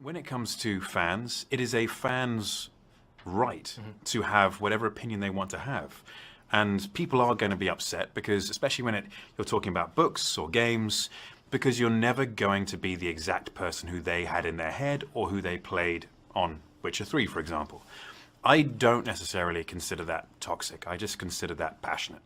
When it comes to fans, it is a fan's right to have whatever opinion they want to have. And people are going to be upset because, especially when you're talking about books or games, because you're never going to be the exact person who they had in their head or who they played on Witcher 3, for example. I don't necessarily consider that toxic. I just consider that passionate.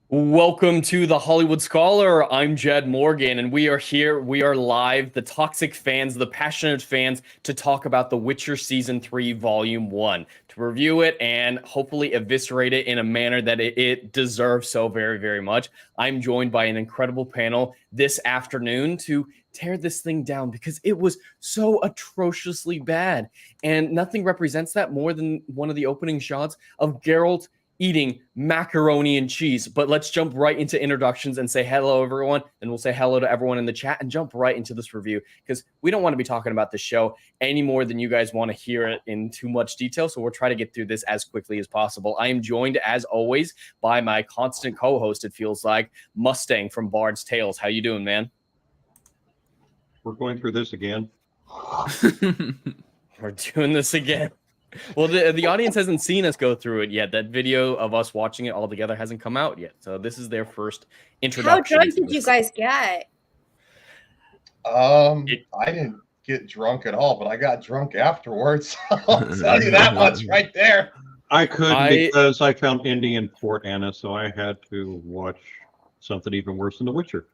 Welcome to the Hollywood Scholar. I'm Jed Morgan, and we are here. We are live, the toxic fans, the passionate fans, to talk about The Witcher Season 3, Volume 1, to review it and hopefully eviscerate it in a manner that it deserves so very, very much. I'm joined by an incredible panel this afternoon to tear this thing down because it was so atrociously bad, and nothing represents that more than one of the opening shots of Geralt eating macaroni and cheese. But let's jump right into introductions and say hello, everyone. And we'll say hello to everyone in the chat and jump right into this review because we don't want to be talking about the show any more than you guys want to hear it in too much detail. So we'll try to get through this as quickly as possible. I am joined, as always, by my constant co-host, it feels like, Mustang from Bard's Tales. How you doing, man? We're going through this again. We're doing this again. Well, the audience hasn't seen us go through it yet. That video of us watching it all together hasn't come out yet. So this is their first introduction. How drunk did you guys get? I didn't get drunk at all, but I got drunk afterwards. I'll tell you that much right there. I couldn't because I found Indy in Port Anna, so I had to watch something even worse than The Witcher.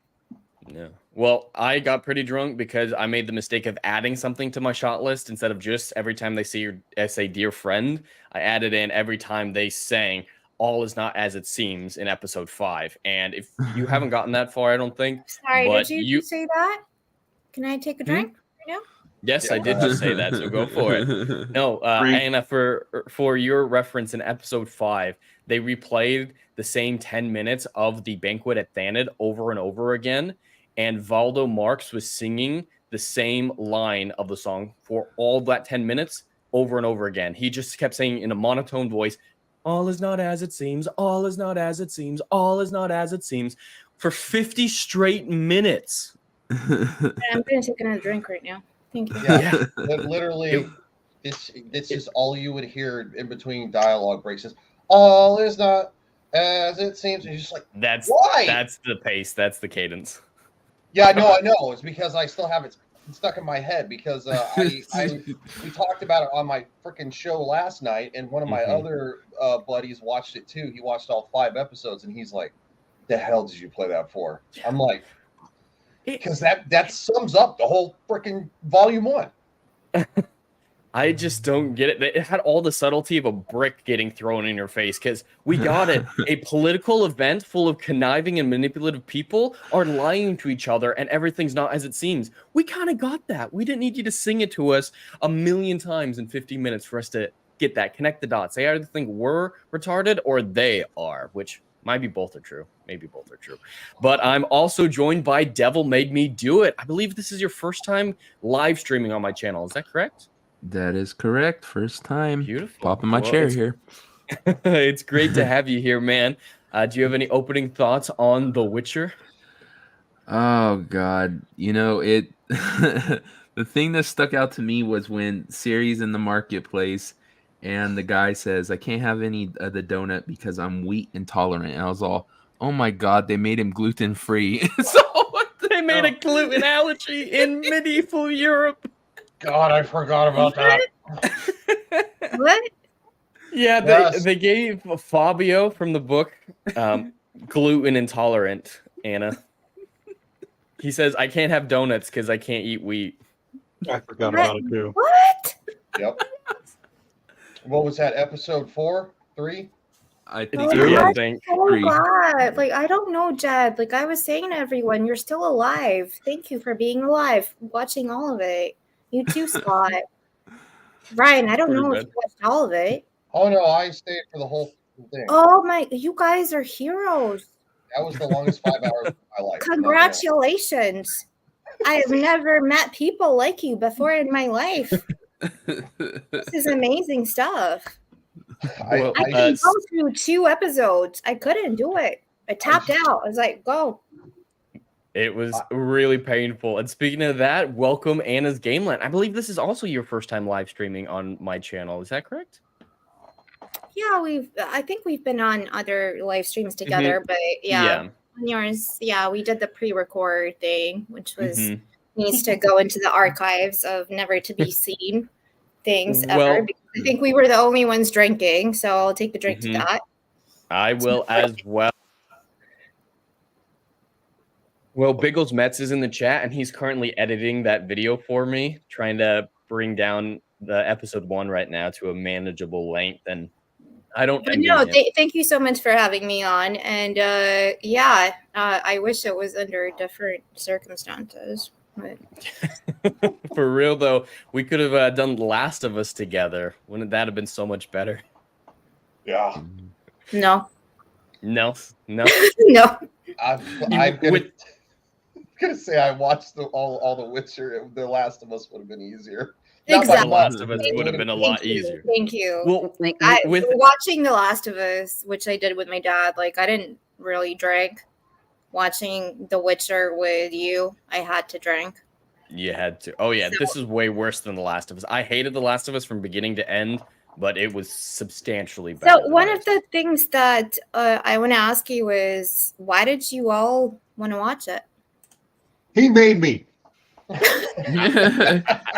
Yeah. Well, I got pretty drunk because I made the mistake of adding something to my shot list instead of just every time they say dear friend. I added in every time they sang all is not as it seems in episode 5. And if you haven't gotten that far, I don't think. Sorry, did you say that? Can I take a drink right now? Yes, yeah. I did just say that, so go for it. No, Anna, for your reference, in episode 5, they replayed the same 10 minutes of the banquet at Thanid over and over again. And Valdo Marx was singing the same line of the song for all that 10 minutes over and over again. He just kept saying in a monotone voice, all is not as it seems, all is not as it seems, all is not as it seems, for 50 straight minutes. I'm going to take another drink right now. Thank you. Yeah, literally, this is all you would hear in between dialogue breaks is, all is not as it seems. And you're just like, why? That's the pace. That's the cadence. Yeah, I know. It's because I still have it stuck in my head because we talked about it on my freaking show last night, and one of my other buddies watched it too. He watched all 5 episodes, and he's like, "The hell did you play that for?" I'm like, because that sums up the whole freaking volume 1. I just don't get it. It had all the subtlety of a brick getting thrown in your face because we got it. A political event full of conniving and manipulative people are lying to each other and everything's not as it seems. We kind of got that. We didn't need you to sing it to us a million times in 50 minutes for us to get that. Connect the dots. They either think we're retarded or they are, which might be both are true. Maybe both are true. But I'm also joined by Devil Made Me Do It. I believe this is your first time live streaming on my channel. Is that correct? That is correct. First time. Beautiful. Popping my chair here. It's great to have you here, man. Do you have any opening thoughts on The Witcher? Oh, God. You know, the thing that stuck out to me was when Ciri's in the marketplace and the guy says, I can't have any of the donut because I'm wheat intolerant. And I was all, oh, my God, they made him gluten-free. They made a gluten allergy in medieval Europe. God, I forgot about that. What? Yeah, they gave Fabio from the book gluten intolerant, Anna. He says, I can't have donuts because I can't eat wheat. I forgot about it too. What? Yep. What was that, episode 4? 3? I think Oh, three. God. Like, I don't know, Jed. Like, I was saying to everyone, you're still alive. Thank you for being alive, watching all of it. You too, Scott. Ryan, I don't know if you watched all of it. Oh, no, I stayed for the whole thing. Oh, my. You guys are heroes. That was the longest 5 hours of my life. Congratulations. I have never met people like you before in my life. This is amazing stuff. I can go through 2 episodes. I couldn't do it. I tapped out. I was like, go. It was really painful. And speaking of that, welcome Anna's Gameland. I believe this is also your first time live streaming on my channel. Is that correct? Yeah, I think we've been on other live streams together, but yeah, on yours, yeah, we did the pre-record thing, which was needs to go into the archives of never to be seen things ever. Because I think we were the only ones drinking, so I'll take the drink to that. I will as well. Well, Biggles Metz is in the chat, and he's currently editing that video for me, trying to bring down the episode 1 right now to a manageable length. And I don't. But no, thank you so much for having me on. And I wish it was under different circumstances. But... For real though, we could have done Last of Us together. Wouldn't that have been so much better? Yeah. No. No. No. I'm gonna say I watched all the Witcher. The Last of Us would have been easier. Exactly. The Last of Us would have been a lot easier. Thank you. Well, watching The Last of Us, which I did with my dad, like I didn't really drink. Watching The Witcher with you, I had to drink. You had to. Oh yeah, this is way worse than The Last of Us. I hated The Last of Us from beginning to end, but it was substantially better. So one of the things that I want to ask you is, why did you all want to watch it? He made me.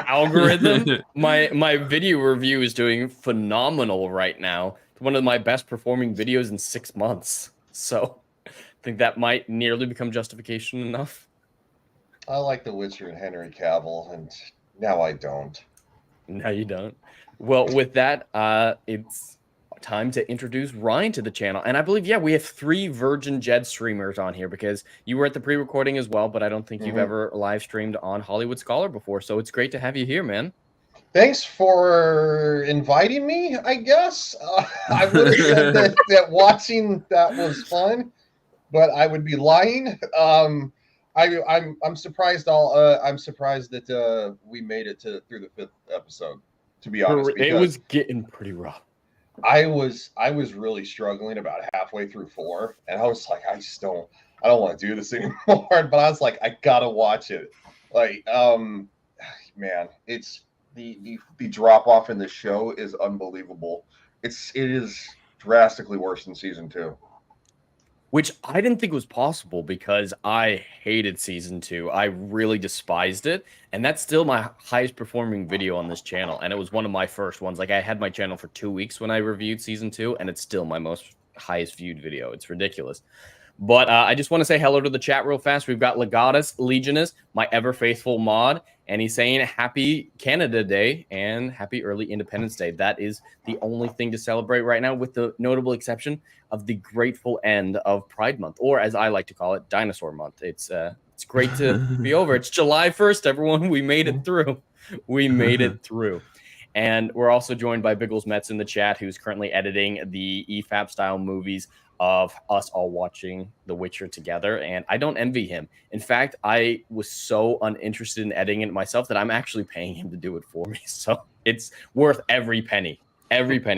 Algorithm. My video review is doing phenomenal right now. It's one of my best performing videos in 6 months. So I think that might nearly become justification enough. I like The Witcher and Henry Cavill, and now I don't. No, you don't. Well, with that, it's time to introduce Ryan to the channel. And I believe, we have 3 Virgin Jed streamers on here because you were at the pre-recording as well, but I don't think you've ever live streamed on Hollywood Scholar before. So it's great to have you here, man. Thanks for inviting me, I guess. I would have said that watching that was fun, but I would be lying. I'm surprised I'm surprised that we made it through the 5th episode, to be honest. It was getting pretty rough. I was really struggling about halfway through 4, and I was like, I don't want to do this anymore. But I was like, I gotta watch it. Like, man, it's the drop off in the show is unbelievable. It is drastically worse than season 2. Which I didn't think was possible because I hated season 2. I really despised it. And that's still my highest performing video on this channel. And it was one of my first ones. Like I had my channel for 2 weeks when I reviewed season 2, and it's still my most highest viewed video. It's ridiculous. But I just want to say hello to the chat real fast. We've got Legatus Legionus, my ever faithful mod, and he's saying happy Canada Day and happy early Independence Day. That is the only thing to celebrate right now, with the notable exception of the grateful end of Pride Month, or as I like to call it, Dinosaur Month. It's great to be over. It's July 1st, everyone. We made it through. We made it through. And we're also joined by Biggles Metz in the chat, who's currently editing the EFAP style movies of us all watching The Witcher together, and I don't envy him. In fact, I was so uninterested in editing it myself that I'm actually paying him to do it for me. So it's worth every penny,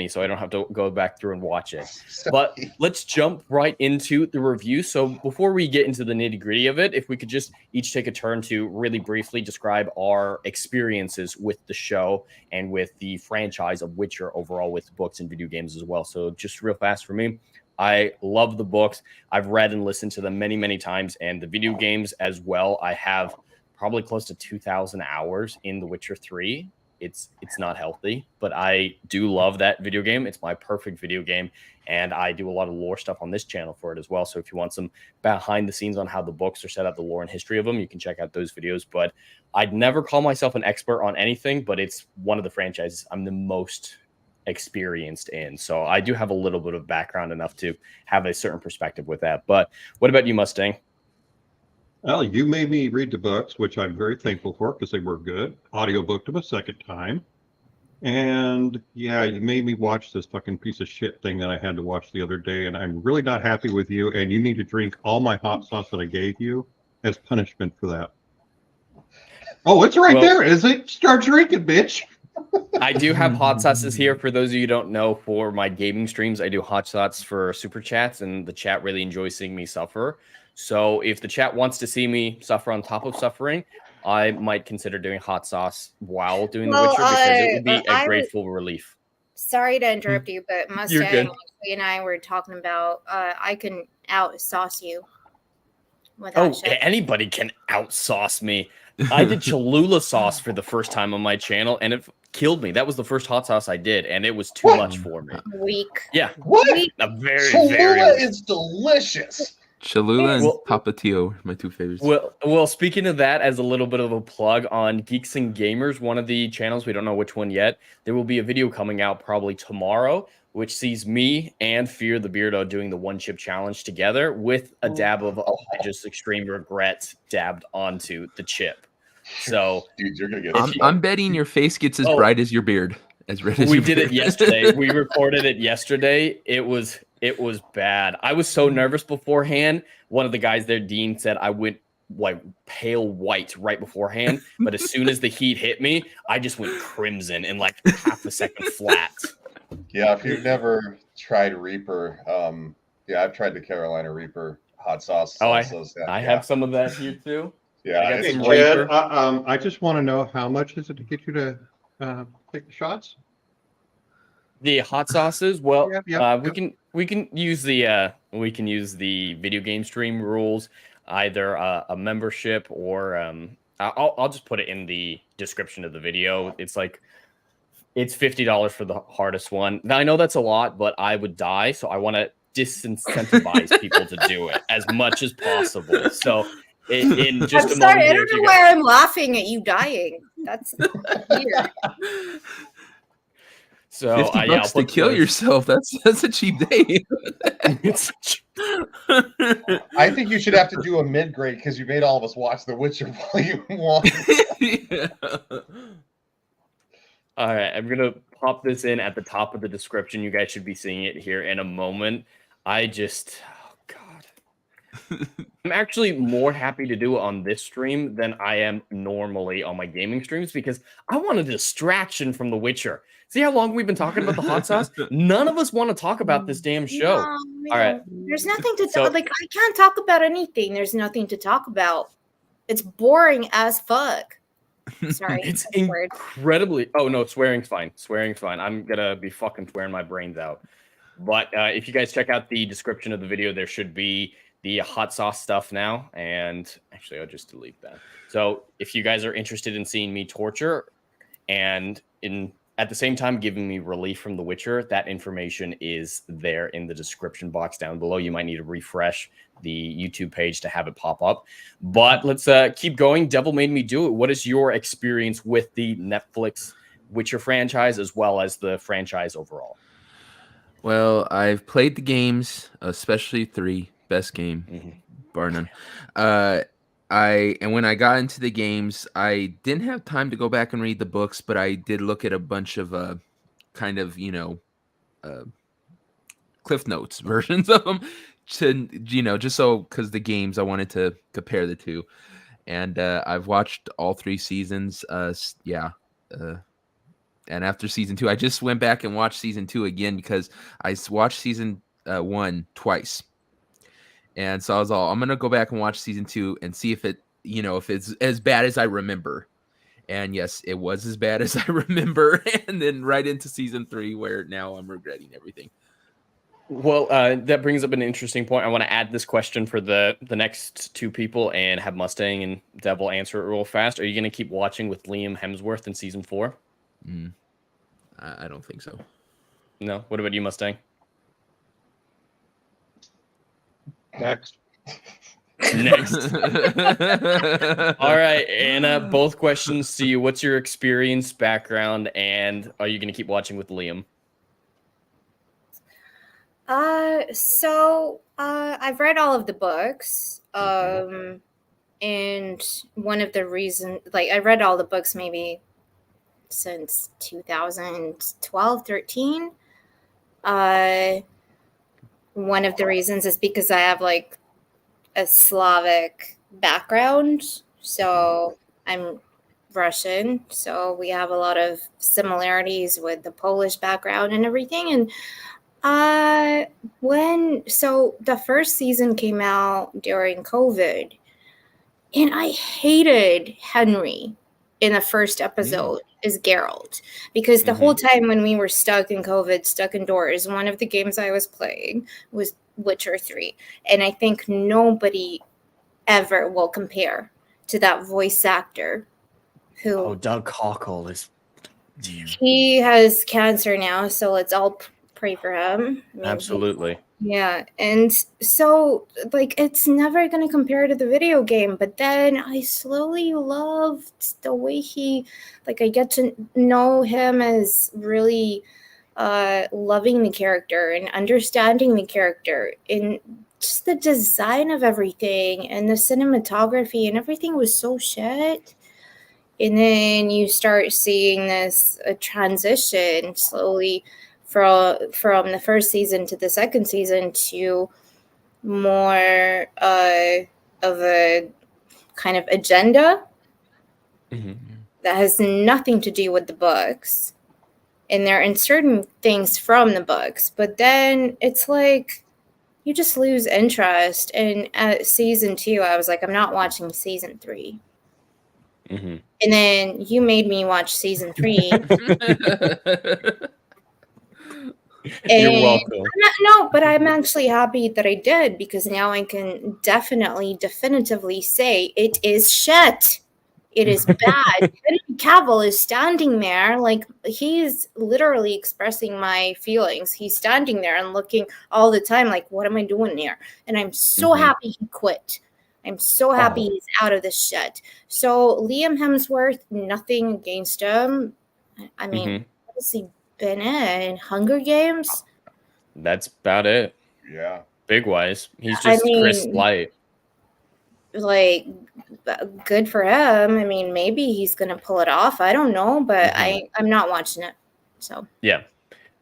so I don't have to go back through and watch it. But let's jump right into the review. So before we get into the nitty-gritty of it, if we could just each take a turn to really briefly describe our experiences with the show and with the franchise of Witcher overall, with books and video games as well. So just real fast for me, I love the books. I've read and listened to them many, many times, and the video games as well. I have probably close to 2,000 hours in The Witcher 3. It's not healthy, but I do love that video game. It's my perfect video game, and I do a lot of lore stuff on this channel for it as well. So if you want some behind the scenes on how the books are set up, the lore and history of them, you can check out those videos. But I'd never call myself an expert on anything, but it's one of the franchises I'm the most experienced in. So I do have a little bit of background enough to have a certain perspective with that. But what about you, Mustang? Well, you made me read the books, which I'm very thankful for because they were good. Audiobooked them a second time. And yeah, you made me watch this fucking piece of shit thing that I had to watch the other day. And I'm really not happy with you. And you need to drink all my hot sauce that I gave you as punishment for that. Oh, it's right there, is it? Start drinking, bitch. I do have hot sauces here. For those of you who don't know, for my gaming streams, I do hot sauce for super chats, and the chat really enjoys seeing me suffer. So if the chat wants to see me suffer on top of suffering, I might consider doing hot sauce while doing The Witcher because it would be a grateful relief. Sorry to interrupt you, but You're Mustang good. and I were talking about I can out sauce you. Anybody can outsauce me. I did Cholula sauce for the first time on my channel, and it killed me. That was the first hot sauce I did, and it was too much for me. Weak. Yeah. What? Very is delicious. Cholula and Tapatio, my two favorites. Well, speaking of that, as a little bit of a plug on Geeks and Gamers, one of the channels, we don't know which one yet, there will be a video coming out probably tomorrow, which sees me and Fear the Beardo doing the one chip challenge together with a dab of just extreme regret dabbed onto the chip. So, dude, you're gonna get. I'm betting your face gets as bright as your beard, as red as we your did beard. it yesterday. We recorded it yesterday. It was bad. I was so nervous beforehand. One of the guys there, Dean, said I went like pale white right beforehand, but as soon as the heat hit me, I just went crimson in like half a second flat. Yeah, if you've never tried Reaper, I've tried the Carolina Reaper hot sauce. I have some of that here too. Yeah, I got Hey, some Jed, Reaper. I just want to know how much is it to get you to take the shots? The hot sauces. Well, Yep. we can use the video game stream rules, either a membership or I'll just put it in the description of the video. It's $50 for the hardest one. Now I know that's a lot, but I would die, so I want to disincentivize people to do it as much as possible. So in just I'm sorry, I don't know why I'm laughing at you dying. That's weird. So $50 to kill yourself. That's a cheap day. I think you should have to do a mid grade because you made all of us watch The Witcher Volume 1. Yeah. All right, I'm gonna pop this in at the top of the description. You guys should be seeing it here in a moment. Oh God, I'm actually more happy to do it on this stream than I am normally on my gaming streams because I want a distraction from The Witcher. See how long we've been talking about the hot sauce? None of us want to talk about this damn show. No, All right. There's nothing to talk. Like I can't talk about anything. There's nothing to talk about. It's boring as fuck. Sorry. It's incredibly. Oh no, swearing's fine. Swearing's fine. I'm gonna be fucking swearing my brains out. But if you guys check out the description of the video, there should be the hot sauce stuff now. And actually, I'll just delete that. So if you guys are interested in seeing me torture and at the same time giving me relief from The Witcher, that information is there in the description box down below. You might need to refresh the YouTube page to have it pop up. But let's keep going. Devil Made Me Do It. What is your experience with the Netflix Witcher franchise as well as the franchise overall? Well, I've played the games, especially 3, best game, bar none. And when I got into the games, I didn't have time to go back and read the books, but I did look at a bunch of kind of, Cliff Notes versions of them to, just so, because the games, I wanted to compare the two. And I've watched all 3 seasons. And after season 2, I just went back and watched season 2 again because I watched season 1 twice. And so I was I'm going to go back and watch season 2 and see if if it's as bad as I remember. And yes, it was as bad as I remember. And then right into season 3 where now I'm regretting everything. Well, that brings up an interesting point. I want to add this question for the next 2 people and have Mustang and Devil answer it real fast. Are you going to keep watching with Liam Hemsworth in season 4? I don't think so. No? What about you, Mustang? Next. All right, Anna, both questions to you. What's your experience, background, and are you going to keep watching with Liam? So I've read all of the books. And one of the reasons, like I read all the books maybe since 2012, 13. One of the reasons is because I have like a Slavic background. So I'm Russian. So we have a lot of similarities with the Polish background and everything. And So the first season came out during COVID, and I hated Henry in the first episode as Geralt, because the whole time when we were stuck in COVID, stuck indoors, one of the games I was playing was Witcher 3. And I think nobody ever will compare to that voice actor who Doug Cockle is. he has cancer now, so let's all pray for him. I mean, Absolutely. yeah, and so like it's never gonna compare to the video game, but then I slowly loved the way he, like, I get to know him as really loving the character and understanding the character, and just the design of everything and the cinematography and everything was so shit. And then you start seeing this transition slowly from the first season to the second season to more of a kind of agenda that has nothing to do with the books. And they're inserting things from the books, but then it's like you just lose interest. And at season 2, I was like, I'm not watching season 3. And then you made me watch season 3. You're welcome. But I'm actually happy that I did, because now I can definitively say it is shit. It is bad. Henry Cavill is standing there, like, he's literally expressing my feelings. He's standing there and looking all the time like, what am I doing here? And I'm so happy he quit. I'm so happy he's out of this shit. So Liam Hemsworth, nothing against him. I mean, what has he been in? Hunger Games? That's about it. Yeah. Big wise. He's just Chris Light. Like, good for him. I mean, maybe he's going to pull it off. I don't know, but I'm not watching it. So yeah.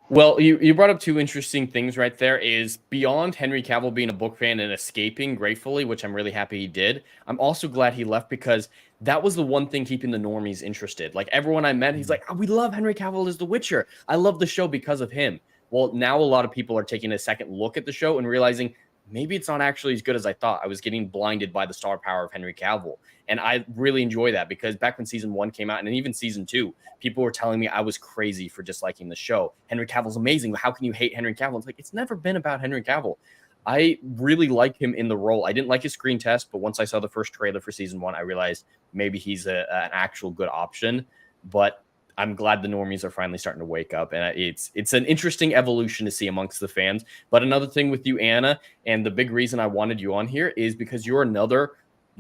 Well, you brought up two interesting things right there. Is beyond Henry Cavill being a book fan and escaping gratefully, which I'm really happy he did, I'm also glad he left, because that was the one thing keeping the normies interested. Like, everyone I met, he's like, oh, we love Henry Cavill as The Witcher. I love the show because of him. Well, now a lot of people are taking a second look at the show and realizing maybe it's not actually as good as I thought. I was getting blinded by the star power of Henry Cavill. And I really enjoy that, because back when season 1 came out, and even season 2, people were telling me I was crazy for disliking the show. Henry Cavill's amazing. How can you hate Henry Cavill? It's like, it's never been about Henry Cavill. I really like him in the role. I didn't like his screen test, but once I saw the first trailer for season 1, I realized maybe he's an actual good option. But I'm glad the normies are finally starting to wake up, and it's an interesting evolution to see amongst the fans. But another thing with you, Anna, and the big reason I wanted you on here is because you're another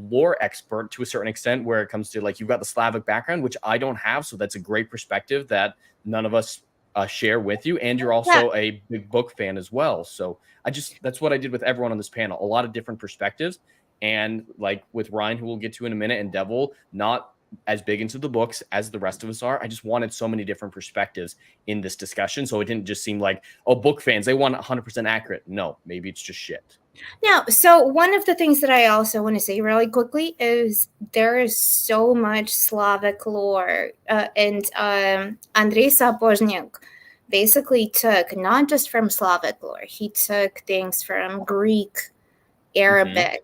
lore expert to a certain extent, where it comes to, like, you've got the Slavic background, which I don't have, so that's a great perspective that none of us share with you, and you're also a big book fan as well. So that's what I did with everyone on this panel, a lot of different perspectives. And like with Ryan, who we'll get to in a minute, and Devil, not as big into the books as the rest of us are. I just wanted so many different perspectives in this discussion, so it didn't just seem like, oh, book fans, they want 100% accurate. No, maybe it's just shit. Now, so one of the things that I also want to say really quickly is there is so much Slavic lore, and Andrei Sapoznik basically took not just from Slavic lore, he took things from Greek, Arabic,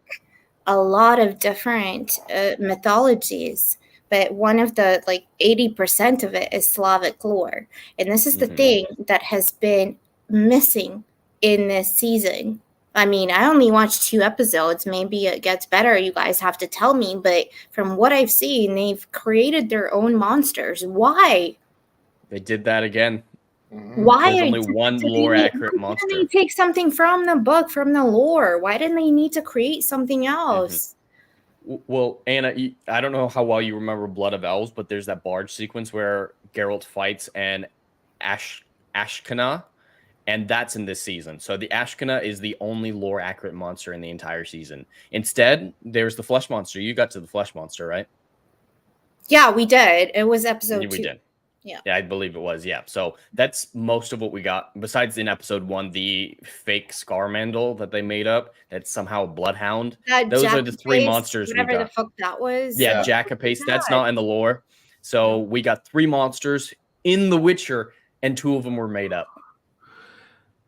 a lot of different mythologies. But one of the, like, 80% of it is Slavic lore. And this is the thing that has been missing in this season. I mean, I only watched 2 episodes. Maybe it gets better. You guys have to tell me. But from what I've seen, they've created their own monsters. Why? They did that again. Why? There's only one lore accurate monster. Why didn't they take something from the book, from the lore? Why didn't they need to create something else? Well, Anna, I don't know how well you remember Blood of Elves, but there's that barge sequence where Geralt fights an Ashkana, and that's in this season. So the Ashkana is the only lore-accurate monster in the entire season. Instead, there's the flesh monster. You got to the flesh monster, right? Yeah, we did. It was episode 2. We did. Yeah, I believe it was. Yeah. So that's most of what we got. Besides in episode 1, the fake Scarmandel that they made up, that's somehow a bloodhound. Those are the 3 monsters we got. Whatever the fuck that was. Yeah, Jackapace. That's not in the lore. So we got 3 monsters in The Witcher, and 2 of them were made up.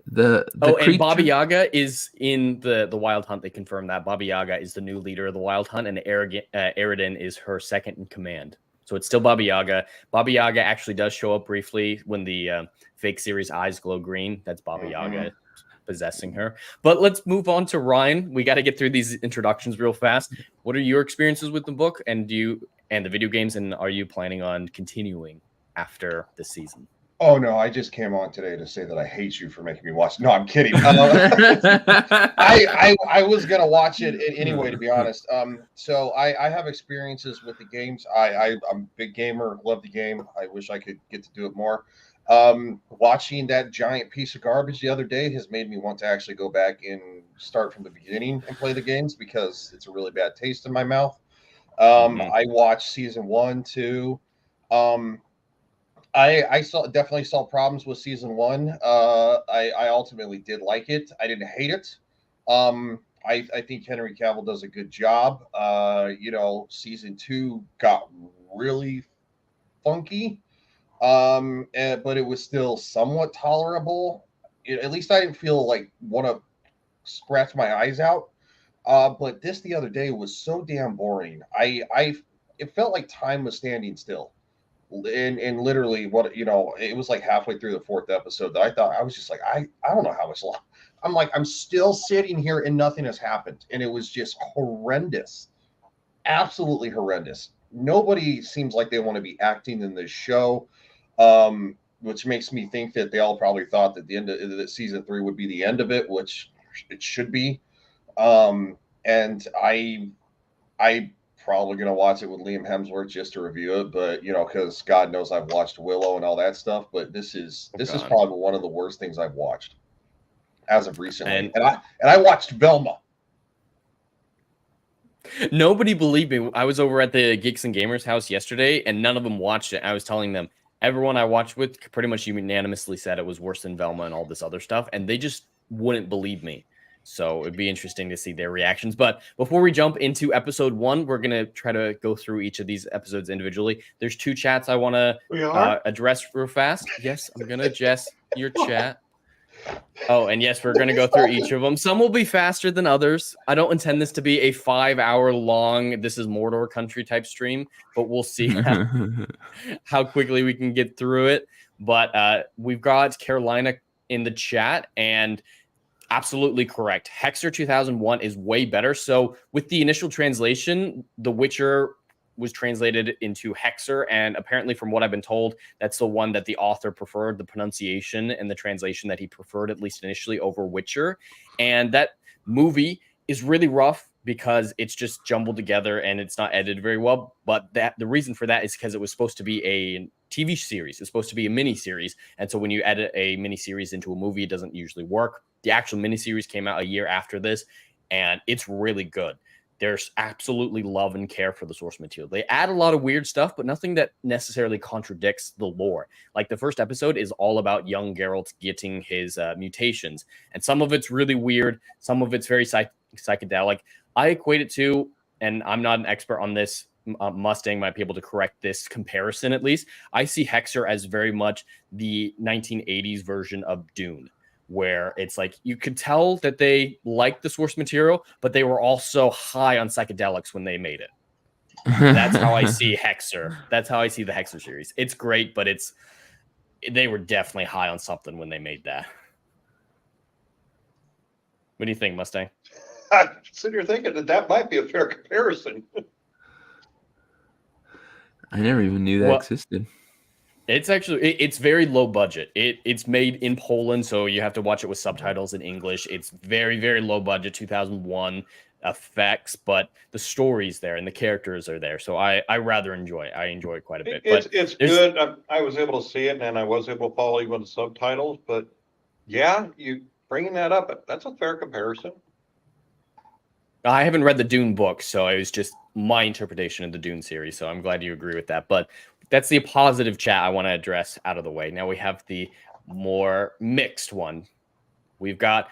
The and creature- Baba Yaga is in the Wild Hunt. They confirmed that Baba Yaga is the new leader of the Wild Hunt, and Aridin is her second in command. So it's still Baba Yaga. Baba Yaga actually does show up briefly when the fake series eyes glow green. That's Baba Yaga possessing her. But let's move on to Ryan. We got to get through these introductions real fast. What are your experiences with the book and the video games, and are you planning on continuing after this season? Oh no, I just came on today to say that I hate you for making me watch. No, I'm kidding. I was gonna watch it anyway, to be honest. So I have experiences with the games. I'm a big gamer, love the game. I wish I could get to do it more. Watching that giant piece of garbage the other day has made me want to actually go back and start from the beginning and play the games, because it's a really bad taste in my mouth. I watched season 1, 2. I definitely saw problems with season 1. I ultimately did like it. I didn't hate it. I think Henry Cavill does a good job. Season 2 got really funky, but it was still somewhat tolerable. At least I didn't feel like want to scratch my eyes out. But this the other day was so damn boring. It felt like time was standing still. And literally it was like halfway through the 4th episode that I was just like, I don't know how much long. I'm like, I'm still sitting here and nothing has happened. And it was just horrendous. Absolutely horrendous. Nobody seems like they want to be acting in this show, which makes me think that they all probably thought that the end of the season 3 would be the end of it, which it should be. And I probably going to watch it with Liam Hemsworth just to review it, but because God knows I've watched Willow and all that stuff, but this is probably one of the worst things I've watched as of recently. And I watched Velma. Nobody believed me. I was over at the Geeks and Gamers house yesterday, and none of them watched it. I was telling them, everyone I watched with pretty much unanimously said it was worse than Velma and all this other stuff, and they just wouldn't believe me. So it'd be interesting to see their reactions. But before we jump into episode 1, we're going to try to go through each of these episodes individually. There's 2 chats I want to address real fast. Yes, I'm going to address your chat. Oh, and yes, we're going to go through each of them. Some will be faster than others. I don't intend this to be a 5-hour long, this is Mordor country type stream, but we'll see how quickly we can get through it. But we've got Carolina in the chat, and absolutely correct. Hexer 2001 is way better. So with the initial translation, The Witcher was translated into Hexer, and apparently from what I've been told, that's the one that the author preferred, the pronunciation and the translation that he preferred, at least initially, over Witcher. And that movie is really rough because it's just jumbled together and it's not edited very well. But the reason for that is because it was supposed to be a TV series. It's supposed to be a mini series. And so when you edit a mini series into a movie, it doesn't usually work. The actual mini series came out a year after this, and it's really good. There's absolutely love and care for the source material. They add a lot of weird stuff, but nothing that necessarily contradicts the lore. Like the first episode is all about young Geralt getting his mutations. And some of it's really weird. Some of it's very psychedelic. I equate it to, and I'm not an expert on this, Mustang might be able to correct this comparison at least. I see Hexer as very much the 1980s version of Dune, where it's like you could tell that they liked the source material, but they were also high on psychedelics when they made it. That's how I see Hexer. That's how I see the Hexer series. It's great, but they were definitely high on something when they made that. What do you think, Mustang? I'm sitting here thinking that might be a fair comparison. I never even knew that existed. It's actually, it's very low budget. It's made in Poland, so you have to watch it with subtitles in English. It's very, very low budget, 2001 effects, but the story's there and the characters are there. So I rather enjoy it. I enjoy it quite a bit. It's good. I was able to see it, and I was able to follow even the subtitles. But yeah, you bringing that up, that's a fair comparison. I haven't read the Dune book, so it was just my interpretation of the Dune series. So I'm glad you agree with that. But that's the positive chat I want to address out of the way. Now we have the more mixed one. We've got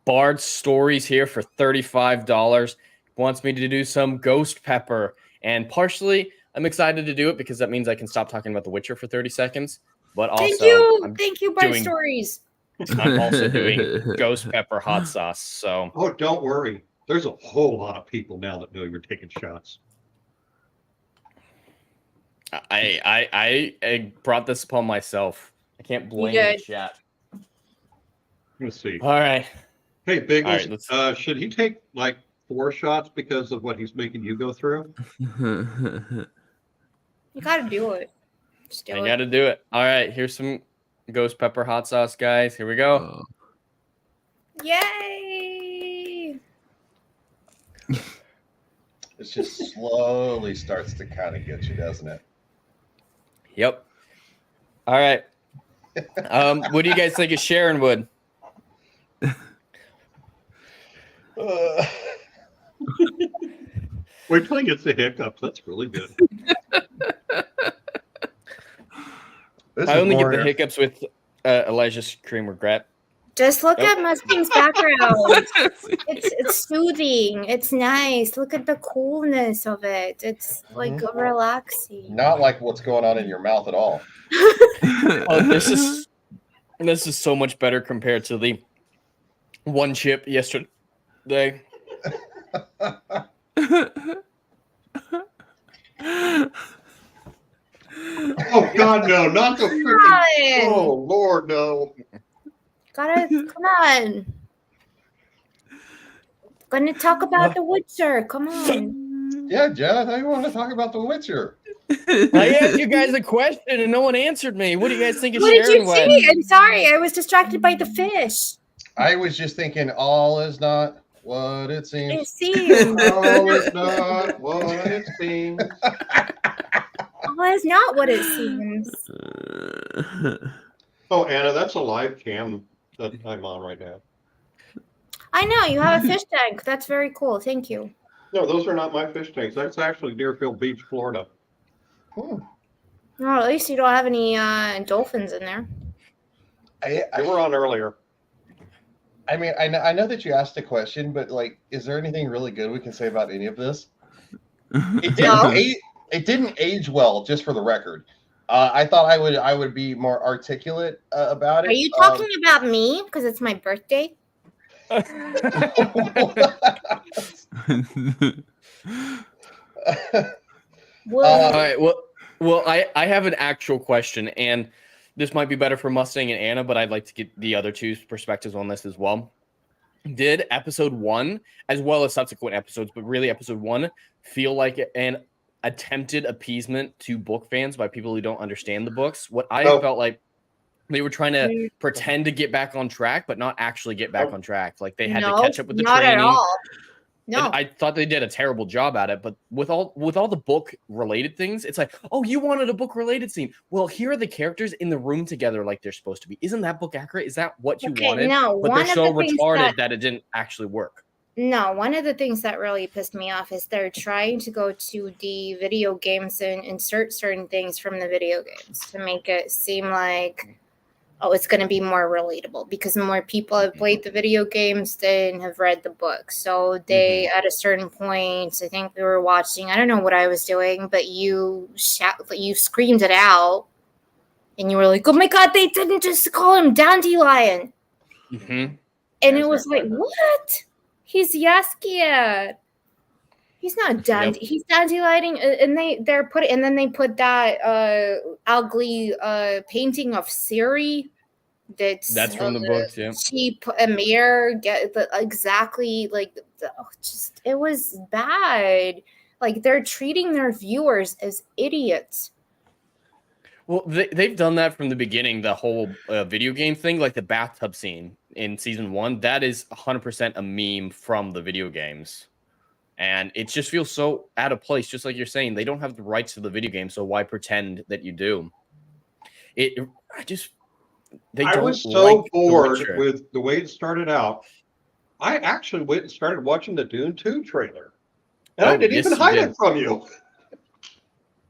Bard's Stories here for $35. Wants me to do some Ghost Pepper. And partially, I'm excited to do it because that means I can stop talking about The Witcher for 30 seconds. But also, thank you, Bard Stories. I'm also doing ghost pepper hot sauce. So Oh, don't worry. There's a whole lot of people now that know you're taking shots. I brought this upon myself. I can't blame the did. chat. Let's see. All right. Hey, Biggles, All right, should he take like 4 shots because of what he's making you go through? You gotta do it. Just do I it. got to do it. All right. Here's some ghost pepper hot sauce, guys. Here we go. Yay! It just slowly starts to kind of get you, doesn't it? Yep. All right. What do you guys think of Sharon Wood? Wait till he gets the hiccups. That's really good. I only get the hiccups with Elijah's cream regret. Just look at Mustang's background. It's soothing. It's nice. Look at the coolness of it. It's like relaxing. Not like what's going on in your mouth at all. Oh, this is so much better compared to the one chip yesterday. Oh God, no! Not the freaking! Oh Lord, no! Gotta come on. Gonna talk about The Witcher. Come on. Yeah, Jen, I thought you wanted to talk about The Witcher. I asked you guys a question and no one answered me. What do you guys think of What did Sharon you Wood? say? I'm sorry. I was distracted by the fish. I was just thinking, all is not what it It seems. seems. Oh, it's not what it seems. Well, it's not what it seems. Oh, Anna, that's a live cam that I'm on right now. I know. You have a fish tank. That's very cool. Thank you. No, those are not my fish tanks. That's actually Deerfield Beach, Florida. Well, at least you don't have any dolphins in there. They were on earlier. I mean, I know that you asked a question, but like, is there anything really good we can say about any of this? It didn't age well, just for the record. I thought I would be more articulate about it. Are you talking about me? Because it's my birthday. All right. Well, I have an actual question, and this might be better for Mustang and Anna, but I'd like to get the other two's perspectives on this as well. Did episode 1, as well as subsequent episodes, but really episode 1, feel like an attempted appeasement to book fans by people who don't understand the books? What I felt like they were trying to pretend to get back on track, but not actually get back on track. Like they had to catch up with the not training. at all. No, And I thought they did a terrible job at it, but with all the book related things, it's like, oh, you wanted a book related scene. Well, here are the characters in the room together like they're supposed to be. Isn't that book accurate? Is that what you wanted? No, but one they're of so the things retarded that it didn't actually work. No, one of the things that really pissed me off is they're trying to go to the video games and insert certain things from the video games to make it seem like, oh, it's going to be more relatable because more people have played the video games than have read the book. So they, at a certain point, I think we were watching, I don't know what I was doing, but you screamed it out and you were like, oh my God, they didn't just call him Dandelion. Mm-hmm. And it was like, what? He's Yaskia. He's not He's dandelighting, and they put that ugly painting of Siri. That's from the books, yeah. Cheap Amir, exactly like it was bad. Like they're treating their viewers as idiots. Well, they've done that from the beginning. The whole video game thing, like the bathtub scene in season 1, that is 100% a meme from the video games. And it just feels so out of place, just like you're saying. They don't have the rights to the video game, so why pretend that you do? I was so bored with the way it started out. I actually went and started watching the Dune 2 trailer. And I didn't even hide it from you.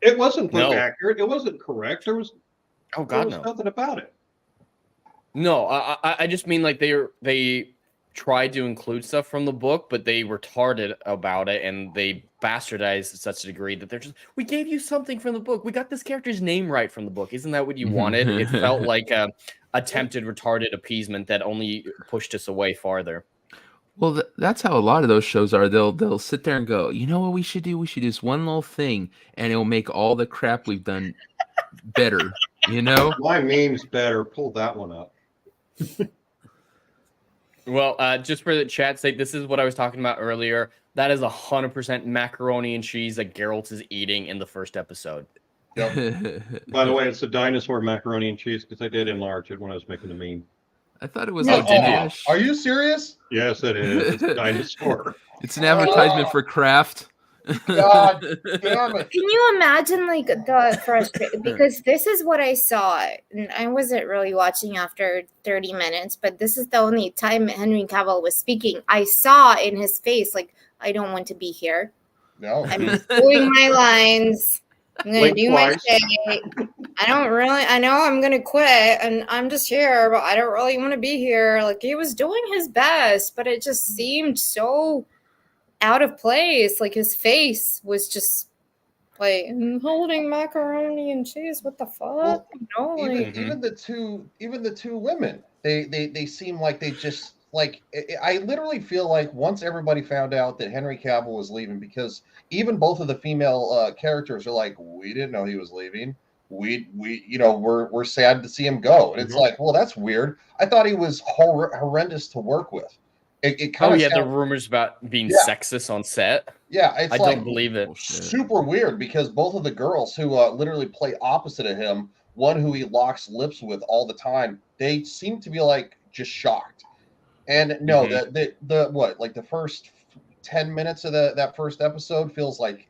It wasn't book accurate. It wasn't correct. There was nothing about it. No, I just mean like they tried to include stuff from the book, but they retarded about it and they bastardized to such a degree that they're just, we gave you something from the book. We got this character's name right from the book. Isn't that what you wanted? It felt like a attempted retarded appeasement that only pushed us away farther. Well, that's how a lot of those shows are. They'll sit there and go, you know what we should do? We should do this one little thing, and it'll make all the crap we've done better. You know? My meme's better. Pull that one up. Well, just for the chat's sake, this is what I was talking about earlier. That is 100% macaroni and cheese that Geralt is eating in the first episode. Yep. By the way, it's the dinosaur macaroni and cheese because I did enlarge it when I was making the meme. I thought it was No, like did you? Dish. Are you serious? Yes, it is. It's a dinosaur. It's an advertisement for Kraft. God damn it. Can you imagine like the frustration? Because this is what I saw, and I wasn't really watching after 30 minutes, but this is the only time Henry Cavill was speaking. I saw in his face, like, I don't want to be here. No. I'm just doing my lines. I'm gonna Blink do my twice. thing. I know I'm gonna quit, and I'm just here, but I don't really want to be here. Like, he was doing his best, but it just seemed so out of place. Like, his face was just like, I'm holding macaroni and cheese. What the fuck? Well, No, like, even the two women, they seem like they just like. I literally feel like once everybody found out that Henry Cavill was leaving, because even both of the female characters are like, we didn't know he was leaving. We we're sad to see him go, and it's like, well, that's weird. I thought he was horrendous to work with. It kind of the rumors about being sexist on set. Yeah, it's I like don't believe it. super weird because both of the girls who literally play opposite of him, one who he locks lips with all the time, they seem to be like just shocked. And no, the what, like the first 10 minutes of that first episode feels like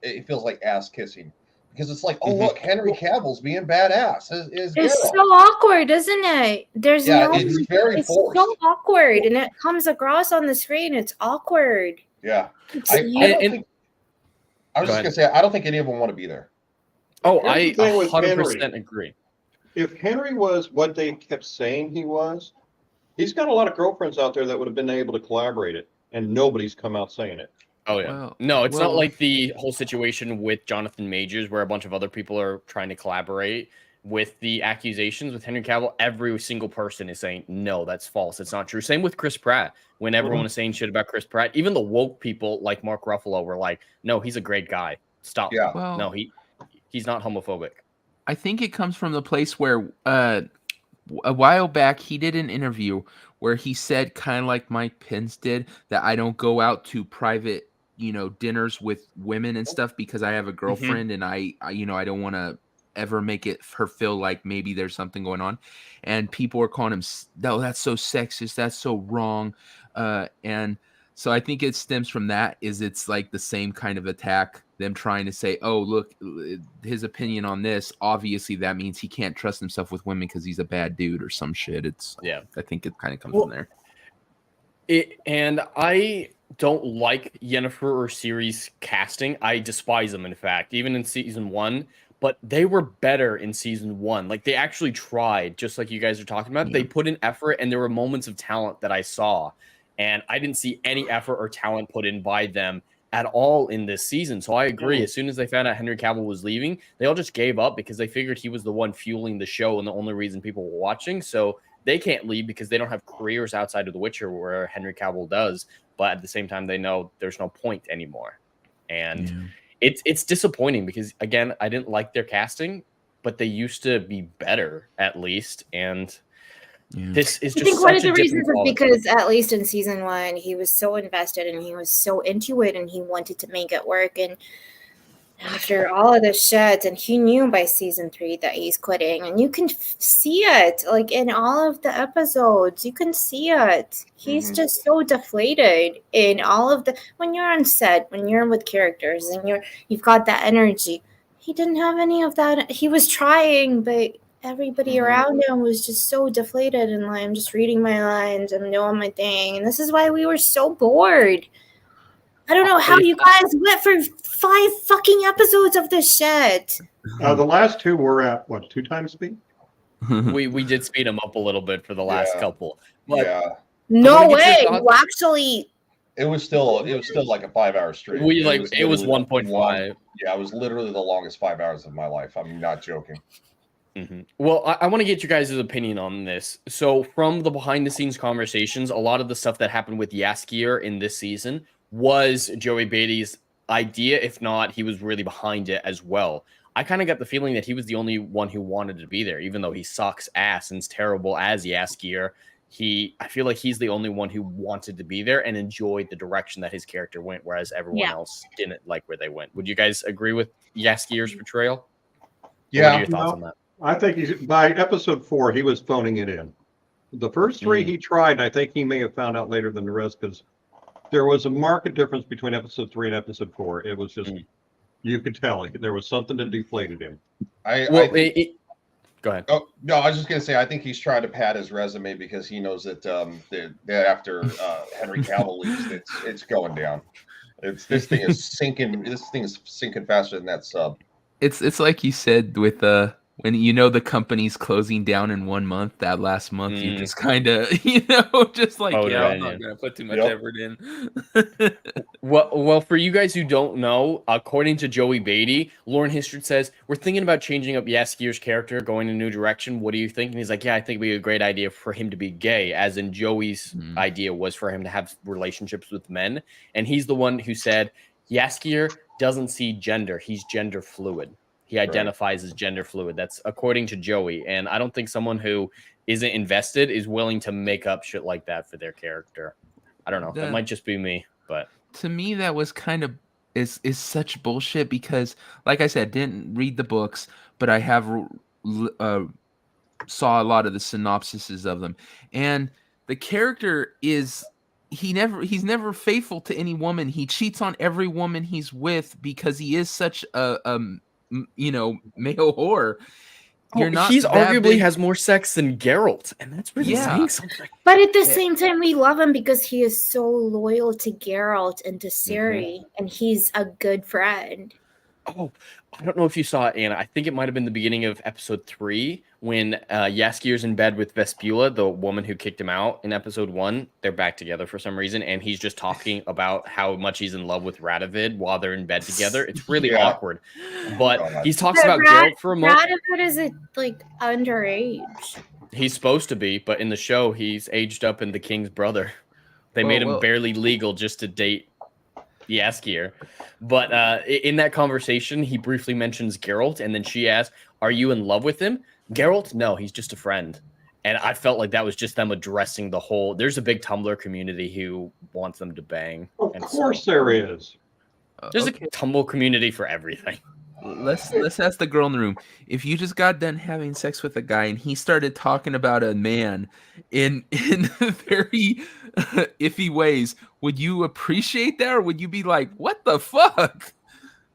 ass kissing. Because it's like, oh look, Henry Cavill's being badass. Is it's Geralt. so awkward, isn't it? It's very it's forced. so awkward, and it comes across on the screen. It's awkward. Yeah. It's I was just gonna say, I don't think any of them want to be there. Oh, Here's the I thing with 100% Henry. agree. If Henry was what they kept saying he was, he's got a lot of girlfriends out there that would have been able to collaborate it, and nobody's come out saying it. Oh yeah. Well, No, it's not well- like the whole situation with Jonathan Majors where a bunch of other people are trying to collaborate with the accusations with Henry Cavill. Every single person is saying, no, that's false. It's not true. Same with Chris Pratt. When everyone is saying shit about Chris Pratt, even the woke people like Mark Ruffalo were like, no, he's a great guy. Stop. Yeah. Well, No, he's not homophobic. I think it comes from the place where a while back he did an interview where he said, kind of like Mike Pence did, that I don't go out to private, dinners with women and stuff because I have a girlfriend and I don't want to ever make her feel like maybe there's something going on. And people are calling him, no, that's so sexist. That's so wrong. And so I think it stems from that. It's like the same kind of attack, them trying to say, oh, look, his opinion on this, obviously that means he can't trust himself with women because he's a bad dude or some shit. I think it kind of comes from there. And I don't like Yennefer or Ciri's casting. I despise them, in fact, even in season 1. But they were better in season 1. Like, they actually tried, just like you guys are talking about. Yeah. They put in effort, and there were moments of talent that I saw. And I didn't see any effort or talent put in by them at all in this season. So I agree. As soon as they found out Henry Cavill was leaving, they all just gave up because they figured he was the one fueling the show and the only reason people were watching. So they can't leave because they don't have careers outside of The Witcher where Henry Cavill does. But at the same time, they know there's no point anymore. And it's disappointing because, again, I didn't like their casting, but they used to be better at least. And this is just, I think one of the reasons is because at least in season 1, he was so invested and he was so into it and he wanted to make it work. And after all of this shit, and he knew by season 3 that he's quitting, and you can see it like in all of the episodes. You can see it. He's just so deflated in all of the, when you're on set, when you're with characters and you've got that energy. He didn't have any of that. He was trying, but everybody around him was just so deflated and like, I'm just reading my lines, I'm doing my thing. And this is why we were so bored. I don't know how you guys went for 5 fucking episodes of this shit. The last 2 were at, what, 2 times speed? we did speed them up a little bit for the last couple. But No get your way. thoughts. You actually. It was still like a 5-hour stream. It was literally 1.5. Yeah, it was literally the longest 5 hours of my life. I'm not joking. Well, I want to get you guys' opinion on this. So, from the behind-the-scenes conversations, a lot of the stuff that happened with Jaskier in this season was Joey Beatty's idea. If not, he was really behind it as well. I kind of got the feeling that he was the only one who wanted to be there, even though he sucks ass and is terrible as Jaskier. I feel like he's the only one who wanted to be there and enjoyed the direction that his character went, whereas everyone else didn't like where they went. Would you guys agree with Jaskier's portrayal? Yeah. What are your thoughts on that? I think by episode 4, he was phoning it in. The first 3 he tried, I think he may have found out later than the rest because there was a marked difference between episode 3 and episode 4. It was just, you could tell there was something that deflated him. Go ahead. Oh no, I was just gonna say I think he's trying to pad his resume because he knows that that after Henry Cavill leaves, it's going down. This thing is sinking. This thing is sinking faster than that sub. It's like you said with when the company's closing down in 1 month, that last month you just kind of just like I'm not gonna put too much effort in. Well, for you guys who don't know, according to Joey Beatty, Lauren Histred says we're thinking about changing up Jaskier's character, going in a new direction. What do you think? And he's like, yeah, I think it'd be a great idea for him to be gay, as in Joey's idea was for him to have relationships with men, and he's the one who said Jaskier doesn't see gender; he's gender fluid. He identifies as gender fluid. That's according to Joey. And I don't think someone who isn't invested is willing to make up shit like that for their character. I don't know. That might just be me, but to me, that was kind of is such bullshit because, like I said, didn't read the books, but I have saw a lot of the synopsises of them. And the character he's never faithful to any woman. He cheats on every woman he's with because he is such a male whore. He's arguably has more sex than Geralt, and that's really saying something. But at the same time, we love him because he is so loyal to Geralt and to Ciri, and he's a good friend. Oh, I don't know if you saw it, Anna. I think it might have been the beginning of episode 3 when Jaskier's in bed with Vespula, the woman who kicked him out in episode 1. They're back together for some reason, and he's just talking about how much he's in love with Radovid while they're in bed together. It's really awkward. But he talks about Geralt for a moment. Radovid is underage. He's supposed to be, but in the show, he's aged up in the king's brother. They made him barely legal just to date Jaskier. But in that conversation, he briefly mentions Geralt, and then she asks, "Are you in love with him?" Geralt? No, he's just a friend. And I felt like that was just them addressing the whole. There's a big Tumblr community who wants them to bang. Of course, there is. There's a Tumblr community for everything. Let's ask the girl in the room. If you just got done having sex with a guy and he started talking about a man in very iffy ways, would you appreciate that, or would you be like, "What the fuck?"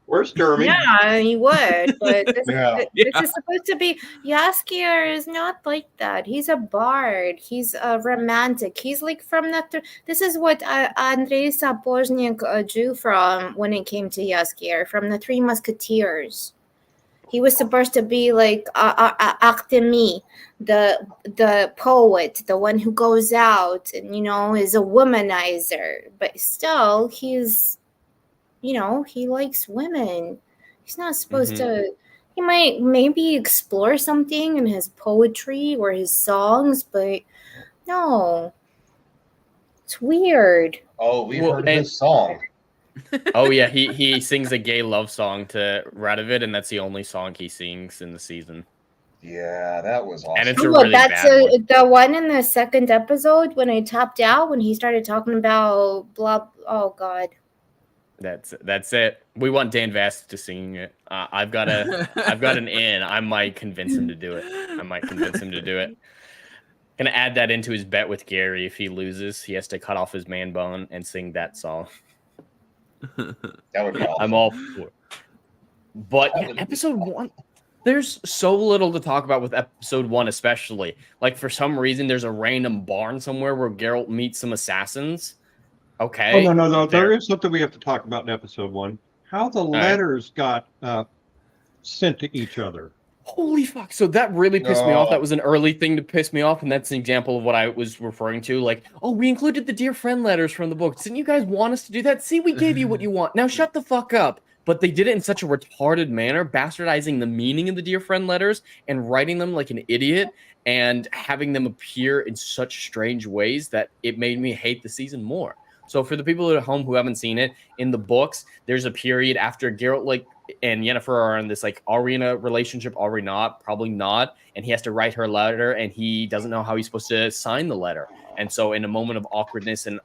Where's Jeremy? Yeah, he would. But this is supposed to be. Jaskier is not like that. He's a bard. He's a romantic. He's like from the. This is what Andrei Sapoznik drew from when it came to Jaskier, from the Three Musketeers. He was supposed to be like Actemi, the poet, the one who goes out and is a womanizer. But still, he's. He likes women. He's not supposed to. He might maybe explore something in his poetry or his songs, but no. It's weird. Oh, we've heard his song. Oh, yeah. He sings a gay love song to Radovid, and that's the only song he sings in the season. Yeah, that was awesome. And it's a really bad one. The one in the second episode when I tapped out, when he started talking about blah. Oh, God. That's it. We want Dan Vast to sing it. I've got an in. I might convince him to do it. Gonna add that into his bet with Gary. If he loses, he has to cut off his man bone and sing that song. That would be awesome. I'm all for it. But episode 1, there's so little to talk about with episode 1, especially. Like, for some reason, there's a random barn somewhere where Geralt meets some assassins. Okay. Oh, no. There is something we have to talk about in episode 1. How the letters got sent to each other. Holy fuck. So that really pissed me off. No. That was an early thing to piss me off, and that's an example of what I was referring to. Like, oh, we included the dear friend letters from the book. Didn't you guys want us to do that? See, we gave you what you want. Now shut the fuck up. But they did it in such a retarded manner, bastardizing the meaning of the dear friend letters and writing them like an idiot and having them appear in such strange ways that it made me hate the season more. So for the people at home who haven't seen it, in the books, there's a period after Geralt and Yennefer are in this arena relationship, are we not? Probably not. And he has to write her a letter, and he doesn't know how he's supposed to sign the letter. And so in a moment of awkwardness and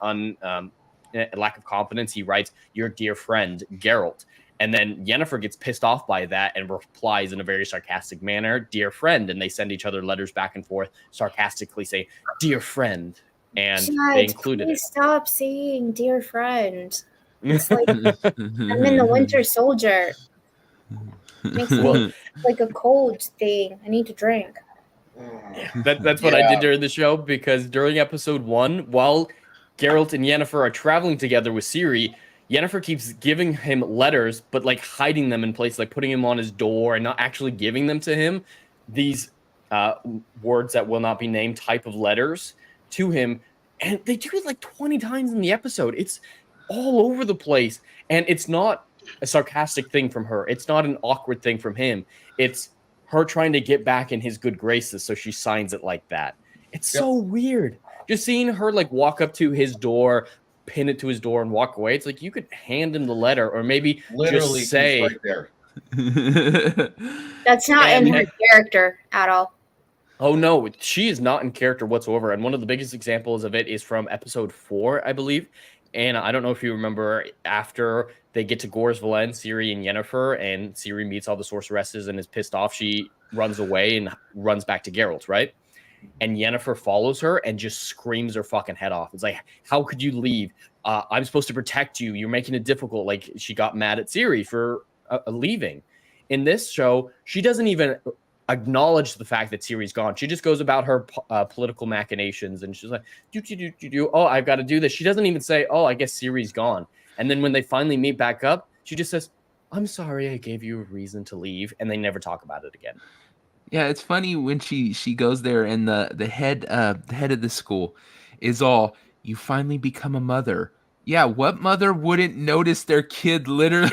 lack of confidence, he writes, "Your dear friend, Geralt." And then Yennefer gets pissed off by that and replies in a very sarcastic manner, "Dear friend." And they send each other letters back and forth, sarcastically saying, "Dear friend." And they included it. Stop saying "dear friend." It's like I'm in the Winter Soldier. Makes me like a cold thing. I need to drink. That's what I did during the show, because during episode 1, while Geralt and Yennefer are traveling together with Ciri, Yennefer keeps giving him letters, but hiding them in place, putting him on his door and not actually giving them to him. These words that will not be named type of letters to him. And they do it 20 times in the episode. It's all over the place. And it's not a sarcastic thing from her. It's not an awkward thing from him. It's her trying to get back in his good graces, so she signs it like that. It's so weird. Just seeing her walk up to his door, pin it to his door, and walk away. It's you could hand him the letter, or maybe Literally just say, right there. That's not in her character at all. Oh no, she is not in character whatsoever. And one of the biggest examples of it is from episode 4, I believe. And I don't know if you remember, after they get to Gor's Valen, Ciri and Yennefer, and Ciri meets all the sorceresses and is pissed off, she runs away and runs back to Geralt, right? And Yennefer follows her and just screams her fucking head off. It's how could you leave? I'm supposed to protect you. You're making it difficult. She got mad at Ciri for leaving. In this show, she doesn't even acknowledge the fact that Ciri's gone. She just goes about her political machinations, and she's like, oh, I've got to do this. She doesn't even say, oh, I guess Ciri's gone. And then when they finally meet back up, she just says, I'm sorry I gave you a reason to leave, and they never talk about it again. Yeah, it's funny when she goes there, and the head of the school is all, "You finally become a mother." Yeah, what mother wouldn't notice their kid literally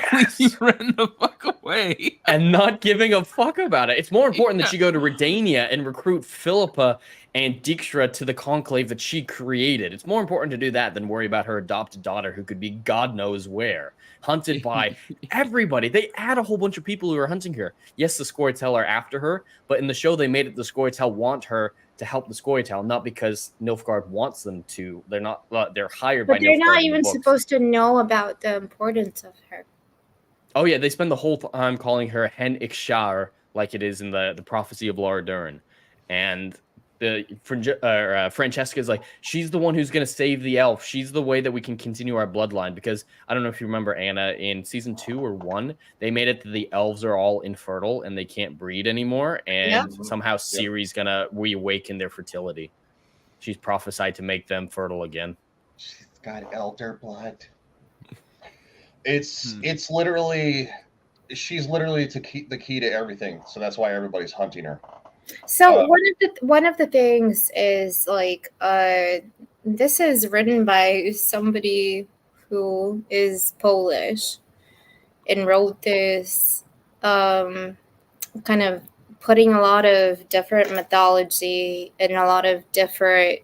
ran the fuck away and not giving a fuck about it? It's more important that she go to Redania and recruit Philippa and Dijkstra to the conclave that she created. It's more important to do that than worry about her adopted daughter, who could be God knows where, hunted by everybody. They add a whole bunch of people who are hunting her. Yes, the Scoia'tael are after her, but in the show they made it the Scoia'tael want her to help the Scoia'tael, not because Nilfgaard wants them to. They're not. They're hired by Nilfgaard. But they're not even supposed to know about the importance of her. Oh yeah, they spend the whole time calling her Hen Ikshar, like it is in the prophecy of Laura Dern, and Francesca's she's the one who's going to save the elf. She's the way that we can continue our bloodline, because I don't know if you remember, Anna, in season 2 or 1, they made it that the elves are all infertile and they can't breed anymore, and somehow Ciri's going to reawaken their fertility. She's prophesied to make them fertile again. She's got elder blood. It's literally, she's literally the key to everything, so that's why everybody's hunting her. So one of the things is this is written by somebody who is Polish and wrote this kind of putting a lot of different mythology and a lot of different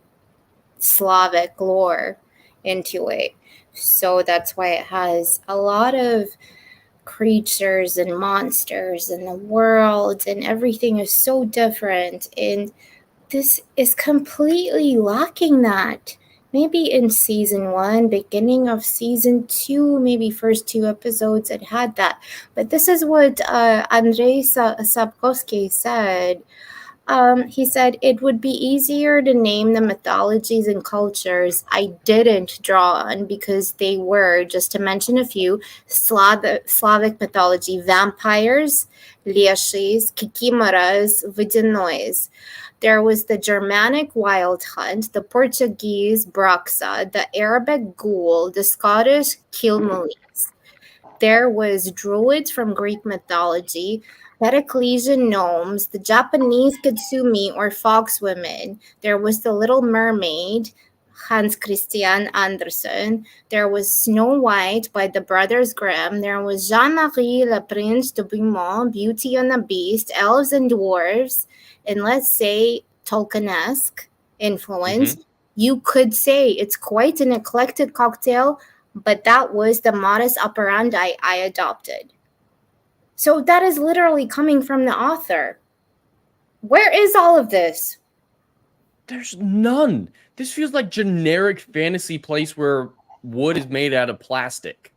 Slavic lore into it. So that's why it has a lot of creatures and monsters in the world, and everything is so different, and this is completely lacking that. Maybe in season 1, beginning of season 2, maybe first 2 episodes it had that, but this is what Andrzej Sapkowski said. He said, it would be easier to name the mythologies and cultures I didn't draw on, because they were, just to mention a few, Slavic mythology, vampires, lieshis, kikimaras, vodyanois. There was the Germanic wild hunt, the Portuguese broxa, the Arabic ghoul, the Scottish kilmalines. There was druids from Greek mythology, Periclesian gnomes, the Japanese Katsumi or fox women. There was the Little Mermaid, Hans Christian Andersen. There was Snow White by the Brothers Grimm. There was Jean-Marie Le Prince de Beaumont, Beauty and the Beast, Elves and Dwarves, and let's say Tolkien-esque influence. You could say it's quite an eclectic cocktail, but that was the modus operandi I adopted. So that is literally coming from the author. Where is all of this? There's none. This feels like generic fantasy place where wood is made out of plastic.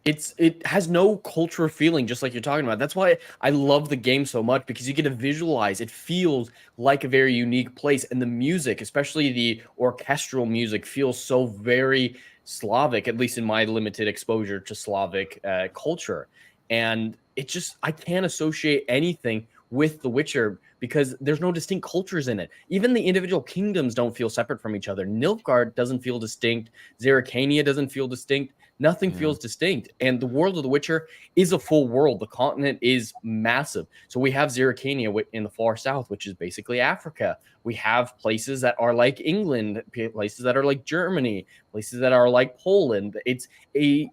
It has no cultural feeling, just like you're talking about. That's why I love the game so much, because you get to visualize. It feels like a very unique place, and the music, especially the orchestral music, feels so very Slavic, at least in my limited exposure to Slavic culture. And it just, I can't associate anything with The Witcher because there's no distinct cultures in it. Even the individual kingdoms don't feel separate from each other. Nilfgaard doesn't feel distinct. Zerrikania doesn't feel distinct. Nothing feels distinct. And the world of The Witcher is a full world. The continent is massive. So we have Zerrikania in the far south, which is basically Africa. We have places that are like England, places that are like Germany, places that are like Poland. It's a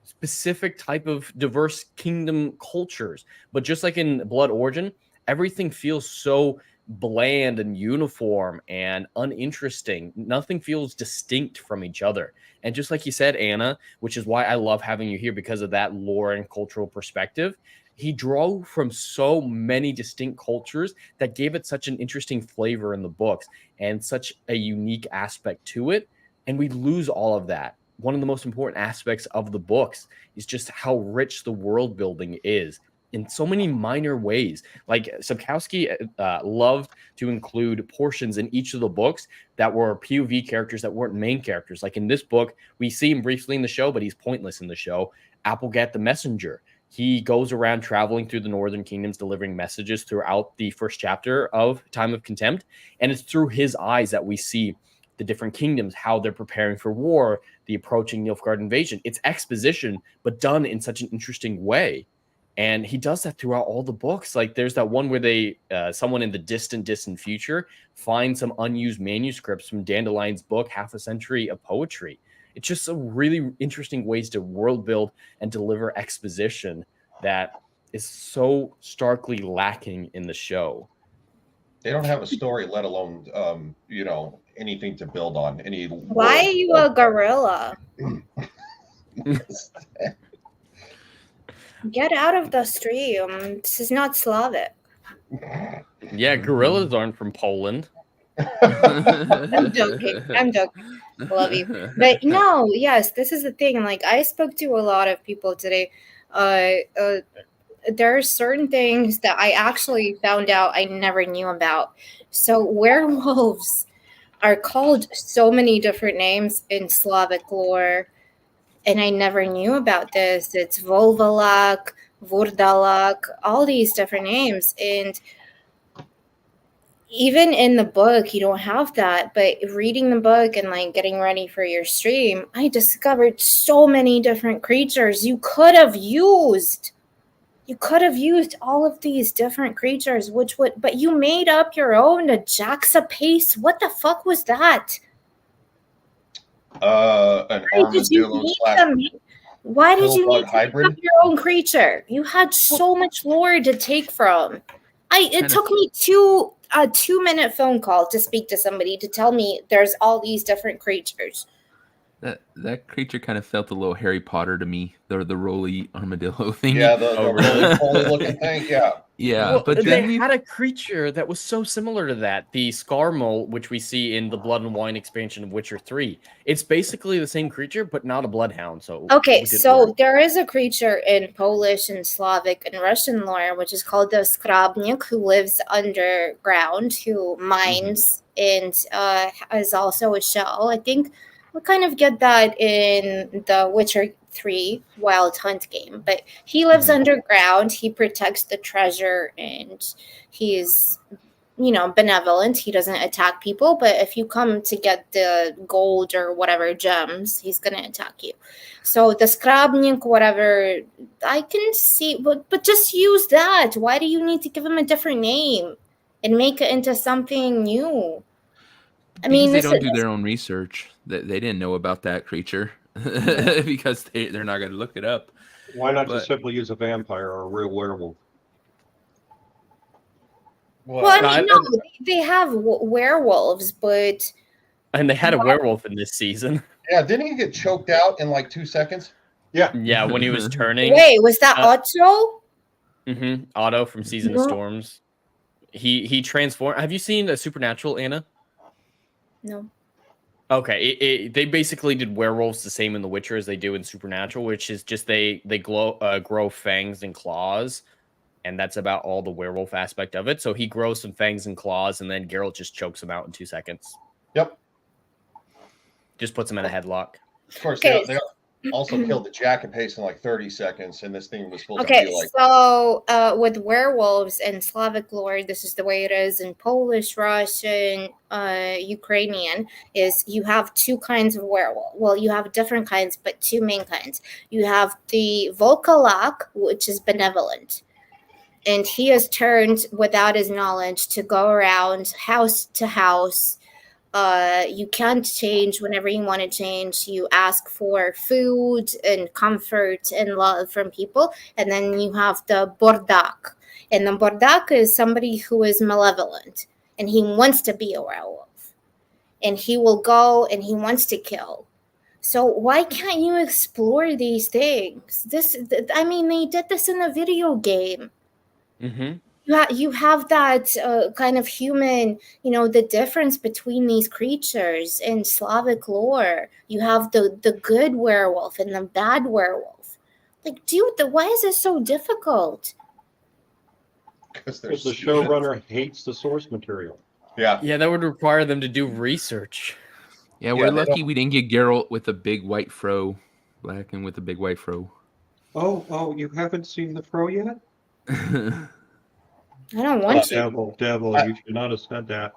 specific type of diverse kingdom cultures. But just like in Blood Origin, everything feels so bland and uniform and uninteresting. Nothing feels distinct from each other. And just like you said, Anna, which is why I love having you here because of that lore and cultural perspective, he drew from so many distinct cultures that gave it such an interesting flavor in the books and such a unique aspect to it. And we lose all of that. One of the most important aspects of the books is just how rich the world building is in so many minor ways. Like Sapkowski loved to include portions in each of the books that were POV characters that weren't main characters. Like in this book, we see him briefly in the show, but he's pointless in the show. Applegat the Messenger. He goes around traveling through the Northern Kingdoms, delivering messages throughout the first chapter of Time of Contempt. And it's through his eyes that we see the different kingdoms, how they're preparing for war, the approaching Nilfgaard invasion. It's exposition, but done in such an interesting way. And he does that throughout all the books. Like there's that one where they, someone in the distant future finds some unused manuscripts from Dandelion's book, Half a Century of Poetry. It's just a really interesting ways to world build and deliver exposition that is so starkly lacking in the show. They don't have a story, let alone, anything to build on. Why are you a gorilla? Get out of the stream. This is not Slavic. Yeah, gorillas aren't from Poland. I'm joking. Love you. But no, yes, this is the thing. Like, I spoke to a lot of people today. There are certain things that I actually found out I never knew about. So werewolves are called so many different names in Slavic lore, and I never knew about this. It's Volvalak, Vurdalak, all these different names. And even in the book, you don't have that. But reading the book and like getting ready for your stream, I discovered so many different creatures you could have used. You could have used all of these different creatures, but you made up your own, a Jaxapace. What the fuck was that? An armadillo Why did you make hybrid? up your own creature? You had so much lore to take from. It took me a 2-minute phone call to speak to somebody to tell me there's all these different creatures. That creature kind of felt a little Harry Potter to me. The roly armadillo thing. Yeah, the roly looking thing. Yeah. Yeah, Well, but they had a creature that was so similar to that, the Skarmol, which we see in the Blood and Wine expansion of Witcher 3. It's basically the same creature, but not a bloodhound. So okay, so there is a creature in Polish and Slavic and Russian lore, which is called the Skrabnik, who lives underground, who mines and is also a shell. I think we kind of get that in the Witcher 3 Wild Hunt game, but he lives underground. He protects the treasure, and he's benevolent. He doesn't attack people, but if you come to get the gold or whatever gems, he's gonna attack you. So the Skrabnik, whatever, I can see, but just use that. Why do you need to give him a different name and make it into something new? Because they don't do their own research. They didn't know about that creature because they're not going to look it up. Why not just simply use a vampire or a real werewolf? Well, I mean, no, they have werewolves, but... And they had a werewolf in this season. Yeah, didn't he get choked out in like 2 seconds? Yeah. Yeah, when he was turning. Wait, was that Otto? Mm-hmm. Otto from Season of Storms. He transformed. Have you seen Supernatural, Anna? No. Okay, they basically did werewolves the same in The Witcher as they do in Supernatural, which is just they grow fangs and claws, and that's about all the werewolf aspect of it. So he grows some fangs and claws, and then Geralt just chokes him out in 2 seconds. Yep. Just puts him in a headlock. Of course, they also killed the Jack and Pace in like 30 seconds, and this thing was supposed to be like... so with werewolves in Slavic lore, this is the way it is in Polish, Russian, Ukrainian, is you have 2 kinds of werewolf. Well, you have different kinds, but 2 main kinds. You have the Volkolak, which is benevolent, and he is turned without his knowledge to go around house to house. You can't change whenever you want to change. You ask for food and comfort and love from people. And then you have the Bordak. And the Bordak is somebody who is malevolent. And he wants to be a werewolf. And he will go and he wants to kill. So why can't you explore these things? I mean, they did this in a video game. Mm-hmm. You have that kind of human, the difference between these creatures in Slavic lore. You have the good werewolf and the bad werewolf. Like, dude, why is it so difficult? Because the showrunner hates the source material. Yeah. Yeah, that would require them to do research. Yeah, we're lucky we didn't get Geralt with a big white fro. Black and with a big white fro. Oh, you haven't seen the fro yet? I don't want to. Devil, you should not have said that.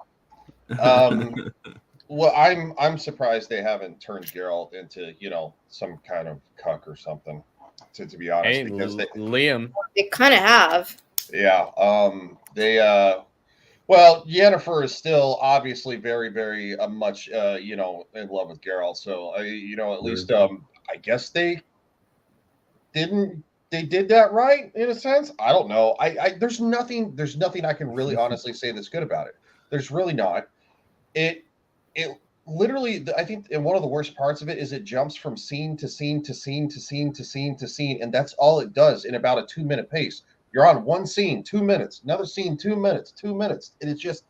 Well, I'm surprised they haven't turned Geralt into, some kind of cuck or something. To be honest, hey, because Liam, they kind of have. Yeah. Well, Yennefer is still obviously very, very much, in love with Geralt. So, at least, I guess they did that right in a sense. I don't know. There's nothing I can really honestly say that's good about it. There's really not. It literally, I think one of the worst parts of it is it jumps from scene to scene to scene to scene to scene to scene, and that's all it does in about a 2-minute pace. You're on one scene, 2 minutes, another scene, 2 minutes, 2 minutes, and it just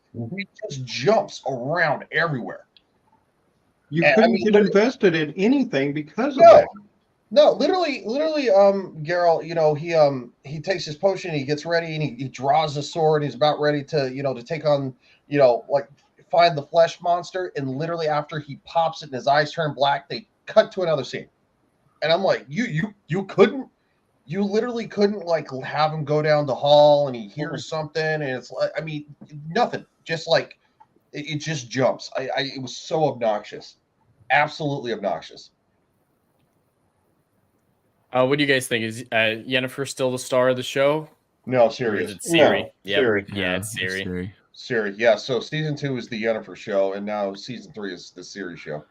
jumps around everywhere. You couldn't get invested in anything because of that. No, literally, Geralt, he takes his potion, he gets ready, and he draws his sword, and he's about ready to, to take on, find the flesh monster, and literally after he pops it and his eyes turn black, they cut to another scene. And I'm like, you literally couldn't have him go down the hall and he hears something, and it's like, I mean, nothing. Just like it just jumps. It was so obnoxious. Absolutely obnoxious. What do you guys think? Is Yennefer still the star of the show? No, Or Ciri. is it Ciri? No, Yep. Ciri. Yeah, it's Ciri. Ciri. Yeah. So season 2 is the Yennefer show, and now season 3 is the Ciri show.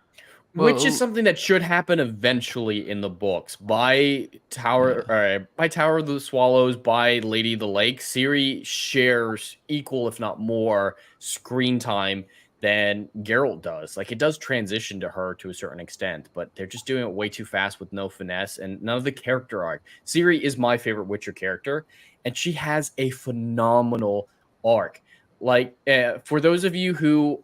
Which is something that should happen eventually in the books. By Tower of the Swallows, by Lady of the Lake, Ciri shares equal, if not more, screen time than Geralt does. Like, it does transition to her to a certain extent, but they're just doing it way too fast with no finesse and none of the character arc. Ciri is my favorite Witcher character, and she has a phenomenal arc. Like, for those of you who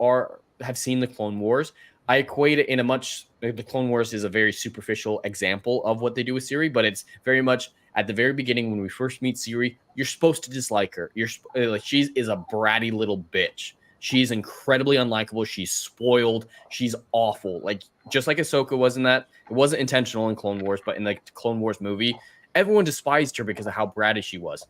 have seen the Clone Wars, I equate it in the Clone Wars is a very superficial example of what they do with Ciri, but it's very much at the very beginning when we first meet Ciri, you're supposed to dislike her. She is a bratty little bitch. She's incredibly unlikable. She's spoiled. She's awful. Like, just like Ahsoka was in that. It wasn't intentional in Clone Wars, but in the Clone Wars movie, everyone despised her because of how bratty she was.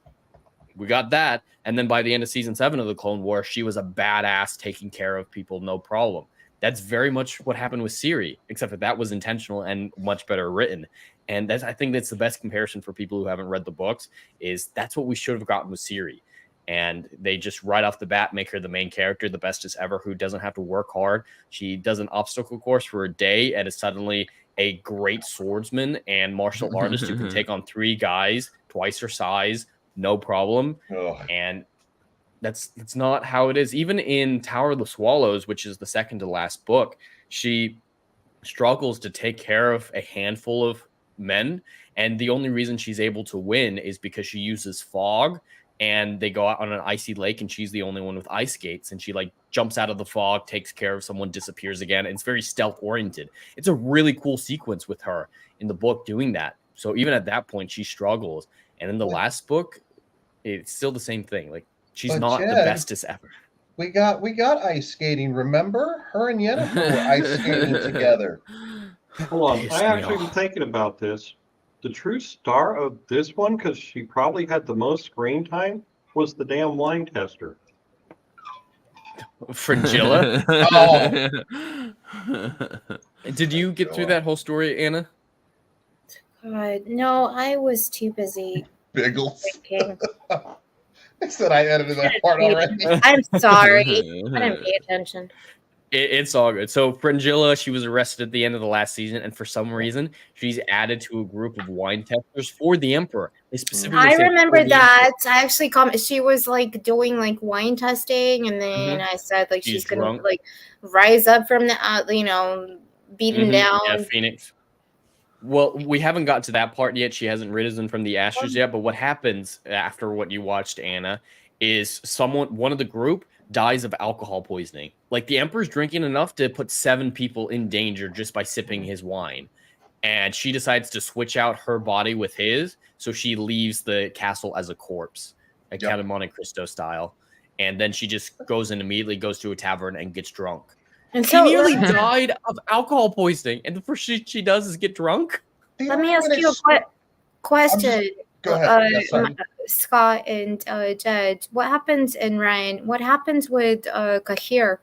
we got that. And then by the end of season 7 of the Clone Wars, she was a badass taking care of people, no problem. That's very much what happened with Ciri, except that was intentional and much better written. And I think that's the best comparison for people who haven't read the books, is that's what we should have gotten with Ciri. And they just right off the bat make her the main character, the bestest ever, who doesn't have to work hard. She does an obstacle course for a day and is suddenly a great swordsman and martial artist who can take on 3 guys twice her size, no problem. And that's not how it is. Even in Tower of the Swallows, which is the second to last book, she struggles to take care of a handful of men. And the only reason she's able to win is because she uses fog, and they go out on an icy lake and she's the only one with ice skates, and she like jumps out of the fog, takes care of someone, disappears again. And it's very stealth oriented. It's a really cool sequence with her in the book doing that. So even at that point, she struggles. And in the last book, it's still the same thing. Like, she's not the bestest ever. We got ice skating, remember? Her and Yennefer were ice skating together. Hold on, I actually been thinking about this. The true star of this one, because she probably had the most screen time, was the damn wine tester. Fringilla? Did you get through that whole story, Anna? God, no, I was too busy. Biggles. Thinking. I said I edited that part already. I'm sorry. I didn't pay attention. It's all good. So Fringilla, she was arrested at the end of the last season, and for some reason, she's added to a group of wine testers for the Emperor. They specifically I remember that. I actually she was like doing like wine testing, and then I said like she's gonna like rise up from the beaten down. Yeah, Phoenix. Well, we haven't got to that part yet. She hasn't risen from the ashes yet. But what happens after what you watched, Anna, is one of the group dies of alcohol poisoning. Like, the Emperor's drinking enough to put 7 people in danger just by sipping his wine. And she decides to switch out her body with his, so she leaves the castle as a corpse, like Count of Monte Cristo style. And then she just goes to a tavern and gets drunk. And so she nearly died of alcohol poisoning, and the first she does is get drunk. Let me ask you a question. Go ahead. Scott and Jed, what happens in Ryan? What happens with Kahir?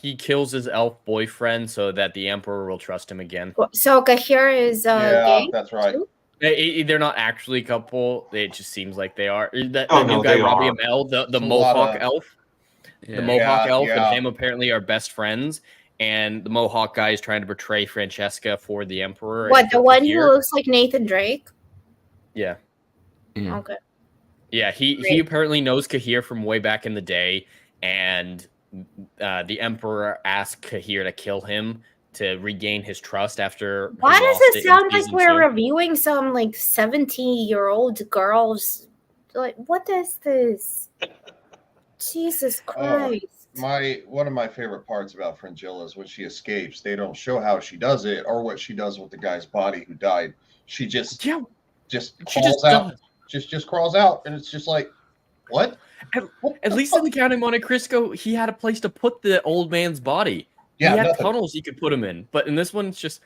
He kills his elf boyfriend so that the Emperor will trust him again. So Kahir is gay? That's right. They're not actually a couple. It just seems like they are. That new guy, Robbie Amell, the Mohawk elf. Yeah. The Mohawk elf and him apparently are best friends. And the Mohawk guy is trying to betray Francesca for the Emperor. What, the one who looks like Nathan Drake? Yeah. Okay. Yeah, he apparently knows Kahir from way back in the day, and the Emperor asked Kahir to kill him to regain his trust after. Why does it sound like we're reviewing some like 17-year-old girls? Like, what is this? Jesus Christ. One of my favorite parts about Fringilla is when she escapes. They don't show how she does it or what she does with the guy's body who died. She just crawls out. Just crawls out, and it's just like, what? At least in the Count of Monte Cristo, he had a place to put the old man's body. Yeah, he had tunnels he could put him in. But in this one, it's just.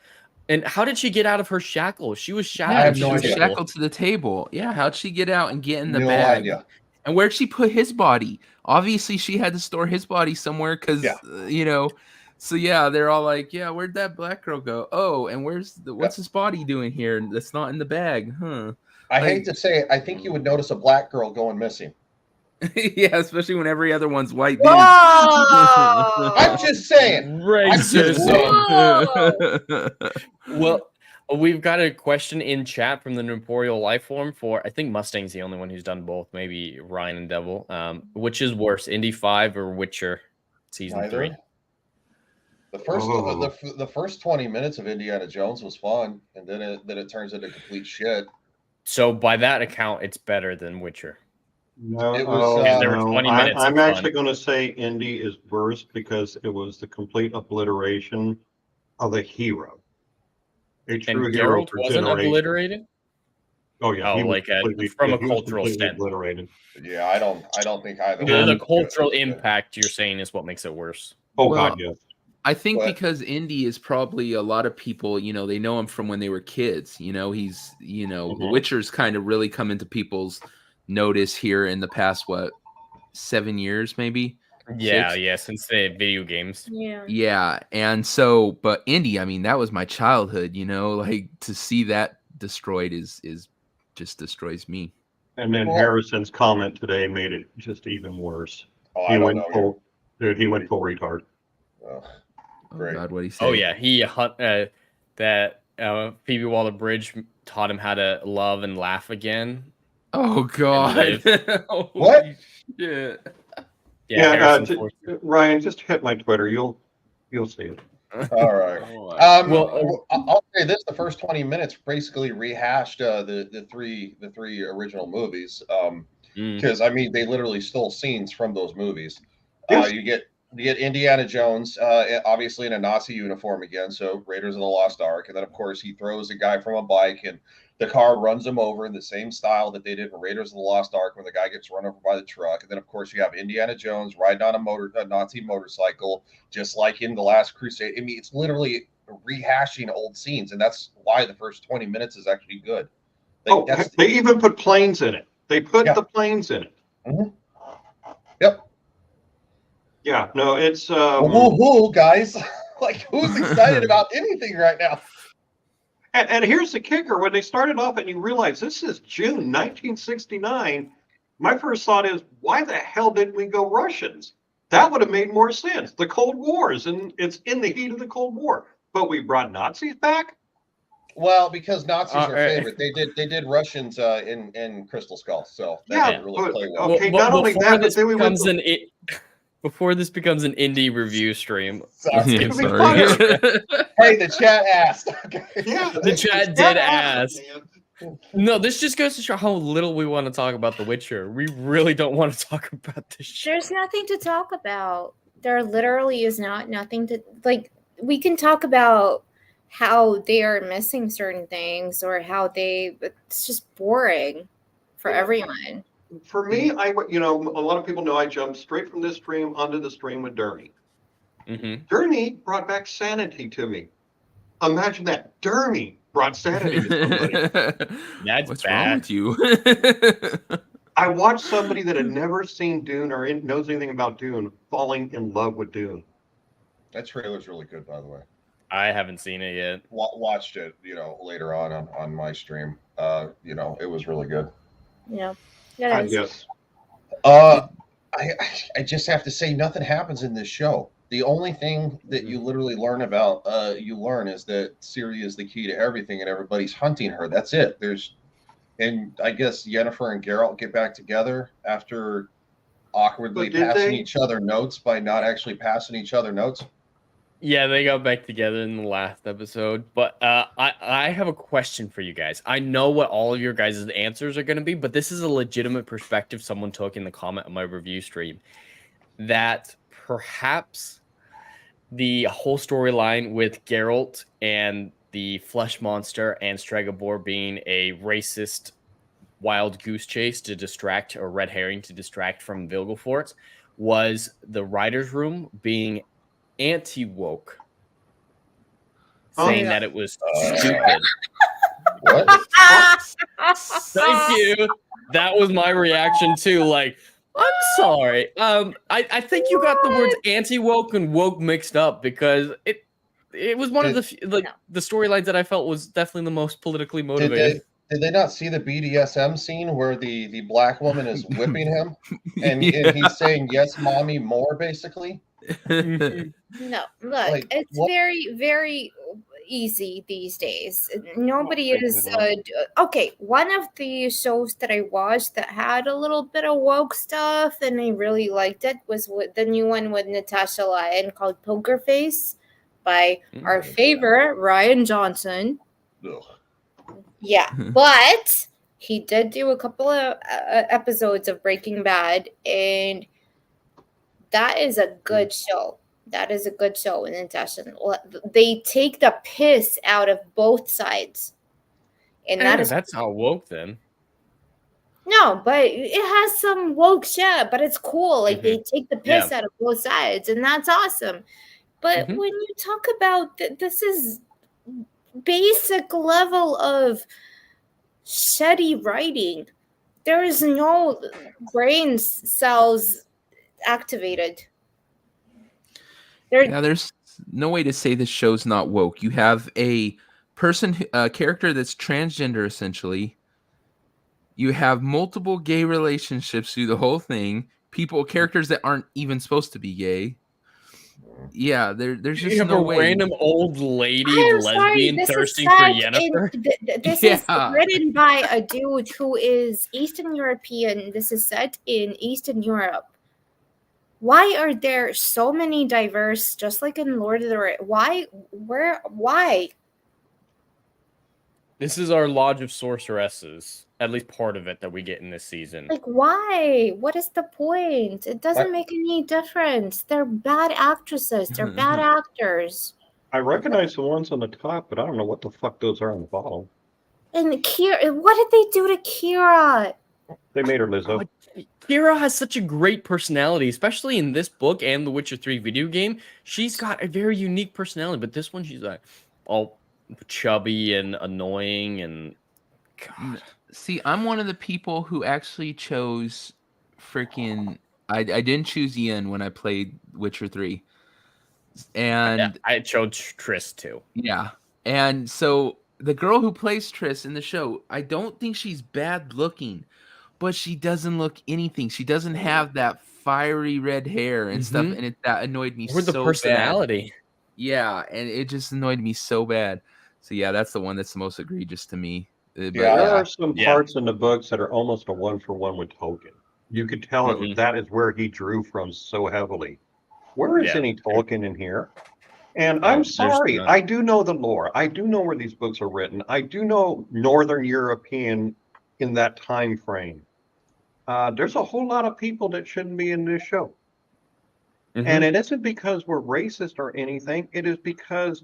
And how did she get out of her shackles? She was shackled. I have no idea. Shackled to the table. Yeah, how'd she get out and get in the bag? Idea. And where'd she put his body? Obviously, she had to store his body somewhere because, So, yeah, they're all like, yeah, where'd that black girl go? Oh, and what's his body doing here? That's not in the bag, huh? I hate to say it. I think you would notice a black girl going missing. Yeah, especially when every other one's white. I'm just saying. Well, we've got a question in chat from the Primordial Lifeform for, I think Mustang's the only one who's done both, maybe Ryan and Devil. Which is worse, Indy 5 or Witcher Season 3? The first 20 minutes of Indiana Jones was fun, and then it turns into complete shit. So by that account, it's better than Witcher. No, it was, there were 20 minutes. I'm actually going to say Indy is worse because it was the complete obliteration of a hero. A true hero for wasn't obliterated. Oh yeah, from a cultural standpoint. Obliterated. Yeah, I don't think either. The cultural impact you're saying is what makes it worse. Oh God, yes. I think What? because Indy is probably a lot of people, they know him from when they were kids. He's, The Witcher's kind of really come into people's notice here in the past, 7 years, maybe? Yeah, 6? yeah, since the video games. Yeah. Yeah. And so, but Indy, I mean, that was my childhood, like to see that destroyed is just destroys me. And then Well- Harrison's comment today made it just even worse. Oh, He I don't went know. full, dude. He went full retard. Oh, Oh Great. God, what do you say? Oh yeah, he that Phoebe Waller-Bridge taught him how to love and laugh again. Oh God. Holy What? shit. Yeah, Harrison Ford. Ryan, just hit my Twitter. You'll see it. all right. Well, I'll say this: the first 20 minutes basically rehashed the three original movies. Because I mean, they literally stole scenes from those movies. Yes. You get Indiana Jones, obviously in a Nazi uniform again, so Raiders of the Lost Ark, and then of course he throws a guy from a bike, and the car runs him over in the same style that they did in Raiders of the Lost Ark when the guy gets run over by the truck, and then of course you have Indiana Jones riding on a Nazi motorcycle, just like in the Last Crusade. I mean, it's literally rehashing old scenes, and that's why the first 20 minutes is actually good. They even put planes in it. They put Yeah. the planes in it. Mhm. Yep. Yeah, no, it's Woo, guys! Like, who's excited about anything right now? and here's the kicker: when they started off, and you realize this is June 1969. My first thought is, why the hell didn't we go Russians? That would have made more sense. The Cold War is it's in the heat of the Cold War, but we brought Nazis back. Well, because Nazis are right. favorite. They did Russians in Crystal Skull, so that Yeah, didn't really but- play well. okay, not only before that, but this then we went becomes before this becomes an indie review stream, Sorry. Yeah, It'd be sorry. Hey, the chat asked. Okay. Yeah, The chat did ask. man. No, this just goes to show how little we want to talk about The Witcher. We really don't want to talk about this shit. There's nothing to talk about. There literally is nothing to like. We can talk about how they are missing certain things or how it's just boring for everyone. For me, a lot of people know I jumped straight from this stream onto the stream with Dermy. Mm-hmm. Dermy brought back sanity to me. Imagine that. Dermy brought sanity to somebody. That's What's bad. wrong with you? I watched somebody that had never seen Dune or knows anything about Dune falling in love with Dune. That trailer's really good, by the way. I haven't seen it yet. Watched it, later on my stream. It was really good. Yeah. Yeah. Yes. I just have to say, nothing happens in this show. The only thing that you literally learn is that Ciri is the key to everything, and everybody's hunting her. That's it. And I guess Yennefer and Geralt get back together after awkwardly But did passing they? each other notes by not actually passing each other notes. Yeah, they got back together in the last episode. But I have a question for you guys. I know what all of your guys' answers are going to be, but this is a legitimate perspective someone took in the comment on my review stream. That perhaps the whole storyline with Geralt and the flesh monster and Stregobor being a racist wild goose chase to distract, or red herring to distract from Vilgefort, was the writer's room being anti-woke, saying that it was stupid. What? Thank you. That was my reaction too. Like, I'm sorry. I think you got the words anti-woke and woke mixed up, because it was one of the storylines that I felt was definitely the most politically motivated. Did they not see the BDSM scene where the black woman is whipping him and he's saying yes, mommy, more, basically? No, look, it's what? very, very easy these days. Nobody is okay. One of the shows that I watched that had a little bit of woke stuff and I really liked it was the new one with Natasha Lyon called Poker Face by our favorite Ryan Johnson. Ugh. Yeah, but he did do a couple of episodes of Breaking Bad, and that is a good show. That is a good show. And Natasha, they take the piss out of both sides, and That's not woke then. no, but it has some woke shit. But it's cool. Like they take the piss out of both sides, and that's awesome. But when you talk about this is basic level of shitty writing. There is no brain cells activated. There's no way to say this show's not woke. You have a character that's transgender, essentially. You have multiple gay relationships through the whole thing. Characters that aren't even supposed to be gay. Yeah, there's just no way. A random old lady lesbian thirsting for Yennefer. This is written by a dude who is Eastern European. This is set in Eastern Europe. Why are there so many diverse, just like in Lord of the Rings? Why? This is our Lodge of Sorceresses. At least part of it that we get in this season. Like, why? What is the point? It doesn't make any difference. They're bad actresses. They're bad actors. I recognize the ones on the top, but I don't know what the fuck those are on the bottom. And Kira, what did they do to Kira? They made her Lizzo. Kira has such a great personality, especially in this book and the Witcher 3 video game. She's got a very unique personality, but this one she's like all chubby and annoying and God. See, I'm one of the people who actually chose freaking. I didn't choose Ian when I played Witcher 3, and I chose Triss too. Yeah, and so the girl who plays Triss in the show, I don't think she's bad looking, but she doesn't look anything. She doesn't have that fiery red hair and stuff, and that annoyed me so bad. The personality. Yeah, and it just annoyed me so bad. So yeah, that's the one that's the most egregious to me. There are some parts in the books that are almost a one-for-one with Tolkien. You could tell that is where he drew from so heavily. Where is any Tolkien in here? And I'm sorry, I do know the lore. I do know where these books are written. I do know Northern European in that time frame. There's a whole lot of people that shouldn't be in this show. And it isn't because we're racist or anything. It is because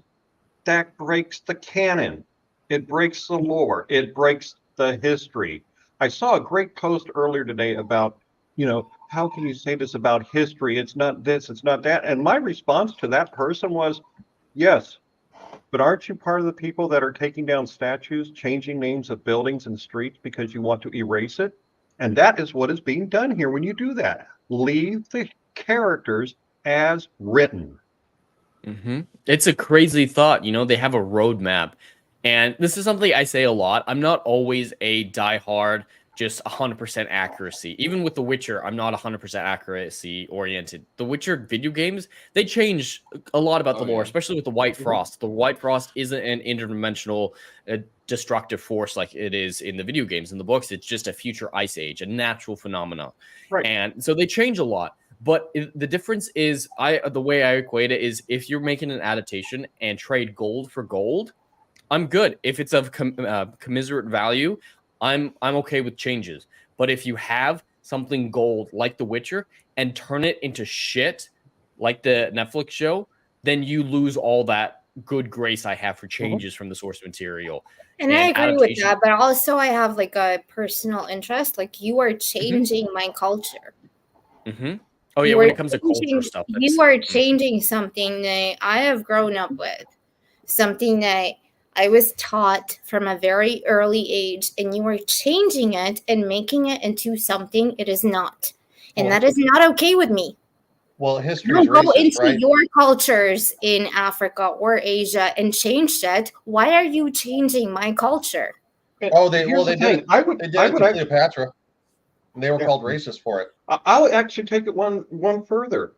that breaks the canon. It breaks the lore. It breaks the history. I saw a great post earlier today about, how can you say this about history? It's not this, it's not that. And my response to that person was, yes, but aren't you part of the people that are taking down statues, changing names of buildings and streets because you want to erase it? And that is what is being done here when you do that. Leave the characters as written. It's a crazy thought. They have a roadmap. And this is something I say a lot. I'm not always a diehard, just 100% accuracy. Even with The Witcher, I'm not 100% accuracy oriented. The Witcher video games, they change a lot about the lore, especially with the White Frost. The White Frost isn't an interdimensional destructive force like it is in the video games. In the books, it's just a future ice age, a natural phenomenon. Right. And so they change a lot. But the difference is, the way I equate it is, if you're making an adaptation and trade gold for gold, I'm good. If it's of commiserate value, I'm okay with changes. But if you have something gold like The Witcher and turn it into shit like the Netflix show, then you lose all that good grace I have for changes from the source material. And I agree with that, but also I have like a personal interest. Like, you are changing my culture. Oh yeah, when it comes to culture stuff, you are changing something that I have grown up with, something that I was taught from a very early age, and you are changing it and making it into something it is not. And that is not okay with me. Well, history is racist, go into right? your cultures in Africa or Asia and change that. Why are you changing my culture? Oh, they did it to Cleopatra. And they were called racist for it. I'll actually take it one further.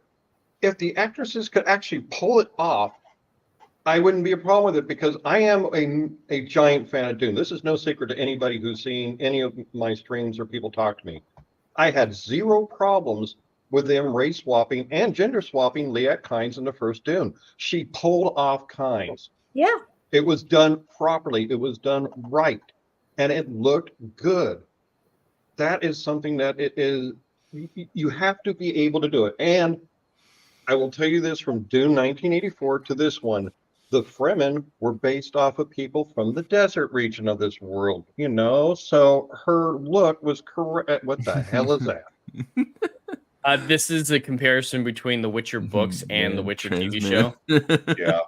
If the actresses could actually pull it off, I wouldn't be a problem with it, because I am a giant fan of Dune. This is no secret to anybody who's seen any of my streams or people talk to me. I had zero problems with them race swapping and gender swapping Liet Kynes in the first Dune. She pulled off Kynes. Yeah. It was done properly. It was done right. And it looked good. That is something that you have to be able to do it. And I will tell you this, from Dune 1984 to this one, the Fremen were based off of people from the desert region of this world, so her look was correct. What the hell is that? This is a comparison between the Witcher books and the Witcher TV Transman. show. Yeah,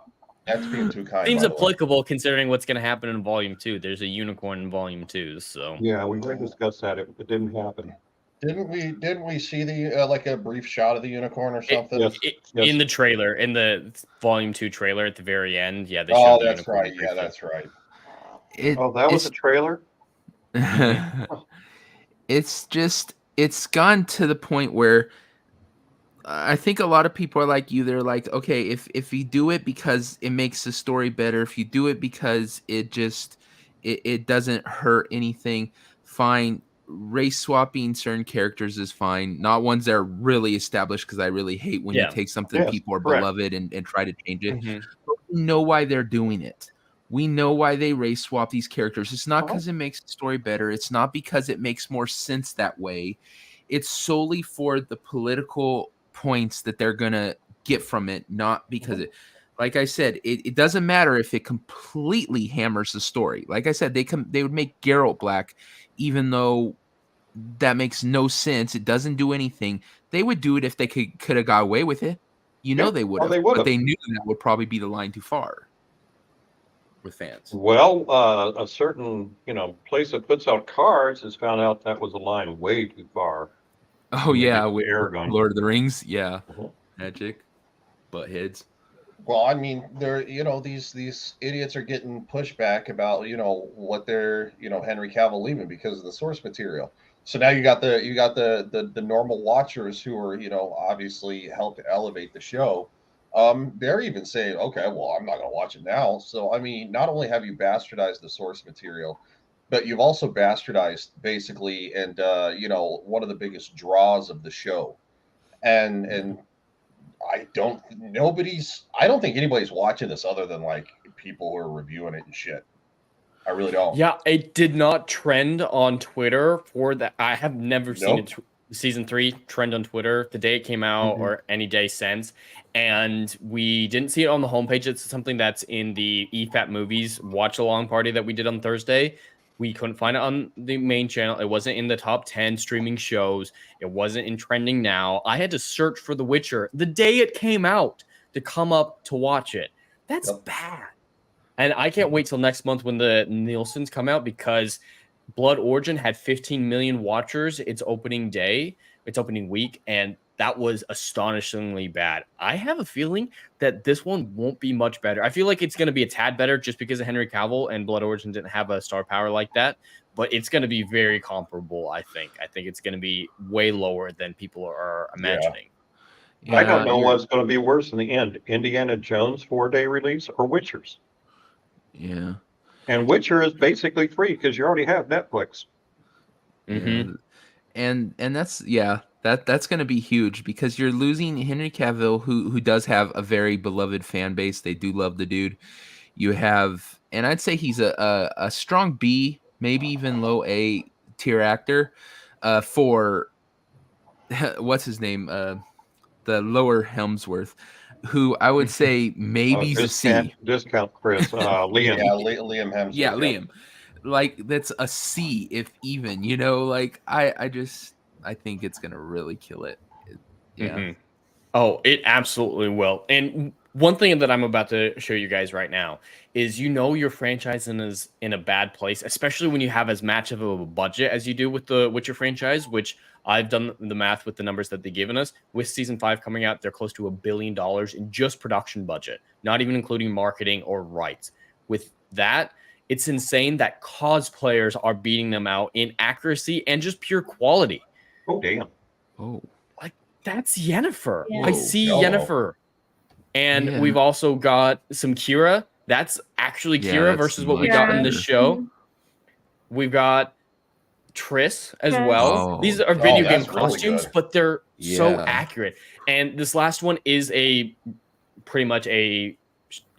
that's being too kind. Seems by the way. applicable considering what's going to happen in Volume 2. There's a unicorn in Volume 2, so Yeah, we might discuss that. It didn't happen. Didn't we see the like a brief shot of the unicorn or something? Yes. in the trailer, in the Volume 2 trailer at the very end. Yeah, they Oh, showed the that's unicorn right. Yeah, briefly. that's right. Oh, that was a trailer? It's gone to the point where I think a lot of people are like you. They're like, okay, if you do it because it makes the story better, if you do it because it doesn't hurt anything, fine. Race swapping certain characters is fine. Not ones that are really established, because I really hate when you take something people are beloved and try to change it. But we know why they're doing it. We know why they race swap these characters. It's not because it makes the story better. It's not because it makes more sense that way. It's solely for the political points that they're going to get from it, not because it, like I said, it doesn't matter if it completely hammers the story. Like I said, they would make Geralt black, even though that makes no sense. It doesn't do anything. They would do it if they could have got away with it. They would have. But they knew that would probably be the line too far with fans. Well, a certain place that puts out cards has found out that was a line way too far. Oh yeah, with Aragon. Lord of the Rings, magic, butt heads. Well, I mean, these idiots are getting pushback about what they're Henry Cavill leaving because of the source material. So now you got the normal watchers who are obviously helped elevate the show. They're even saying, okay, well, I'm not going to watch it now. So I mean, not only have you bastardized the source material, but you've also bastardized basically, and one of the biggest draws of the show, and I don't think anybody's watching this other than like people who are reviewing it and shit. I really don't. Yeah, it did not trend on Twitter for that. I have never seen it. Season 3 trend on Twitter the day it came out or any day since. And we didn't see it on the homepage. It's something that's in the EFAT Movies watch along party that we did on Thursday. We couldn't find it on the main channel. It wasn't in the top 10 streaming shows. It wasn't in trending now. I had to search for The Witcher the day it came out to come up to watch it. That's bad. And I can't wait till next month when the Nielsen's come out, because Blood Origin had 15 million watchers its opening week, and that was astonishingly bad. I have a feeling that this one won't be much better. I feel like it's going to be a tad better just because of Henry Cavill, and Blood Origin didn't have a star power like that, but it's going to be very comparable, I think. I think it's going to be way lower than people are imagining. Yeah, I don't know what's going to be worse in the end, Indiana Jones 4-day release or Witcher's. Yeah. And Witcher is basically free because you already have Netflix. And that's that's going to be huge, because you're losing Henry Cavill, who does have a very beloved fan base. They do love the dude. You have, and I'd say he's a strong B, maybe even low A tier actor for what's his name, the lower Hemsworth, who I would say maybe is a C. Discount Chris, Liam. Yeah, Liam Hemsworth. Yeah, Liam. Like, that's a C, if even. Like, I think it's gonna really kill it. Yeah. Oh, it absolutely will. And one thing that I'm about to show you guys right now is, your franchise is in a bad place, especially when you have as much of a budget as you do with the Witcher franchise, which I've done the math with the numbers that they've given us. With season 5 coming out, they're close to $1 billion in just production budget, not even including marketing or rights. With that, it's insane that cosplayers are beating them out in accuracy and just pure quality. Oh, damn. Oh. Like, that's Yennefer. Yeah. I see Whoa. Yennefer. And we've also got some Kira. That's actually Kira versus what we got in this show. We've got Triss as well. Oh. These are video game that's really costumes, good. but they're so accurate. And this last one is pretty much a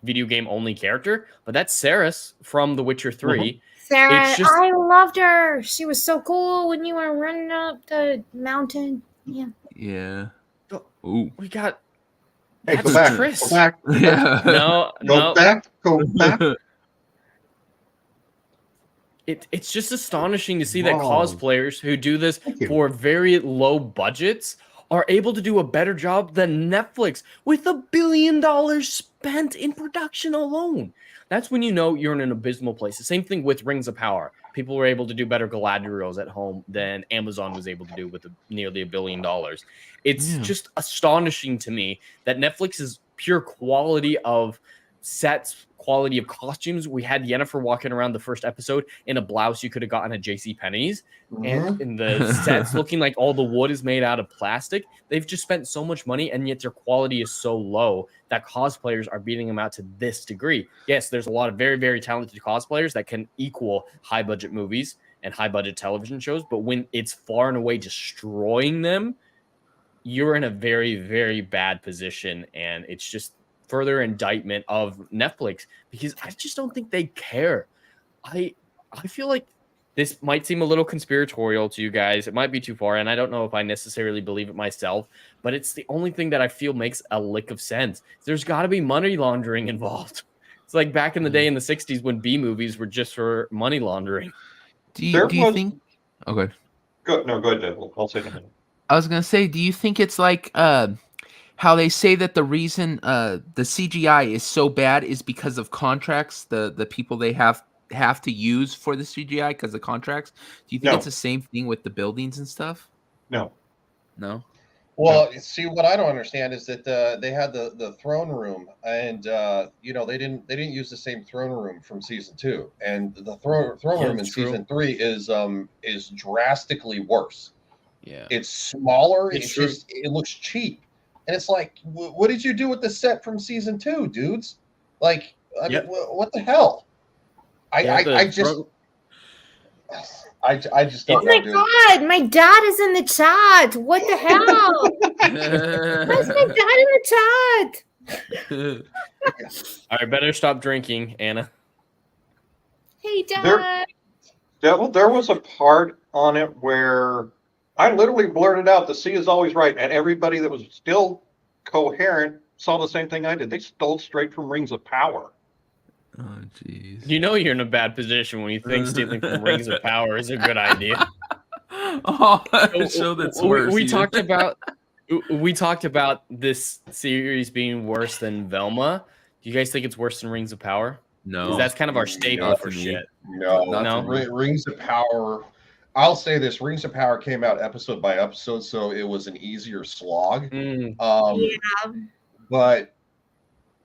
video game only character, but that's Cerys from The Witcher 3. Sarah, It's just- I loved her. She was so cool when you were running up the mountain. Yeah. Yeah. Ooh. We got Hey, that's go back. Triss. Go back. Yeah. No, Go back. Go back. It's just astonishing to see that Wow. cosplayers who do this Thank you. for very low budgets are able to do a better job than Netflix with $1 billion spent in production alone. That's when you know you're in an abysmal place. The same thing with Rings of Power. People were able to do better Galadriels at home than Amazon was able to do with nearly $1 billion. It's just astonishing to me that Netflix's pure quality of sets, quality of costumes. We had Yennefer walking around the first episode in a blouse you could have gotten at JCPenney's. And in the sets looking like all the wood is made out of plastic. They've just spent so much money, and yet their quality is so low that cosplayers are beating them out to this degree. Yes, there's a lot of very, very talented cosplayers that can equal high budget movies and high budget television shows, but when it's far and away destroying them, you're in a very, very bad position, and it's just further indictment of Netflix, because I just don't think they care. I feel like this might seem a little conspiratorial to you guys. It might be too far, and I don't know if I necessarily believe it myself, but it's the only thing that I feel makes a lick of sense. There's got to be money laundering involved. It's like back in the day in the 60s when B movies were just for money laundering. Do you think? Oh, good. Go ahead, Dave. I'll say that. I was gonna say, do you think it's like how they say that the reason the CGI is so bad is because of contracts, the people they have to use for the CGI because of contracts? Do you think it's the same thing with the buildings and stuff? No. Well, see, what I don't understand is that they had the throne room, and they didn't use the same throne room from season 2, and the throne room in season 3 is drastically worse. Yeah, it's smaller. It looks cheap, and it's like, what did you do with the set from season 2, dudes? Like, I mean, what the hell? I just don't know. Oh my god, my dad is in the chat. What the hell? Where's my dad in the chat? All right, better stop drinking, Anna. Hey, Dad. There was a part on it where I literally blurted out, "The sea is always right," and everybody that was still coherent saw the same thing I did. They stole straight from Rings of Power. Oh, jeez. You know you're in a bad position when you think stealing from Rings of Power is a good idea. So that's worse. We talked about this series being worse than Velma. Do you guys think it's worse than Rings of Power? No. Because that's kind of our staple for shit. No. Rings of Power. I'll say this: Rings of Power came out episode by episode, so it was an easier slog. But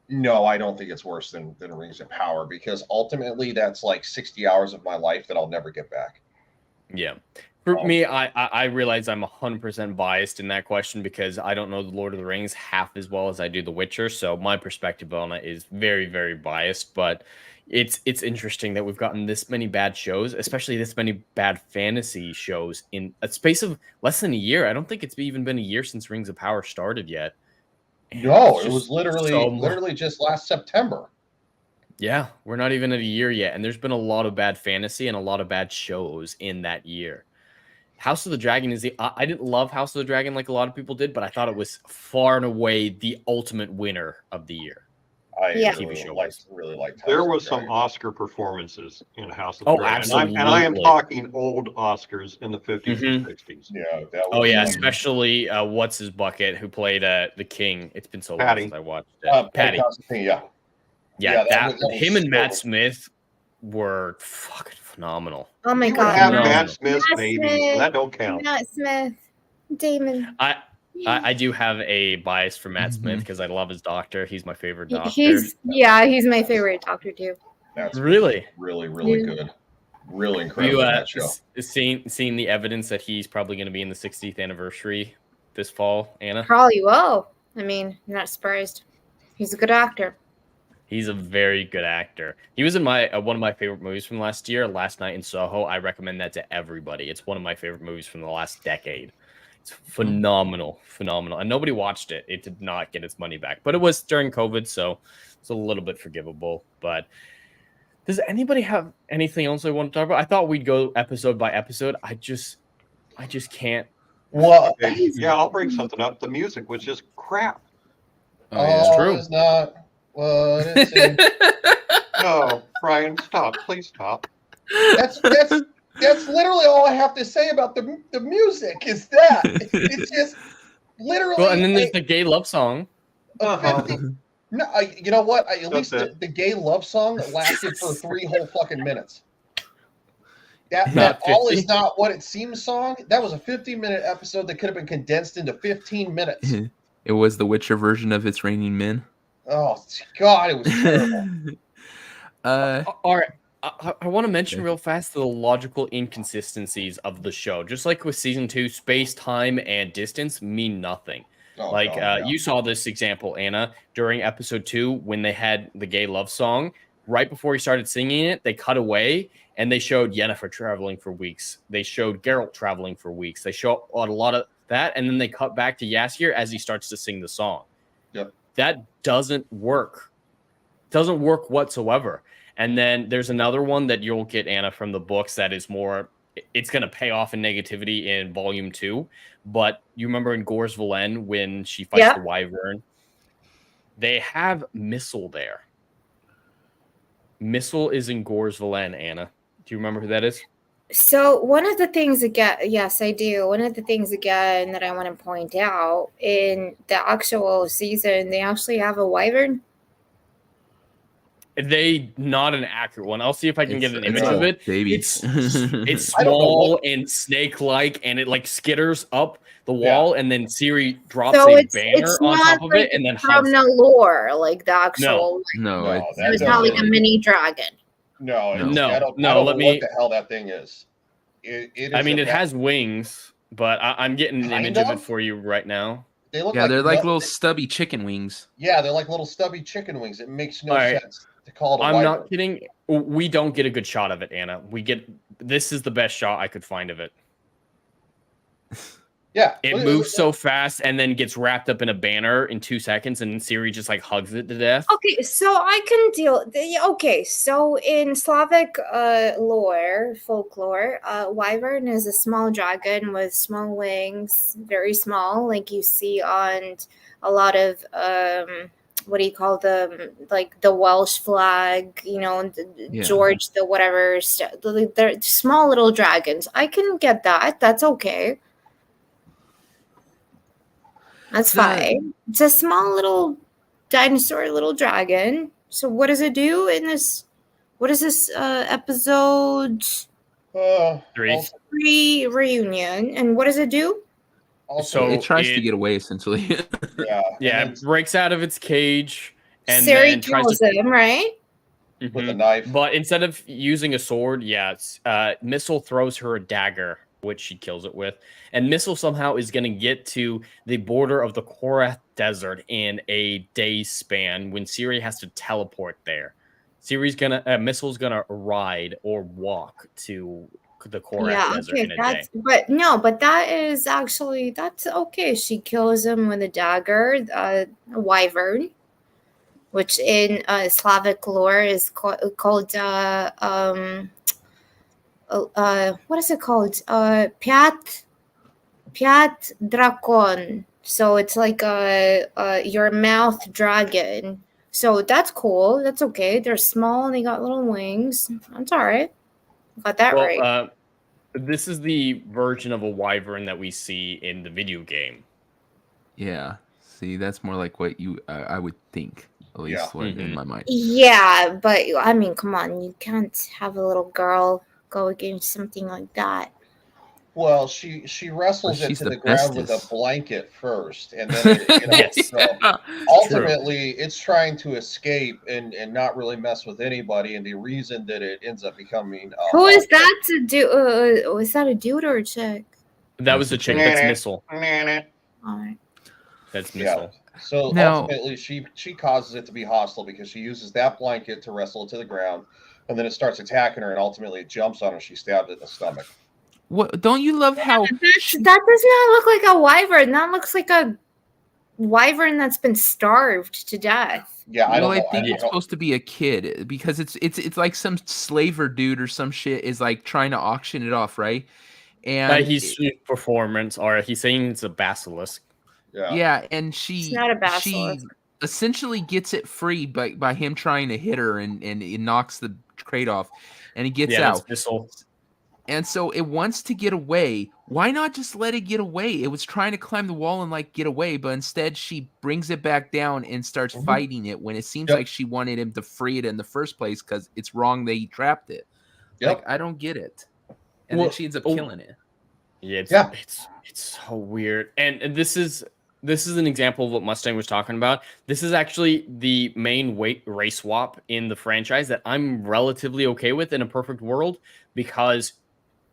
no, I don't think it's worse than Rings of Power, because ultimately that's like 60 hours of my life that I'll never get back. Yeah. For me, I realize I'm 100% biased in that question because I don't know the Lord of the Rings half as well as I do The Witcher. So my perspective on it is very, very biased. But it's interesting that we've gotten this many bad shows, especially this many bad fantasy shows in a space of less than a year. I don't think it's even been a year since Rings of Power started yet. No, it was literally just last September. Yeah, we're not even at a year yet, and there's been a lot of bad fantasy and a lot of bad shows in that year. House of the Dragon is I didn't love House of the Dragon like a lot of people did, but I thought it was far and away the ultimate winner of the year. I really liked House There of was the some Dragon. Oscar performances in House of the Dragon. Absolutely. And I am talking old Oscars in the 50s and 60s. Yeah. That was Especially what's his bucket who played the king. It's been so long Patty. since I watched it. Patty. That was Him and so Matt Smith were fucking phenomenal. Oh my You god. have No. Matt Smith's Matt baby. Smith. That don't count. Matt Smith. Damon. I do have a bias for Matt Smith because I love his doctor. He's my favorite doctor. He's my favorite doctor too. That's Really really Yeah. good. Really Have incredible you that show. seen the evidence that he's probably going to be in the 60th anniversary this fall, Anna? Probably will. I mean, I'm not surprised. He's a good actor. He's a very good actor. He was in my one of my favorite movies from last year, Last Night in Soho. I recommend that to everybody. It's one of my favorite movies from the last decade. It's phenomenal. And nobody watched it. It did not get its money back, but it was during COVID, so it's a little bit forgivable. But does anybody have anything else they want to talk about? I thought we'd go episode by episode. I just can't. Well, Okay, yeah, I'll bring something up. The music was just crap. It's true. It's not what it seems. No, Brian, stop. Please stop. That's literally all I have to say about the music is that it's just literally. Well, and then there's the gay love song. a 50 no, you know what? At least it. the gay love song lasted for 3 whole fucking minutes. That Not all 50. is not what it seems song. That was a 15-minute episode that could have been condensed into 15 minutes. It was the Witcher version of It's Raining Men. Oh God, it was terrible. All right. I want to mention real fast the logical inconsistencies of the show. Just like with season 2, space, time, and distance mean nothing. Oh, Like God, yeah. you saw this example, Anna, during episode 2 when they had the gay love song. Right before he started singing it, they cut away and they showed Yennefer traveling for weeks. They showed Geralt traveling for weeks. They show a lot of that, and then they cut back to Yaskier as he starts to sing the song. Yep. That doesn't work. Doesn't work whatsoever. And then there's another one that you'll get, Anna, from the books that is more, it's going to pay off in negativity in volume 2. But you remember in Gor's Valen when she fights the Wyvern? They have Missile there. Missile is in Gor's Valen, Anna. Do you remember who that is? So one of the things again, yes, I do. One of the things again that I want to point out in the actual season, they actually have a wyvern. They not an accurate one. I'll see if I can get an image a of it. baby. It's I don't know small and snake-like, and it like skitters up the wall, and then Siri drops So a it's banner on not top of like it, and then from hugs the it. lore, like the actual. No, No, it's It's not like a mini dragon. No, No. it's, I don't No, know let what me- the hell that thing is. It is I mean, a it has wings, but I'm getting an Kind image of it of? for you right now. They look yeah, they're like nut- little stubby chicken wings. Yeah, they're like little stubby chicken wings. It makes no All right. sense to call it a I'm wyvern. not kidding. We don't get a good shot of it, Anna. This is the best shot I could find of it. Yeah, It look- moves so fast and then gets wrapped up in a banner in 2 seconds, and Siri just like hugs it to death. Okay, so I can deal. Okay, so in Slavic lore, folklore, wyvern is a small dragon with small wings, very small, like you see on a lot of what do you call them? Like the Welsh flag, Yeah. George the whatever. They're small little dragons. I can get that. That's okay. That's fine. It's a small little dinosaur, little dragon. So what does it do in this? What is this episode 3. 3 reunion? And what does it do? Also, So It tries to it- get away essentially. yeah, Yeah, and it breaks out of its cage and Siri then tries kills to. him, right? then with a Mhm. knife. But instead of using a sword, Missile throws her a dagger, which she kills it with. And Missile somehow is going to get to the border of the Korath Desert in a day's span when Siri has to teleport there. Missile's gonna ride or walk to the Korath Desert in a day. But that is actually that's okay. She kills him with a dagger, a wyvern, which in Slavic lore is called what is it called? Piat Drakon. So it's like your mouth dragon. So that's cool. That's okay. They're small and they got little wings. That's all right. Got that right. This is the version of a wyvern that we see in the video game. Yeah. See, that's more like what I would think, at least Yeah. in my mind. Yeah, but I mean, come on. You can't have a little girl go against something like that. Well, she wrestles Well, it she's to the the ground with a bestest. blanket first, and then Yes. so ultimately it's trying to escape and not really mess with anybody. And the reason that it ends up becoming Who is that to do? Was that a dude or a chick? That was the chick. That's Missile. All right. That's Yeah. Missile. So Now- ultimately, she causes it to be hostile because she uses that blanket to wrestle it to the ground, and then it starts attacking her, and ultimately it jumps on her. She stabbed it in the stomach. What? Don't you love how? That does not look like a wyvern. That looks like a wyvern that's been starved to death. Yeah, I Well, don't know. I think it's don't- supposed to be a kid because it's like some slaver dude or some shit is like trying to auction it off, right? And He's performance, or he's saying it's a basilisk. yeah, and It's she not a basilisk. she essentially gets it free by him trying to hit her and it knocks the crate off and he gets Yeah, out. that's Missile. And so it wants to get away. Why not just let it get away? It was trying to climb the wall and like get away, but instead she brings it back down and starts fighting it when it seems like she wanted him to free it in the first place because it's wrong that he trapped it. Like, I don't get it. And then she ends up killing it. Yeah, it's so weird. And this is an example of what Mustang was talking about. This is actually the main race swap in the franchise that I'm relatively okay with in a perfect world, because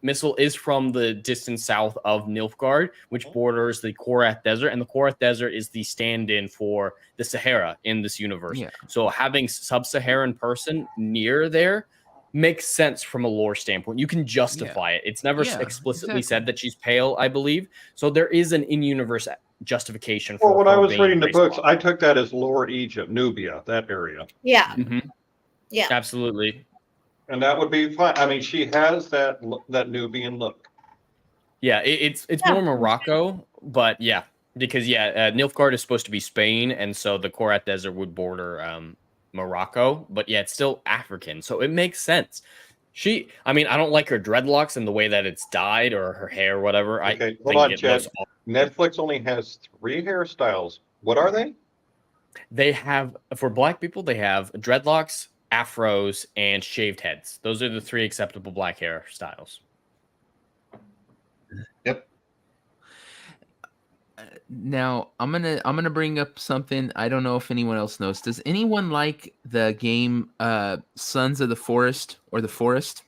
Missile is from the distant south of Nilfgaard, which borders the Korath Desert, and the Korath Desert is the stand-in for the Sahara in this universe. Yeah. So having sub-Saharan person near there makes sense from a lore standpoint. You can justify it. It's never explicitly said that she's pale, I believe. So there is an in-universe justification for. Well, when I was reading the books, I took that as Lower Egypt, Nubia, that area. Yeah. Yeah. Absolutely. And that would be fine. I mean, she has that Nubian look. Yeah, it's more Morocco, but because Nilfgaard is supposed to be Spain, and so the Korath Desert would border Morocco, but it's still African, so it makes sense. I don't like her dreadlocks and the way that it's dyed or her hair, or whatever. Okay, hold on, Chad. Netflix only has 3 hairstyles. What are they? They have, for black people, they have dreadlocks, afros, and shaved heads. Those are the 3 acceptable black hairstyles. Yep. Now I'm gonna bring up something I don't know if anyone else knows. Does anyone like the game Sons of the Forest or The Forest?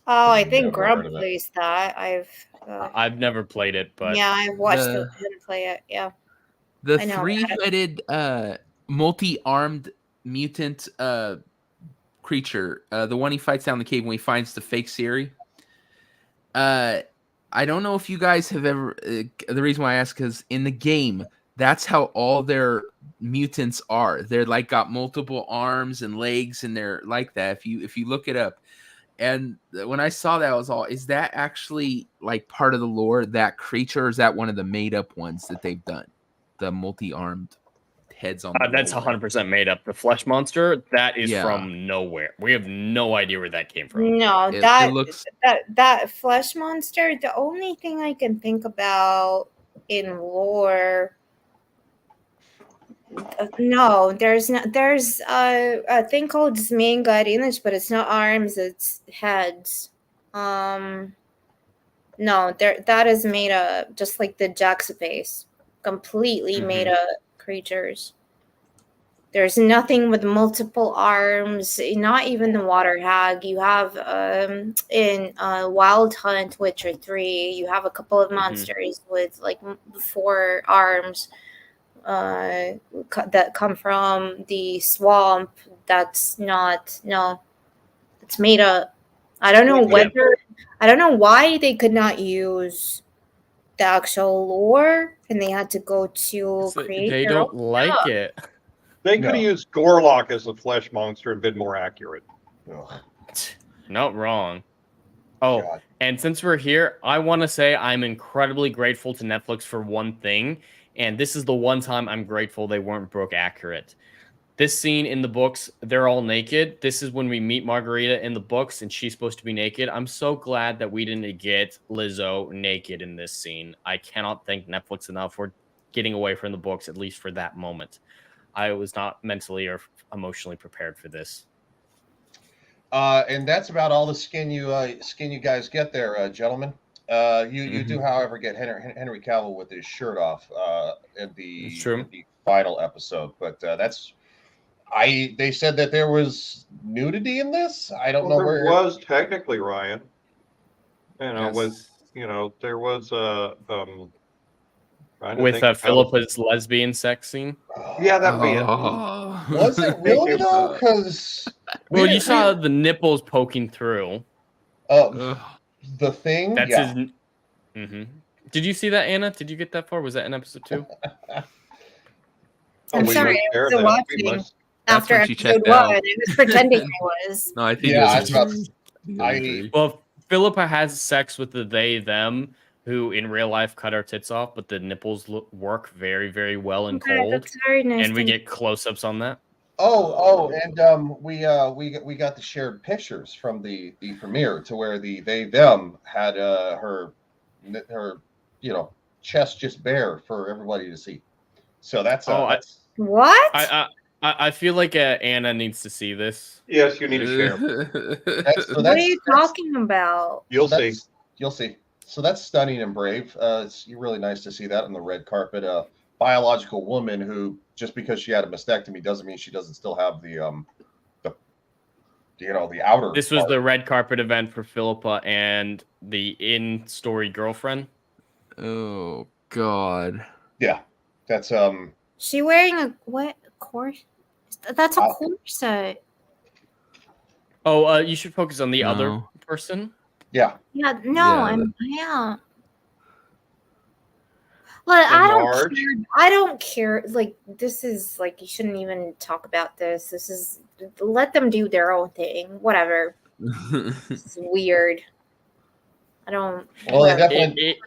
Oh, I think Grub plays that. I've never played it, but I've watched him play it. Yeah. The 3-headed multi-armed mutant creature, the one he fights down the cave when he finds the fake Siri. I don't know if you guys have ever. The reason why I ask is in the game, that's how all their mutants are. They're like got multiple arms and legs, and they're like that. If you look it up, and when I saw that, I was all, is that actually like part of the lore? That creature, or is that one of the made up ones that they've done? The multi-armed heads on. That's 100% made up. The flesh monster that is from nowhere. We have no idea where that came from. No, that flesh monster. The only thing I can think about in lore. No, there's not. There's a thing called Zmeingarinesh, but it's not arms. It's heads. No, that is made up. Just like the Jaxapace, completely made up creatures. There's nothing with multiple arms, not even the water hag. You have in Wild Hunt Witcher 3, you have a couple of monsters with like 4 arms that come from the swamp. That's not, it's made up. I don't know why they could not use the actual lore and they had to go to create. They don't like it. They could have used Gorlock as a flesh monster and been more accurate. Not wrong. Oh, God. And since we're here, I want to say I'm incredibly grateful to Netflix for one thing, and this is the one time I'm grateful they weren't broke accurate. This scene in the books, they're all naked. This is when we meet Margarita in the books, and she's supposed to be naked. I'm so glad that we didn't get Lizzo naked in this scene. I cannot thank Netflix enough for getting away from the books, at least for that moment. I was not mentally or emotionally prepared for this. And that's about all the skin you guys get there, gentlemen. You do, however, get Henry Cavill with his shirt off in the final episode, but that's. They said that there was nudity in this. I don't know where there was technically, Ryan. There was with Philippa's lesbian sex scene. Yeah, that'd be it. Was it really though? Because you saw the nipples poking through. The thing. That's his. Mm-hmm. Did you see that, Anna? Did you get that far? Was that in episode 2? I'm sorry, I was watching. After episode 1, I was pretending I was. No, I think well, Philippa has sex with the they, them, who in real life cut our tits off, but the nipples work very, very well and cold. That's very nice. And we get close-ups on that. And we got the shared pictures from the premiere to where they them had her chest just bare for everybody to see. So that's What? I feel like Anna needs to see this. Yes, you need to share. What are you talking about? You'll see. You'll see. So that's stunning and brave. It's really nice to see that on the red carpet. A biological woman who, just because she had a mastectomy, doesn't mean she doesn't still have the outer. This was part. the red carpet event for Philippa and the in-story girlfriend. Oh God. Yeah, that's She wearing a what corset? That's a corset. Oh, you should focus on the other No. person. Yeah. Yeah, no, Yeah, yeah. Look, Enlarge. I don't care. Like, this is like, you shouldn't even talk about this. This is, let them do their own thing. Whatever. It's weird. I don't. Well, they whatever. definitely.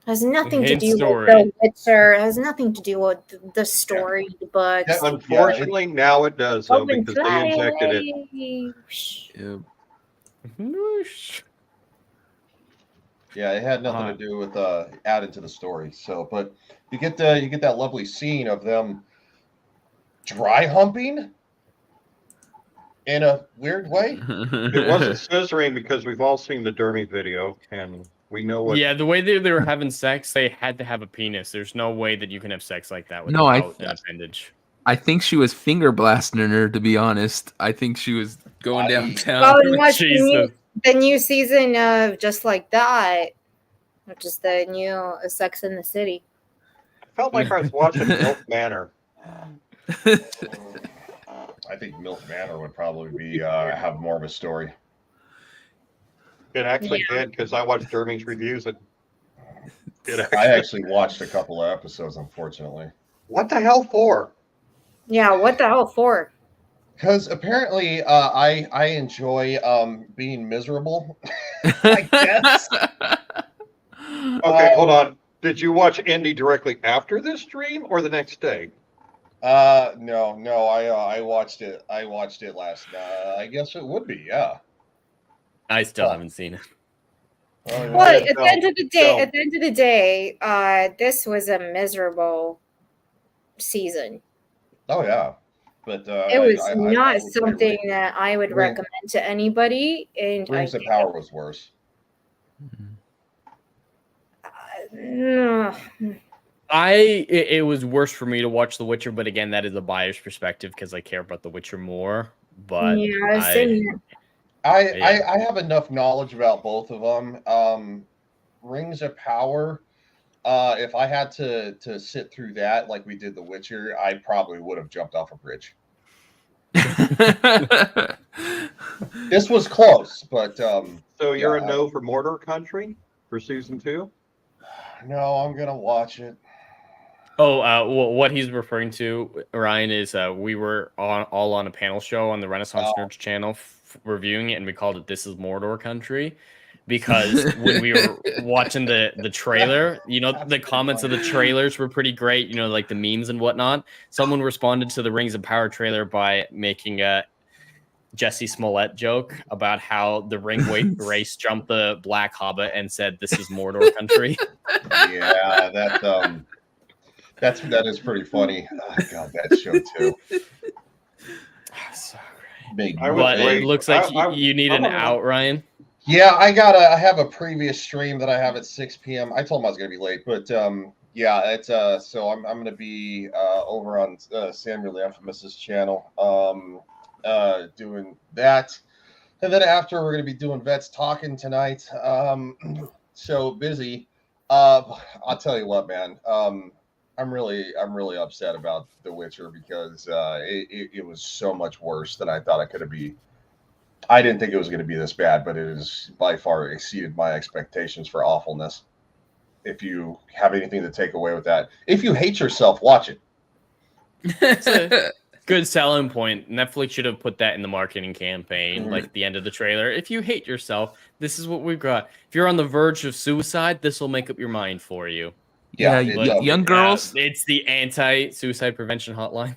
Has nothing to Hint do story. with the Witcher. It has nothing to do with the story, the books. Unfortunately, now it does, though, Open because they injected it. Yep. Yeah, it had nothing to do with adding to the story. So, but you get that lovely scene of them dry humping in a weird way. It wasn't scissoring because we've all seen the Dermy video, and we know what. Yeah, the way they were having sex, they had to have a penis. There's no way that you can have sex like that No, without an appendage. I think she was finger blasting her, to be honest. I think she was going I- downtown. Oh, and watch Jesus. the new season of Just Like That, which is the new Sex in the City. I felt like I was watching Milk Manor. I think Milk Manor would probably be have more of a story. It actually did, because I watched Dermy's reviews, and I actually watched a couple of episodes, unfortunately. What the hell for? Yeah, what the hell for? Because apparently, I enjoy being miserable. I guess. Okay, hold on. Did you watch Indy directly after this stream or the next day? No. I watched it. I watched it last night. I guess it would be, yeah. I still haven't seen it. Oh, no. Well, Yeah, at no, the end of the day, no. at the end of the day, this was a miserable season. Oh, yeah. But It was I not would say something that I would Ring- recommend to anybody. And Rings of Power was worse. It was worse for me to watch The Witcher, but again, that is a biased perspective because I care about The Witcher more. But yeah, same here. I have enough knowledge about both of them. Rings of Power. If I had to sit through that like we did The Witcher, I probably would have jumped off a bridge. This was close, but So you're yeah. a no for Mordor Country for season 2? no, I'm gonna watch it. what he's referring to, Ryan, is we were all on a panel show on the Renaissance Nerds channel reviewing it, and we called it "This Is Mordor Country." Because when we were watching the trailer, the comments of the trailers were pretty great, like the memes and whatnot. Someone responded to the Rings of Power trailer by making a Jesse Smollett joke about how the ring race jumped the Black Hobbit and said, "This is Mordor Country." Yeah, that is pretty funny. Oh, God, that show too. So great. Big. I was But it waiting. looks like I- you need an out, Ryan. Yeah, I have a previous stream that I have at 6 p.m. I told him I was gonna be late, but yeah, it's so I'm gonna be over on Samuel the Infamous's channel doing that, and then after we're gonna be doing Vets Talking tonight. So busy. I'll tell you what, man. I'm really upset about The Witcher because it was so much worse than I thought it could be. I didn't think it was going to be this bad, but it has by far exceeded my expectations for awfulness. If you have anything to take away with that, if you hate yourself, watch it. It's a good selling point. Netflix should have put that in the marketing campaign, like at the end of the trailer. If you hate yourself, this is what we've got. If you're on the verge of suicide, this will make up your mind for you. Yeah, it does. young girls. It's the anti-suicide prevention hotline.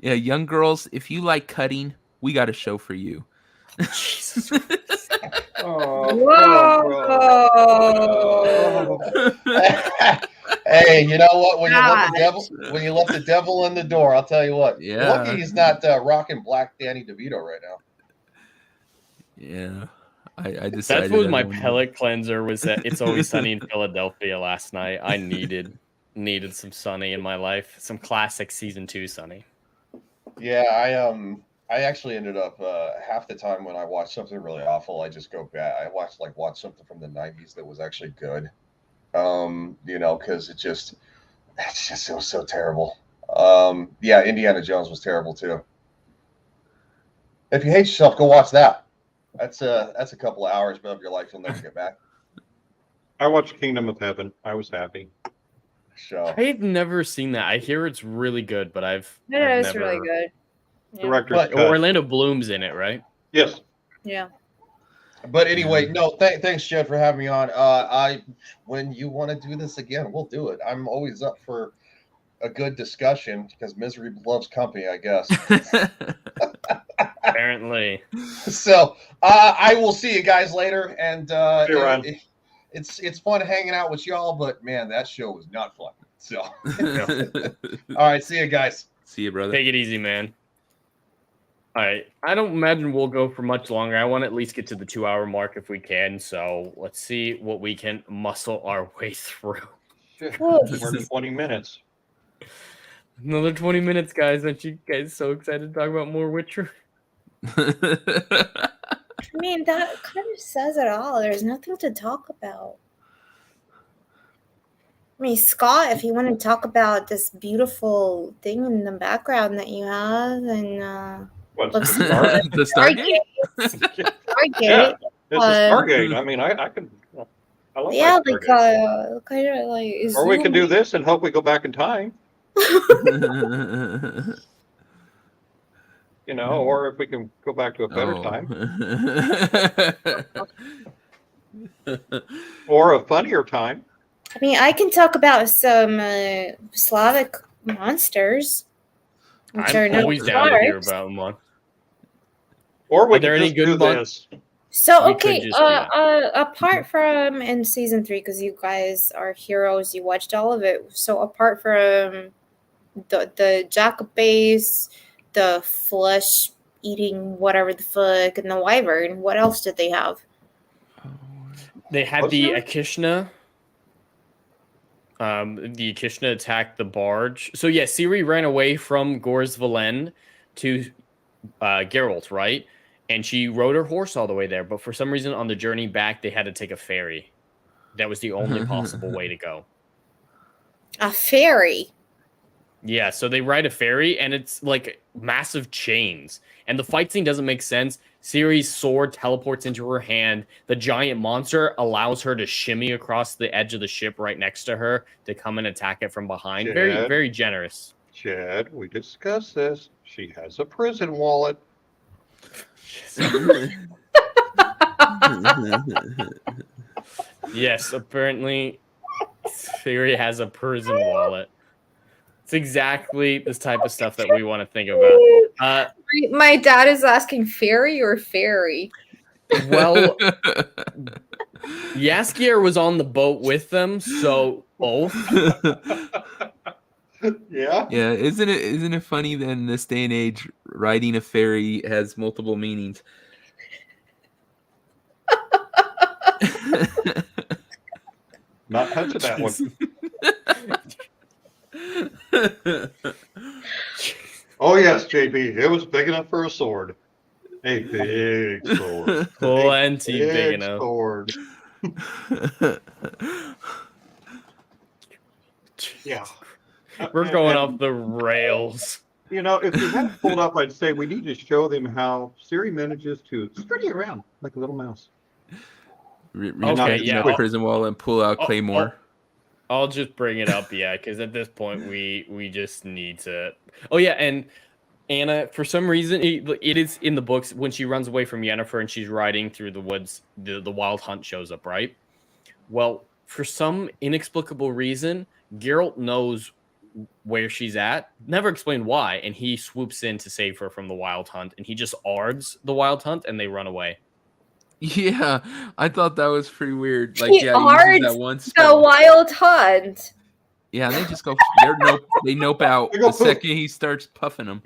Yeah, young girls, if you like cutting, we got a show for you. Jesus. Whoa! Hey, you know what? When you let the Gosh. devil in the door, I'll tell you what. Yeah. Lucky he's not rocking Black Danny DeVito right now. Yeah. I decided That was my everyone- pellet cleanser. Was that It's Always Sunny in Philadelphia last night. I needed some Sunny in my life. Some classic season 2 Sunny. Yeah, I actually ended up half the time when I watch something really awful, I just go back. I watch something from the '90s that was actually good. Because it was so terrible. Yeah, Indiana Jones was terrible too. If you hate yourself, go watch that. That's a couple of hours of your life you'll never get back. I watched Kingdom of Heaven. I was happy. So I've never seen that. I hear it's really good, but I've It's never... really good. Yeah. Director's But- cut. Orlando Bloom's in it, right? Yes. Yeah. But anyway, no, thanks, Jed, for having me on. When you want to do this again, we'll do it. I'm always up for a good discussion because misery loves company, I guess. Apparently. So I will see you guys later, and See you, Ron. it's fun hanging out with y'all. But man, that show was not fun. So all right, see you guys. See you, brother. Take it easy, man. All right. I don't imagine we'll go for much longer. I want to at least get to the 2-hour mark if we can. So let's see what we can muscle our way through. Whoa. More than 20 minutes. Another 20 minutes, guys. Aren't you guys so excited to talk about more Witcher? I mean, that kind of says it all. There's nothing to talk about. I mean, Scott, if you want to talk about this beautiful thing in the background that you have, and What's Looks- the Star? The Stargate? Stargate, Yeah. It's a Uh, Stargate. I mean, I can. I love yeah, that Stargate. like kind of like. Or we can do this and hope we go back in time. You know, or if we can go back to a better time, or a funnier time. I mean, I can talk about some Slavic monsters. Which are I'm no always down to hear sharks. about one. Or we Are there can any just good do mon- this. So We could okay, just do that. apart from in season 3, because you guys are heroes, you watched all of it. So apart from the jacobase, the flesh eating whatever the fuck, and the wyvern, what else did they have? They had What's the that? Akishna. The Akishna attacked the barge. So yeah, Ciri ran away from Gorz Valen to Geralt, right? And she rode her horse all the way there. But for some reason, on the journey back, they had to take a ferry. That was the only possible way to go. A fairy. Yeah, so they ride a ferry, and it's like massive chains. And the fight scene doesn't make sense. Ciri's sword teleports into her hand. The giant monster allows her to shimmy across the edge of the ship right next to her to come and attack it from behind. Very, Chad. very generous. Chad, we discussed this. She has a prison wallet. Yes, apparently Ciri has a prison wallet. It's exactly this type of stuff that we want to think about. My dad is asking fairy or fairy. Well, Jaskier was on the boat with them, so both. Yeah. Yeah, isn't it funny that in this day and age, riding a ferry has multiple meanings? Not touching that one. Oh yes, JB. It was big enough for a sword. A big sword. Plenty big enough. Sword. Yeah. We're going off the rails. You know, if you had it pulled up, I'd say we need to show them how Siri manages to scurry around like a little mouse. Okay, yeah. The prison wall and pull out Claymore. I'll just bring it up, yeah, because at this point we just need to. Oh yeah, and Anna, for some reason, it is in the books when she runs away from Yennefer and she's riding through the woods. The Wild Hunt shows up, right? Well, for some inexplicable reason, Geralt knows where she's at. Never explained why, and he swoops in to save her from the wild hunt, and he just ards the wild hunt, and they run away. Yeah, I thought that was pretty weird. Like, He yeah, he uses that ards one the spell. wild hunt. Yeah, they just go. They nope out They go the poof. second he starts puffing them.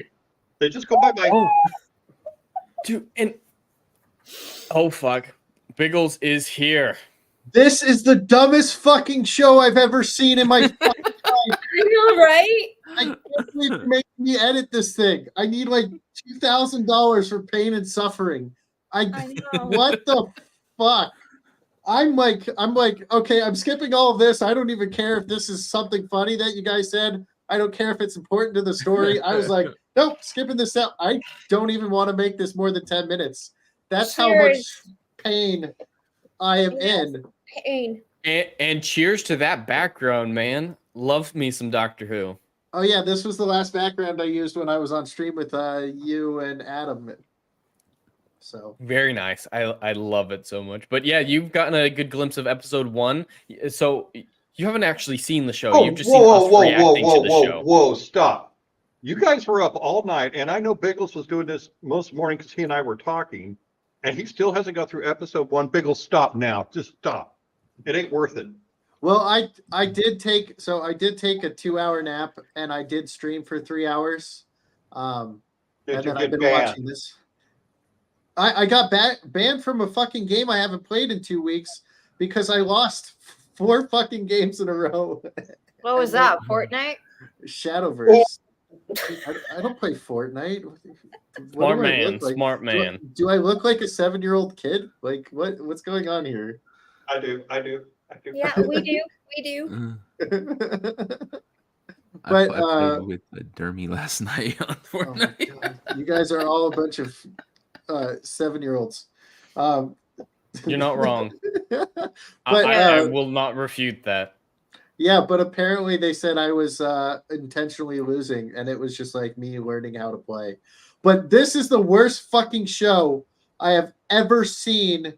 They just go bye-bye. Oh, dude, and oh fuck, Biggles is here. This is the dumbest fucking show I've ever seen in my fucking life. I know, right? I can't believe you're making me edit this thing. I need like $2,000 for pain and suffering. I know. What the fuck? I'm like, okay, I'm skipping all of this. I don't even care if this is something funny that you guys said. I don't care if it's important to the story. I was like, nope, skipping this out. I don't even want to make this more than 10 minutes. That's how much Cheers. pain I am in. Pain. And cheers to that background, man. Love me some Doctor Who. Oh yeah, this was the last background I used when I was on stream with you and Adam. So Very nice. I love it so much. But yeah, you've gotten a good glimpse of episode 1. So you haven't actually seen the show. Oh, You've just seen us reacting to the show. whoa, stop. You guys were up all night, and I know Biggles was doing this most morning because he and I were talking, and he still hasn't got through episode 1. Biggles, stop now. Just stop. It ain't worth it. well, I did take a 2-hour nap and I did stream for 3 hours. Did And you then I've get been banned? watching this. I got banned from a fucking game I haven't played in 2 weeks because I lost 4 fucking games in a row. What was that? Fortnite? Shadowverse. I don't play Fortnite. What Smart do I man, look like? smart man. Do I look like a 7-year-old kid? Like what's going on here? I do. Yeah, we do. We do. I But, played with Dermy last night on Oh my Fortnite. God. You guys are all a bunch of 7-year-olds. You're not wrong. But I will not refute that. yeah, but apparently they said I was intentionally losing, and it was just like me learning how to play. But this is the worst fucking show I have ever seen,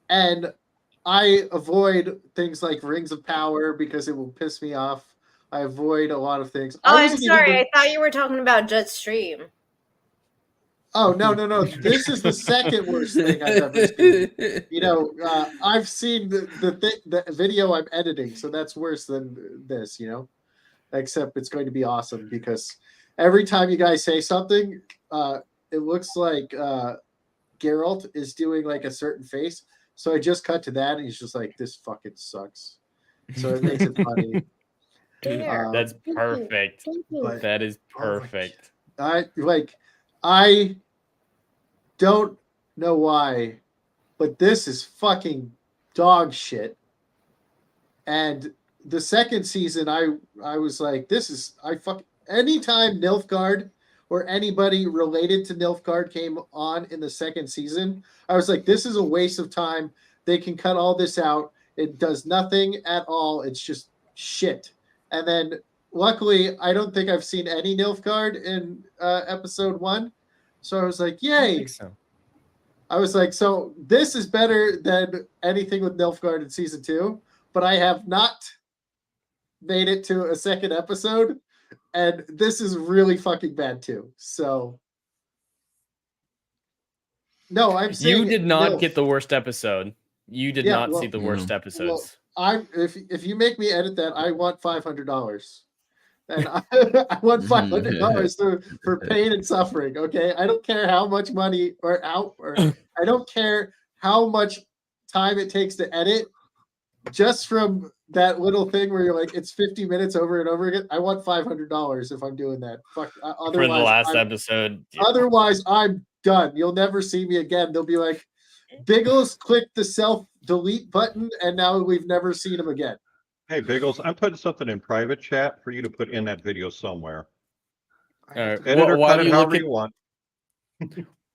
and I avoid things like Rings of Power because it will piss me off. I avoid a lot of things. Oh, I I'm wasn't even sorry. I thought you were talking about Just Stream. Oh no! This is the second worst thing I've ever seen. You know, I've seen the video I'm editing, so that's worse than this. You know, except it's going to be awesome because every time you guys say something, it looks like Geralt is doing like a certain face. So I just cut to that, and he's just like, "This fucking sucks." So it makes it funny. There. That's Thank you. perfect. Thank you. But- That is Oh my perfect. I don't know why, but this is fucking dog shit. And the second season, I was like, anytime Nilfgaard or anybody related to Nilfgaard came on in the second season, I was like, this is a waste of time. They can cut all this out. It does nothing at all. It's just shit. And then luckily, I don't think I've seen any Nilfgaard in episode 1. So I was like, I yay. think so. I was like, so this is better than anything with Nilfgaard in season 2, but I have not made it to a second episode, and this is really fucking bad too. So, no, I'm saying You did not Nilf. get the worst episode. You did Yeah, not well- see the worst episodes. If you make me edit that, I want $500. And I want $500 for pain and suffering. Okay, I don't care how much money I don't care how much time it takes to edit. Just from that little thing where you're like, it's 50 minutes over and over again. I want $500 if I'm doing that. Fuck. For the last episode. Otherwise, I'm done. You'll never see me again. They'll be like, Biggles clicked the self-delete button, and now we've never seen him again. Hey, Biggles, I'm putting something in private chat for you to put in that video somewhere. All right. Edit or While cut it you however look at you want.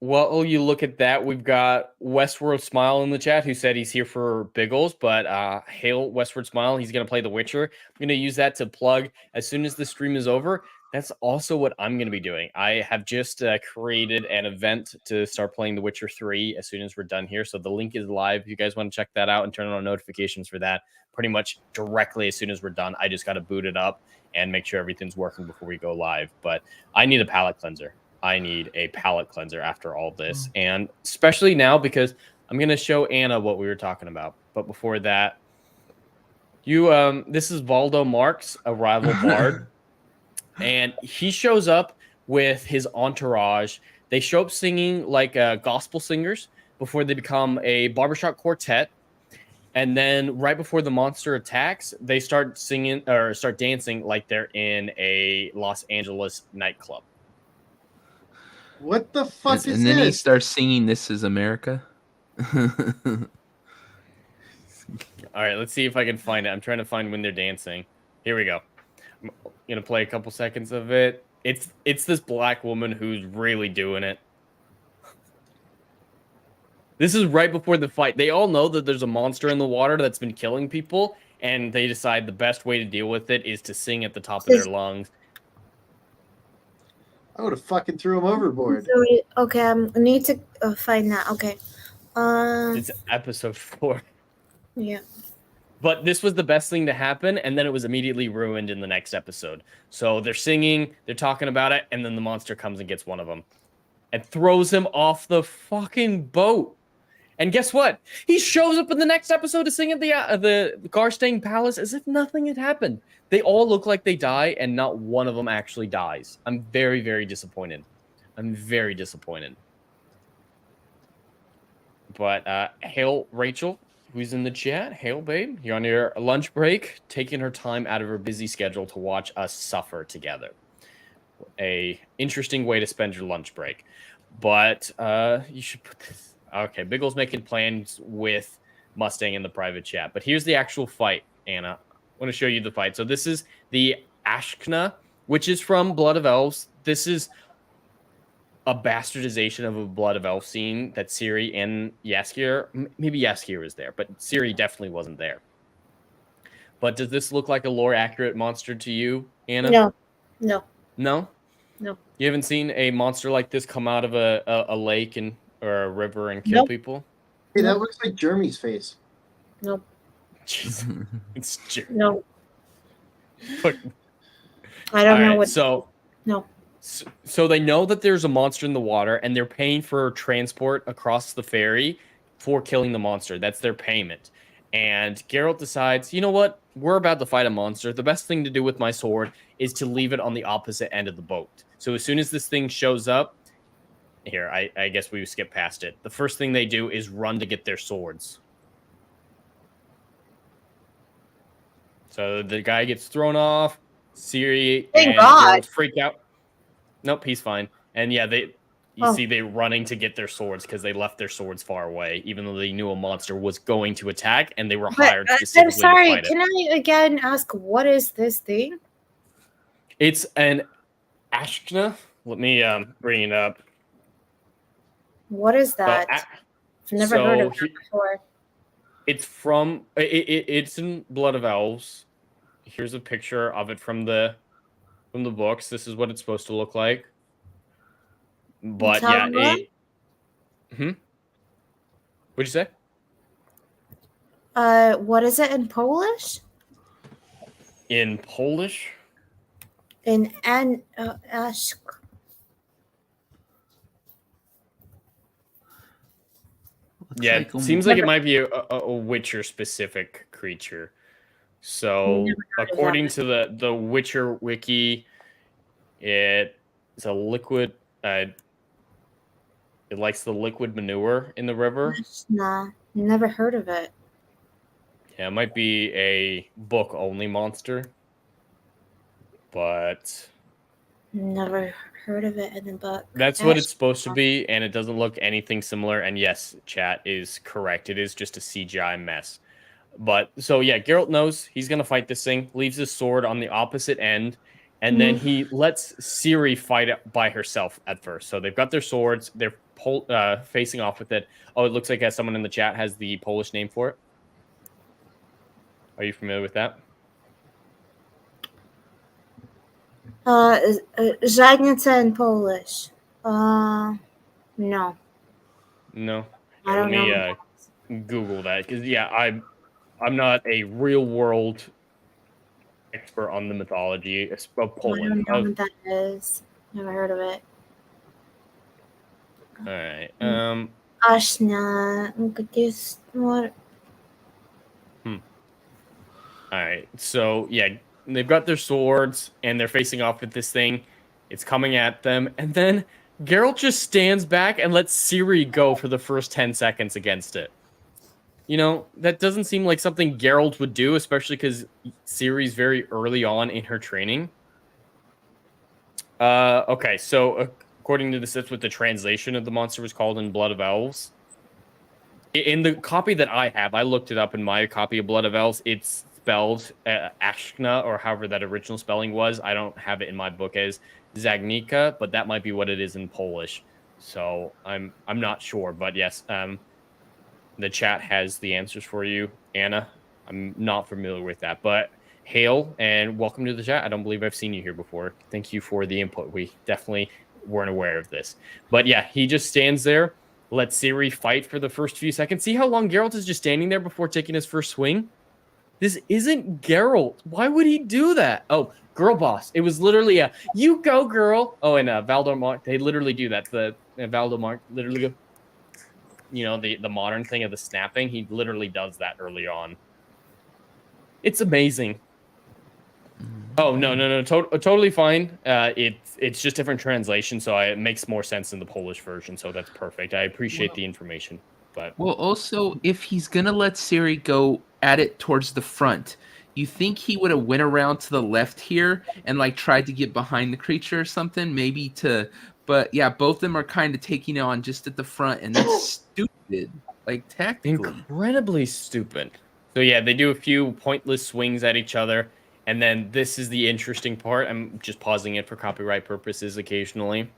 while you look at that, we've got Westward Smile in the chat who said he's here for Biggles, but hail Westward Smile. He's going to play The Witcher. I'm going to use that to plug as soon as the stream is over. That's also what I'm going to be doing. I have just created an event to start playing The Witcher 3 as soon as we're done here. So the link is live. If you guys want to check that out and turn on notifications for that pretty much directly as soon as we're done. I just got to boot it up and make sure everything's working before we go live. But I need a palate cleanser. I need a palate cleanser after all this. And especially now because I'm going to show Anna what we were talking about. But before that, this is Valdo Marx, a rival bard. And he shows up with his entourage. They show up singing like gospel singers before they become a barbershop quartet. And then right before the monster attacks, they start singing or start dancing like they're in a Los Angeles nightclub. What the fuck is this? And then he starts singing "This Is America." All right, let's see if I can find it. I'm trying to find when they're dancing. Here we go. I'm gonna play a couple seconds of it. It's this black woman who's really doing it. This is right before the fight. They all know that there's a monster in the water that's been killing people, and they decide the best way to deal with it is to sing at the top of their lungs. I would have fucking threw him overboard. Okay, I need to find that. Okay. It's episode 4. Yeah. But this was the best thing to happen, and then it was immediately ruined in the next episode. So they're singing, they're talking about it, and then the monster comes and gets one of them and throws him off the fucking boat. And guess what? He shows up in the next episode to sing at the Garstang Palace as if nothing had happened. They all look like they die, and not one of them actually dies. I'm very, very disappointed. I'm very disappointed. But hail Rachel, who's in the chat. Hail, babe. You're on your lunch break, taking her time out of her busy schedule to watch us suffer together. A interesting way to spend your lunch break. But you should put this... Okay, Biggles making plans with Mustang in the private chat. But here's the actual fight, Anna. I want to show you the fight. So this is the Ashkna, which is from Blood of Elves. This is a bastardization of a Blood of Elves scene that Ciri and Jaskier, maybe Jaskier was there, but Ciri definitely wasn't there. But does this look like a lore-accurate monster to you, Anna? No. No. No? No. You haven't seen a monster like this come out of a lake or a river and kill people? Hey, that looks like Jeremy's face. Nope. Jeez. It's No. But, I don't know right, what. So, no. So they know that there's a monster in the water, and they're paying for transport across the ferry for killing the monster. That's their payment. And Geralt decides, you know what? We're about to fight a monster. The best thing to do with my sword is to leave it on the opposite end of the boat. So as soon as this thing shows up, here, I guess we skip past it. The first thing they do is run to get their swords. So the guy gets thrown off. Ciri and Geralt freak out. Nope, he's fine. And yeah, you see they're running to get their swords because they left their swords far away, even though they knew a monster was going to attack, and they were hired specifically I'm sorry, to fight can I again ask what is this thing? It's an Ashkna. Let me bring it up. What is that? I've never heard of it before. It's from it's in Blood of Elves. Here's a picture of it from the books. This is what it's supposed to look like. But yeah, what'd you say? What is it in Polish? In Polish? In Ash. Yeah, it seems like it might be a Witcher specific creature. So according to the Witcher wiki, it's a liquid. It likes the liquid manure in the river. Nah, never heard of it. Yeah, it might be a book only monster, but never heard of it in the book. That's what it's supposed to be, and it doesn't look anything similar. And yes, chat is correct. It is just a CGI mess. But so yeah, Geralt knows he's gonna fight this thing. Leaves his sword on the opposite end, And then he lets Ciri fight it by herself at first. So they've got their swords. They're facing off with it. Oh, it looks like someone in the chat has the Polish name for it. Are you familiar with that? Żadnica in Polish. No. No. I Let don't me know. Google that, because I'm not a real world expert on the mythology of I Poland. don't know what that is. Never heard of it. All right. Ashna. What? All right. So yeah, they've got their swords and they're facing off with this thing. It's coming at them, and then Geralt just stands back and lets Ciri go for the first 10 seconds against it. You know, that doesn't seem like something Geralt would do, especially because Ciri's very early on in her training. Okay, so according to this, that's what the translation of the monster was called in Blood of Elves. In the copy that I have, I looked it up in my copy of Blood of Elves. It's spelled Ashna, or however that original spelling was. I don't have it in my book as Zagnika, but that might be what it is in Polish. So I'm not sure, but yes, the chat has the answers for you, Anna. I'm not familiar with that, but hail and welcome to the chat. I don't believe I've seen you here before. Thank you for the input. We definitely weren't aware of this. But yeah, he just stands there, lets Ciri fight for the first few seconds. See how long Geralt is just standing there before taking his first swing? This isn't Geralt. Why would he do that? Oh, girl boss. It was literally a, you go, girl. Oh, and Valdemar, they literally do that. The Valdemar literally go, you know, the modern thing of the snapping. He literally does that early on. It's amazing. Oh, no. Totally fine. It's just different translation, so it makes more sense in the Polish version, so that's perfect. I appreciate the information. But Well, also, if he's going to let Ciri go at it towards the front, you think he would have went around to the left here and, like, tried to get behind the creature or something? Maybe to... But, yeah, both of them are kind of taking it on just at the front, and that's stupid. Like, tactically. incredibly stupid. So, yeah, they do a few pointless swings at each other. And then this is the interesting part. I'm just pausing it for copyright purposes occasionally.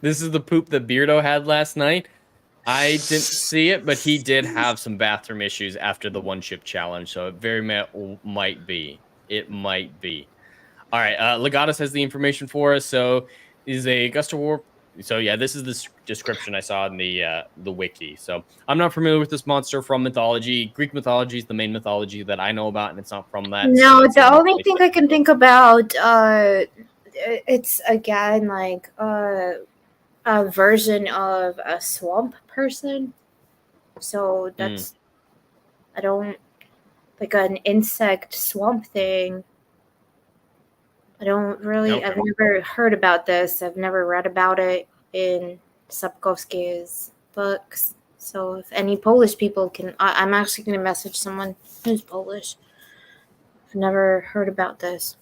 This is the poop that Beardo had last night. I didn't see it, but he did have some bathroom issues after the one-chip challenge, so it very might be. It might be. All right, Legatus has the information for us. So, is a gust of war. So yeah, this is the description I saw in the wiki. So I'm not familiar with this monster from mythology. Greek mythology is the main mythology that I know about, and it's not from that. No, so the only thing I can think about, it's again like a version of a swamp person. So that's I don't like an insect swamp thing. I don't really. Okay. I've never heard about this. I've never read about it in Sapkowski's books. So if any Polish people can, I'm actually going to message someone who's Polish. I've never heard about this.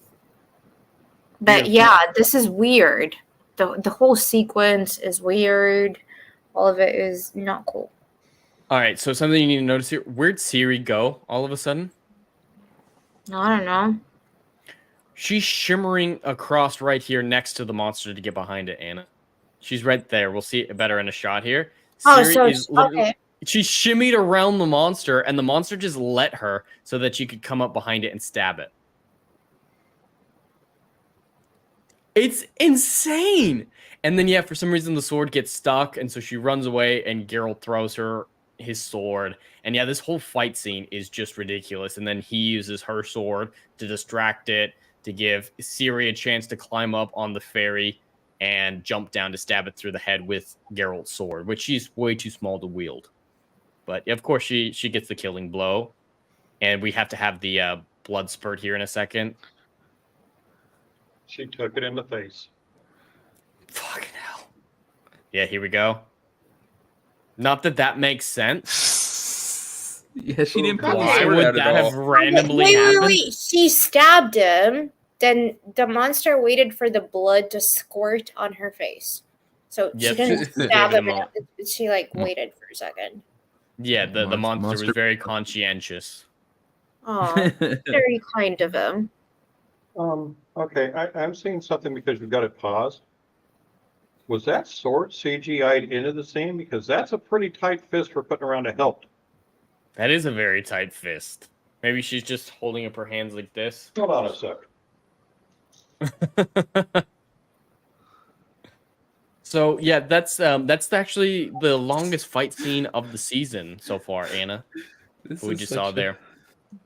But yeah, this is weird. The whole sequence is weird. All of it is not cool. All right, so something you need to notice here. Where'd Ciri go all of a sudden? I don't know. She's shimmering across right here next to the monster to get behind it, Anna. She's right there. We'll see it better in a shot here. Ciri is literally, she shimmied around the monster, and the monster just let her so that she could come up behind it and stab it. It's insane! And then, yeah, for some reason, the sword gets stuck, and so she runs away, and Geralt throws her his sword. And, yeah, this whole fight scene is just ridiculous. And then he uses her sword to distract it, to give Ciri a chance to climb up on the ferry and jump down to stab it through the head with Geralt's sword, which she's way too small to wield. But, of course, she gets the killing blow. And we have to have the blood spurt here in a second. She took it in the face. Fucking hell. Yeah, here we go. Not that that makes sense. Yeah, she didn't put the Why sword would out that at all. have randomly happened? Wait. She stabbed him. Then the monster waited for the blood to squirt on her face. So she didn't stab him. She like waited for a second. Yeah, the monster was very conscientious. Oh, very kind of him. Okay, I'm seeing something because you've got it paused. Was that sword CGI'd into the scene? Because that's a pretty tight fist for putting around a hilt. That is a very tight fist. Maybe she's just holding up her hands like this. Hold on a sec. So yeah, that's actually the longest fight scene of the season so far, Anna. We just saw there.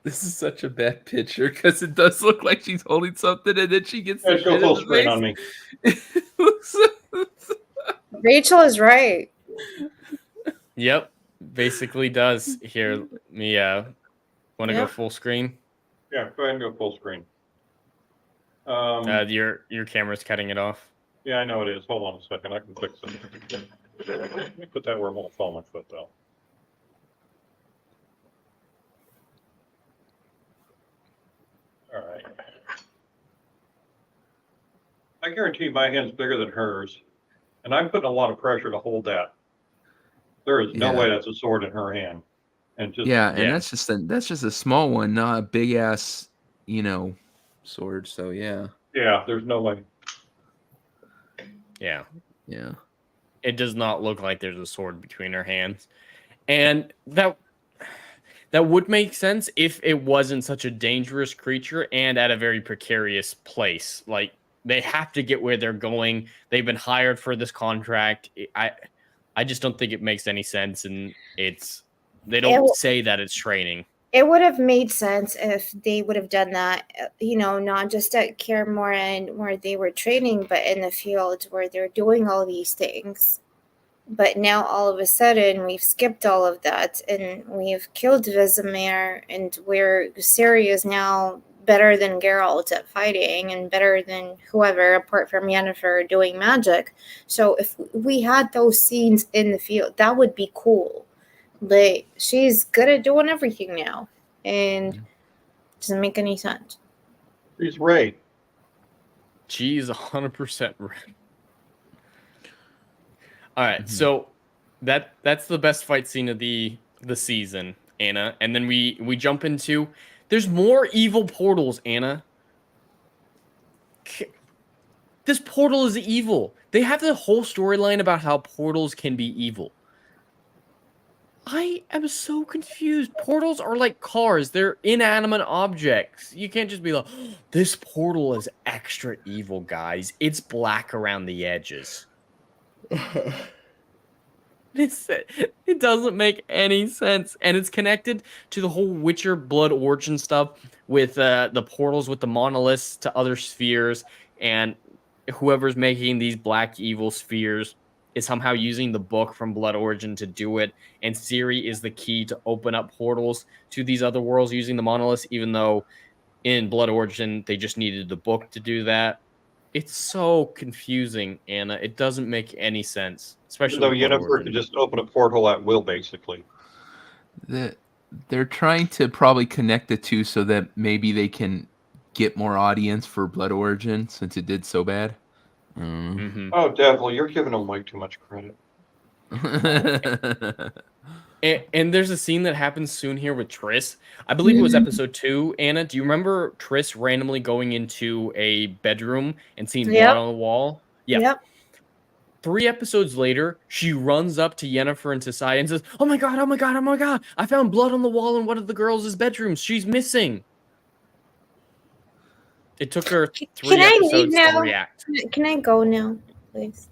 This is such a bad picture because it does look like she's holding something and then she gets the Let's go shit full in the screen face. on me. Rachel is right. Yep, basically does. Here, me want to go full screen? Yeah, go ahead and go full screen. Your camera's cutting it off. Yeah, I know it is. Hold on a second. I can fix it. Let me put that where it won't fall my foot, though. All right. I guarantee my hand's bigger than hers, and I'm putting a lot of pressure to hold that. There is no way that's a sword in her hand. And just that's just a small one, not a big ass, sword. So yeah. Yeah, there's no way. Yeah. Yeah. It does not look like there's a sword between her hands. And that would make sense if it wasn't such a dangerous creature and at a very precarious place. Like, they have to get where they're going. They've been hired for this contract. I just don't think it makes any sense, and they don't say that it's training. It would have made sense if they would have done that, not just at Karamora where they were training, but in the field where they're doing all these things. But now all of a sudden we've skipped all of that and we've killed Vesemir, and where Ciri is now better than Geralt at fighting and better than whoever apart from Yennefer doing magic. So if we had those scenes in the field, that would be cool. But she's good at doing everything now, and it doesn't make any sense. She's Ray. She's 100% Ray. All right, so that's the best fight scene of the season, Anna. And then we jump into there's more evil portals, Anna. This portal is evil. They have the whole storyline about how portals can be evil. I am so confused. Portals are like cars. They're inanimate objects. You can't just be like, oh, this portal is extra evil, guys. It's black around the edges. It doesn't make any sense. And it's connected to the whole Witcher blood origin stuff with the portals with the monoliths to other spheres. And whoever's making these black evil spheres is somehow using the book from Blood Origin to do it, and Ciri is the key to open up portals to these other worlds using the monoliths, even though in Blood Origin they just needed the book to do that. It's so confusing, Anna. It doesn't make any sense. Especially though Yennefer could just open a portal at will, basically. They're trying to probably connect the two so that maybe they can get more audience for Blood Origin since it did so bad. Oh, Devil, you're giving them way too much credit. And there's a scene that happens soon here with Triss. I believe it was episode 2. Anna, do you remember Triss randomly going into a bedroom and seeing blood on the wall? Yep. 3 episodes later, she runs up to Yennefer and Tisai and says, oh my god, oh my god, oh my god, I found blood on the wall in one of the girls' bedrooms. She's missing. It took her 3 episodes to react. Can I go now, please?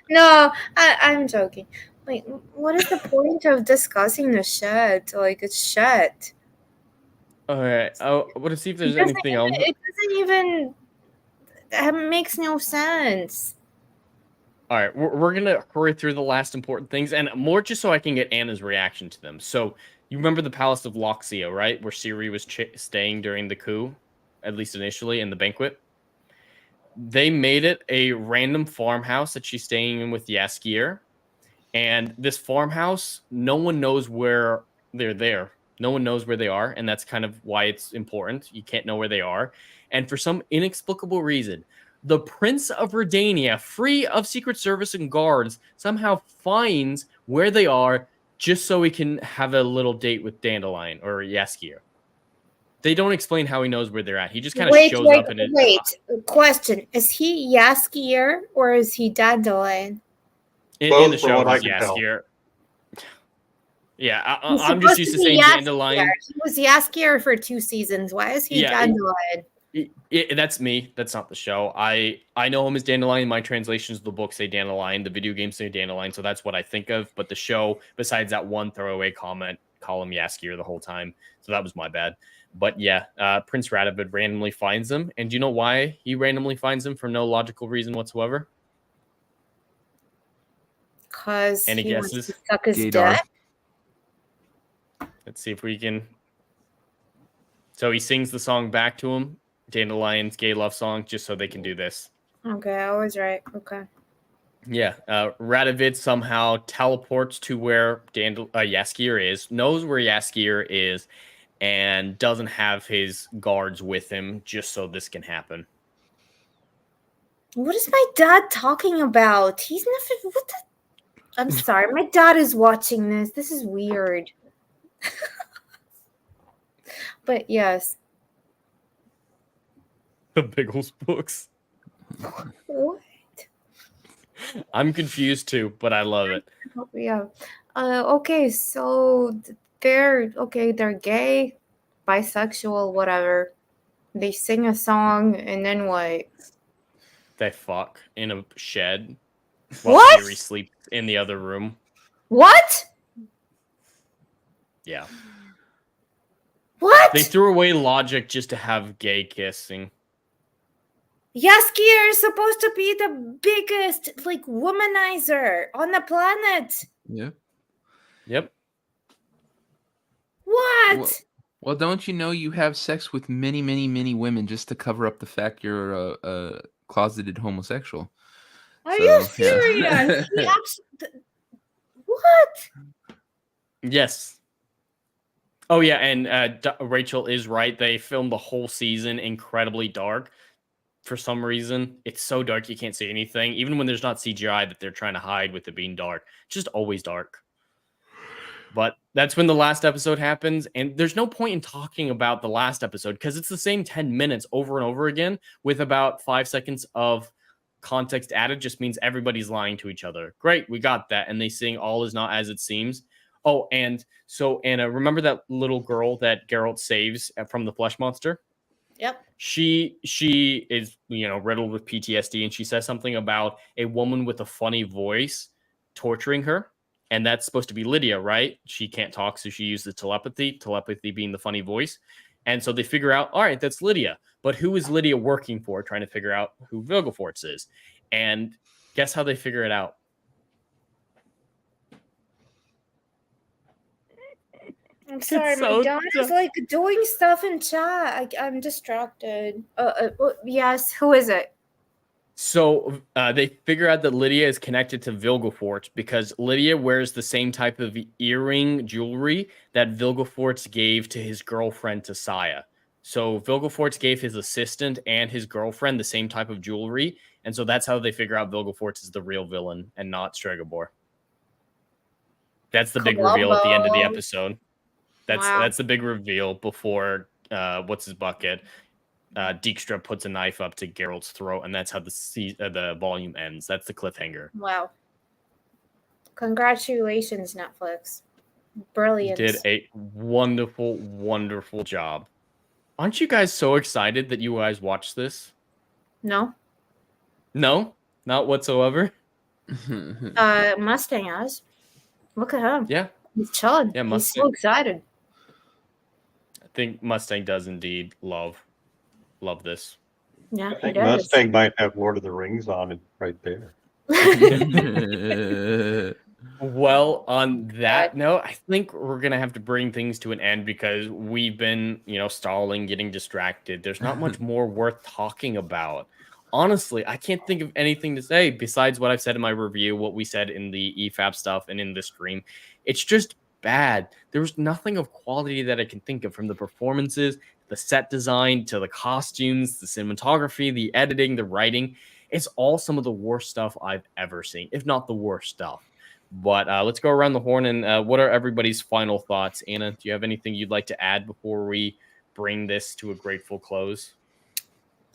No, I'm joking. Wait, what is the point of discussing the shed? Like, it's shut. Alright, I want to see if there's anything else. It doesn't even... That makes no sense. Alright, we're going to hurry through the last important things, and more just so I can get Anna's reaction to them. So, you remember the Palace of Loxia, right? Where Ciri was staying during the coup, at least initially, in the banquet. They made it a random farmhouse that she's staying in with Jaskier. And this farmhouse, no one knows where they're there. No one knows where they are, and that's kind of why it's important. You can't know where they are. And for some inexplicable reason, the Prince of Redania, free of Secret Service and guards, somehow finds where they are, just so he can have a little date with Dandelion or Yaskier. They don't explain how he knows where they're at. He just kind of shows up in it. Wait, question. Is he Yaskier or is he Dandelion? In Both, the from show, what I he's can tell. Yaskier. Yeah, He's I'm just supposed used to be saying Yaskier. Dandelion. He was Yaskier for 2 seasons. Why is he Yeah, Dandelion? That's me. That's not the show. I know him as Dandelion. My translations of the book say Dandelion. The video games say Dandelion, so that's what I think of. But the show, besides that one throwaway comment, call him Yaskier the whole time. So that was my bad. But yeah, Prince Radovid randomly finds him. And do you know why he randomly finds him for no logical reason whatsoever? Because Any he wants guesses? to suck his Gaydar. dick. Let's see if we can. So he sings the song back to him, Dandelion's gay love song, just so they can do this. Okay, I was right. Okay. Yeah, Radovid somehow teleports to where Yaskier is, knows where Yaskier is, and doesn't have his guards with him just so this can happen. What is my dad talking about? He's never. What the? I'm sorry. My dad is watching this. This is weird. But yes. The Biggles books. What? I'm confused too, but I love it. Yeah. Okay, so they're gay, bisexual, whatever. They sing a song and then what? They fuck in a shed while What? Fury sleeps in the other room. What? Yeah. What? They threw away logic just to have gay kissing. Yaskier is supposed to be the biggest, like, womanizer on the planet. Yep. Yep. What? Well, don't you know you have sex with many, many, many women just to cover up the fact you're a closeted homosexual? Are So, you yeah. serious? He actually. What? Yes. Oh, yeah, and Rachel is right. They filmed the whole season incredibly dark. For some reason, it's so dark you can't see anything. Even when there's not CGI that they're trying to hide with it being dark. It's just always dark. But that's when the last episode happens. And there's no point in talking about the last episode because it's the same 10 minutes over and over again with about 5 seconds of context added. Just means everybody's lying to each other. Great, we got that. And they sing All Is Not As It Seems. Oh, and so Anna, remember that little girl that Geralt saves from the flesh monster? Yep. She is, riddled with PTSD, and she says something about a woman with a funny voice torturing her, and that's supposed to be Lydia, right? She can't talk, so she uses telepathy being the funny voice. And so they figure out, all right, that's Lydia. But who is Lydia working for? Trying to figure out who Vilgefortz is. And guess how they figure it out? I'm sorry, so my dad is like doing stuff in chat. I'm distracted. Yes, who is it? So they figure out that Lydia is connected to Vilgefortz because Lydia wears the same type of earring jewelry that Vilgefortz gave to his girlfriend Tisaya. So Vilgefortz gave his assistant and his girlfriend the same type of jewelry, and so that's how they figure out Vilgefortz is the real villain and not Stregobor. That's the big reveal at the end of the episode. That's the big reveal before what's his bucket. Dijkstra puts a knife up to Geralt's throat, and that's how the volume ends. That's the cliffhanger. Wow! Congratulations, Netflix! Brilliant. Did a wonderful, wonderful job. Aren't you guys so excited that you guys watched this? No. No, not whatsoever. Mustang has. Look at him. Yeah, He's chilling. Yeah, He's Mustang. so excited. I think Mustang does indeed love this. Yeah, I he think does. Mustang might have Lord of the Rings on it right there. Well, on that note, I think we're gonna have to bring things to an end because we've been, stalling, getting distracted. There's not much more worth talking about. Honestly, I can't think of anything to say besides what I've said in my review, what we said in the EFAP stuff and in this stream. It's just bad. There was nothing of quality that I can think of, from the performances, the set design, to the costumes, the cinematography, the editing, the writing. It's all some of the worst stuff I've ever seen, if not the worst stuff. But let's go around the horn and what are everybody's final thoughts? Anna, do you have anything you'd like to add before we bring this to a grateful close?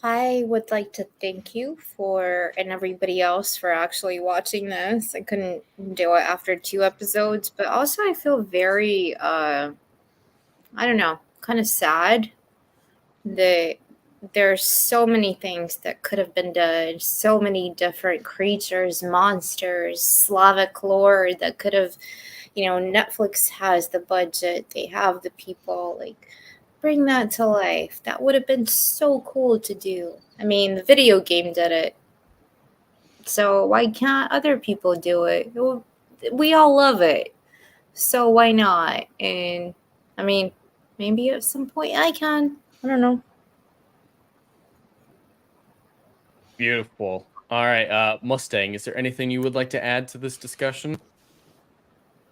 I would like to thank you and everybody else for actually watching this. I couldn't do it after 2 episodes, but also I feel very, I don't know, kind of sad that there's so many things that could have been done, so many different creatures, monsters, Slavic lore that could have, Netflix has the budget, they have the people, like, bring that to life. That would have been so cool to do. I mean, the video game did it. So why can't other people do it? We all love it. So why not? And I mean, maybe at some point I can. I don't know. Beautiful. All right, Mustang, is there anything you would like to add to this discussion?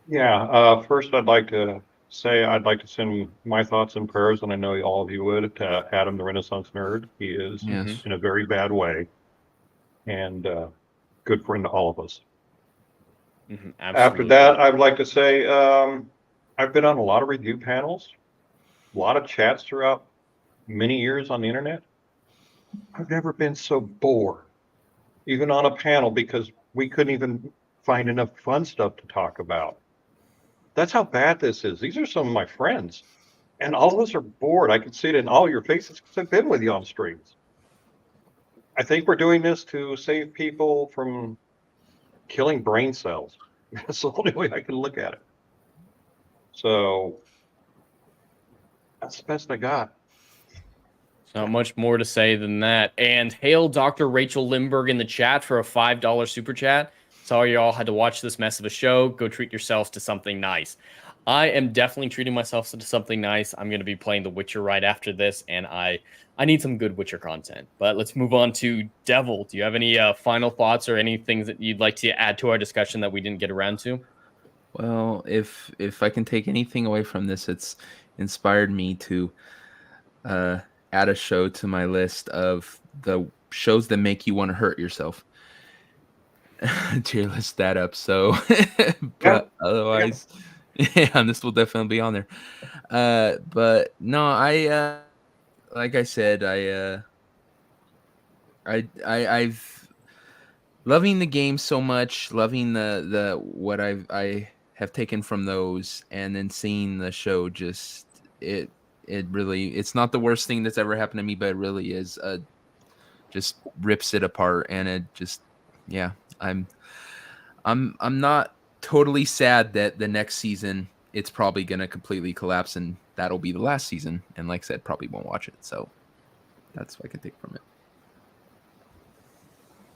Yeah, first I'd like to say I'd like to send my thoughts and prayers, and I know all of you would, to Adam the Renaissance Nerd. He is in a very bad way, and good friend to all of us. After that, I'd like to say I've been on a lot of review panels, a lot of chats throughout many years on the internet. I've never been so bored, even on a panel, because we couldn't even find enough fun stuff to talk about. That's how bad this is. These are some of my friends, and all of us are bored. I can see it in all your faces because I've been with you on streams. I think we're doing this to save people from killing brain cells. That's the only way I can look at it. So that's the best I got. Not much more to say than that. And hail Dr. Rachel Lindbergh in the chat for a $5 super chat. Sorry you all had to watch this mess of a show. Go treat yourselves to something nice. I am definitely treating myself to something nice. I'm going to be playing The Witcher right after this, and I need some good Witcher content. But let's move on to Devil. Do you have any final thoughts or anything that you'd like to add to our discussion that we didn't get around to? Well, if I can take anything away from this, it's inspired me to add a show to my list of the shows that make you want to hurt yourself. Tier list that up. So, but otherwise, yeah, this will definitely be on there. But no, I like I said, I've loving the game so much, loving the what I have taken from those, and then seeing the show, just it really, it's not the worst thing that's ever happened to me, but it really is just rips it apart, and it just, yeah, I'm not totally sad that the next season it's probably gonna completely collapse and that'll be the last season, and like I said, probably won't watch it. So that's what I can take from it.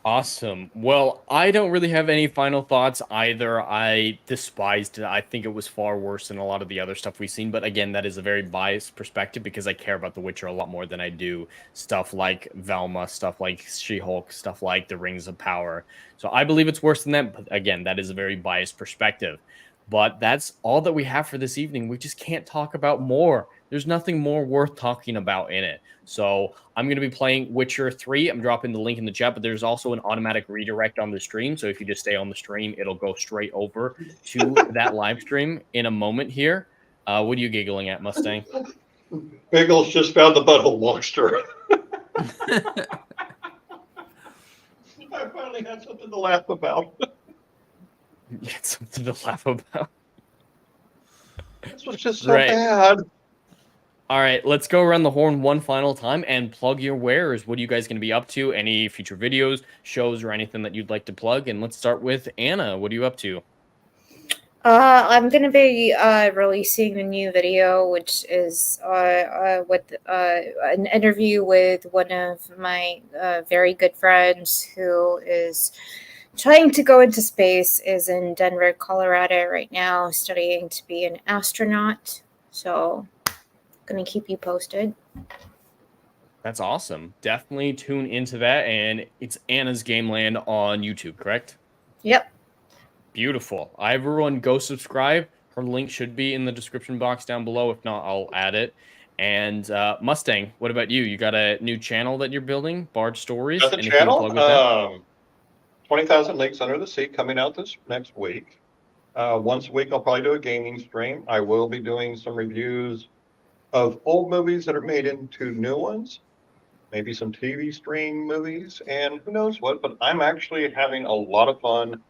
Awesome. Well, I don't really have any final thoughts either. I despised it. I think it was far worse than a lot of the other stuff we've seen. But again, that is a very biased perspective because I care about The Witcher a lot more than I do stuff like Velma, stuff like She-Hulk, stuff like The Rings of Power. So I believe it's worse than that. But again, that is a very biased perspective. But that's all that we have for this evening. We just can't talk about more. There's nothing more worth talking about in it. So I'm going to be playing Witcher 3. I'm dropping the link in the chat, but there's also an automatic redirect on the stream. So if you just stay on the stream, it'll go straight over to that live stream in a moment here. What are you giggling at, Mustang? Biggles just found the butthole monster. I finally had something to laugh about. You had something to laugh about. This was just so bad. All right, let's go around the horn one final time and plug your wares. What are you guys going to be up to? Any future videos, shows, or anything that you'd like to plug? And let's start with Anna. What are you up to? I'm going to be releasing a new video, which is with an interview with one of my very good friends who is trying to go into space, is in Denver, Colorado right now, studying to be an astronaut. So going to keep you posted. That's awesome. Definitely tune into that. And it's Anna's Gameland on YouTube, correct? Yep. Beautiful. Everyone go subscribe. Her link should be in the description box down below. If not, I'll add it. And Mustang, what about you? You got a new channel that you're building, Bard Stories? Got the channel. 20,000 Leagues Under the Sea coming out this next week. Once a week, I'll probably do a gaming stream. I will be doing some reviews of old movies that are made into new ones, maybe some TV stream movies, and who knows what. But I'm actually having a lot of fun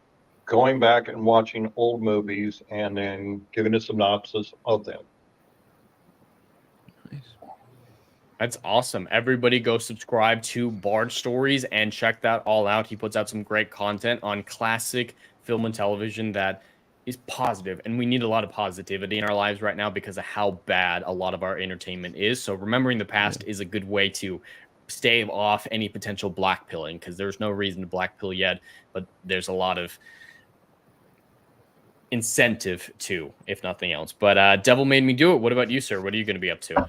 going back and watching old movies and then giving a synopsis of them. That's awesome. Everybody go subscribe to Bard Stories and check that all out. He puts out some great content on classic film and television that is positive, and we need a lot of positivity in our lives right now because of how bad a lot of our entertainment is. So remembering the past is a good way to stave off any potential blackpilling, because there's no reason to blackpill yet, but there's a lot of incentive to, if nothing else. But Devil Made Me Do It. What about you, sir? What are you going to be up to?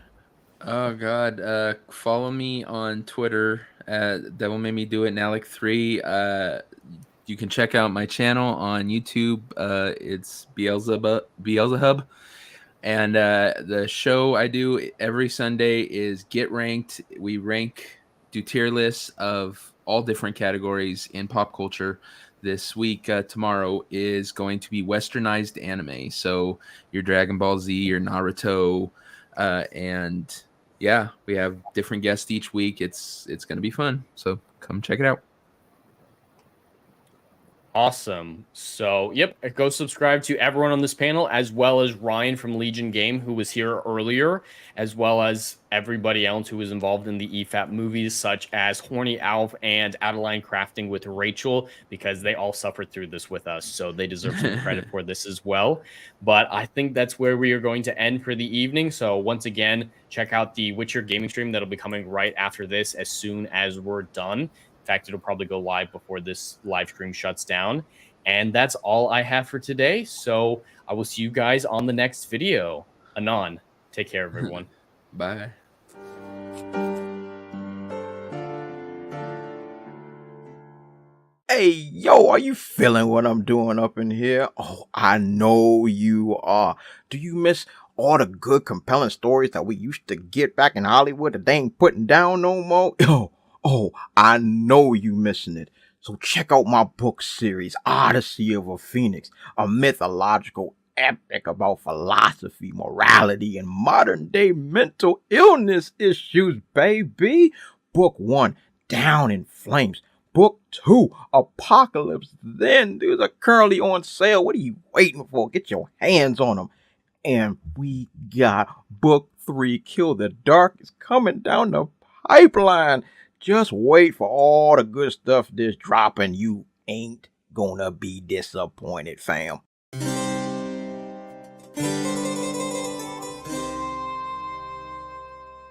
Oh God, follow me on Twitter at Devil Made Me Do It Alec3. You can check out my channel on YouTube. It's Beelzebub. And the show I do every Sunday is Get Ranked. We do tier lists of all different categories in pop culture. This week, tomorrow, is going to be westernized anime. So your Dragon Ball Z, your Naruto, and yeah, we have different guests each week. It's going to be fun. So come check it out. Awesome. So, yep, go subscribe to everyone on this panel, as well as Ryan from Legion Game, who was here earlier, as well as everybody else who was involved in the EFAP movies, such as Horny Alf and Adeline Crafting with Rachel, because they all suffered through this with us. So they deserve some credit for this as well. But I think that's where we are going to end for the evening. So once again, check out the Witcher gaming stream that'll be coming right after this as soon as we're done. In fact, it'll probably go live before this live stream shuts down. And that's all I have for today. So I will see you guys on the next video. Anon. Take care, everyone. Bye. Hey, yo, are you feeling what I'm doing up in here? Oh, I know you are. Do you miss all the good, compelling stories that we used to get back in Hollywood that they ain't putting down no more? Oh, I know you missing it. So check out my book series, Odyssey of a Phoenix, a mythological epic about philosophy, morality, and modern-day mental illness issues, baby. Book 1, Down in Flames. Book 2, Apocalypse Then. These are currently on sale. What are you waiting for? Get your hands on them. And we got Book 3, Kill the Dark, is coming down the pipeline. Just wait for all the good stuff that's dropping. You ain't gonna be disappointed, fam.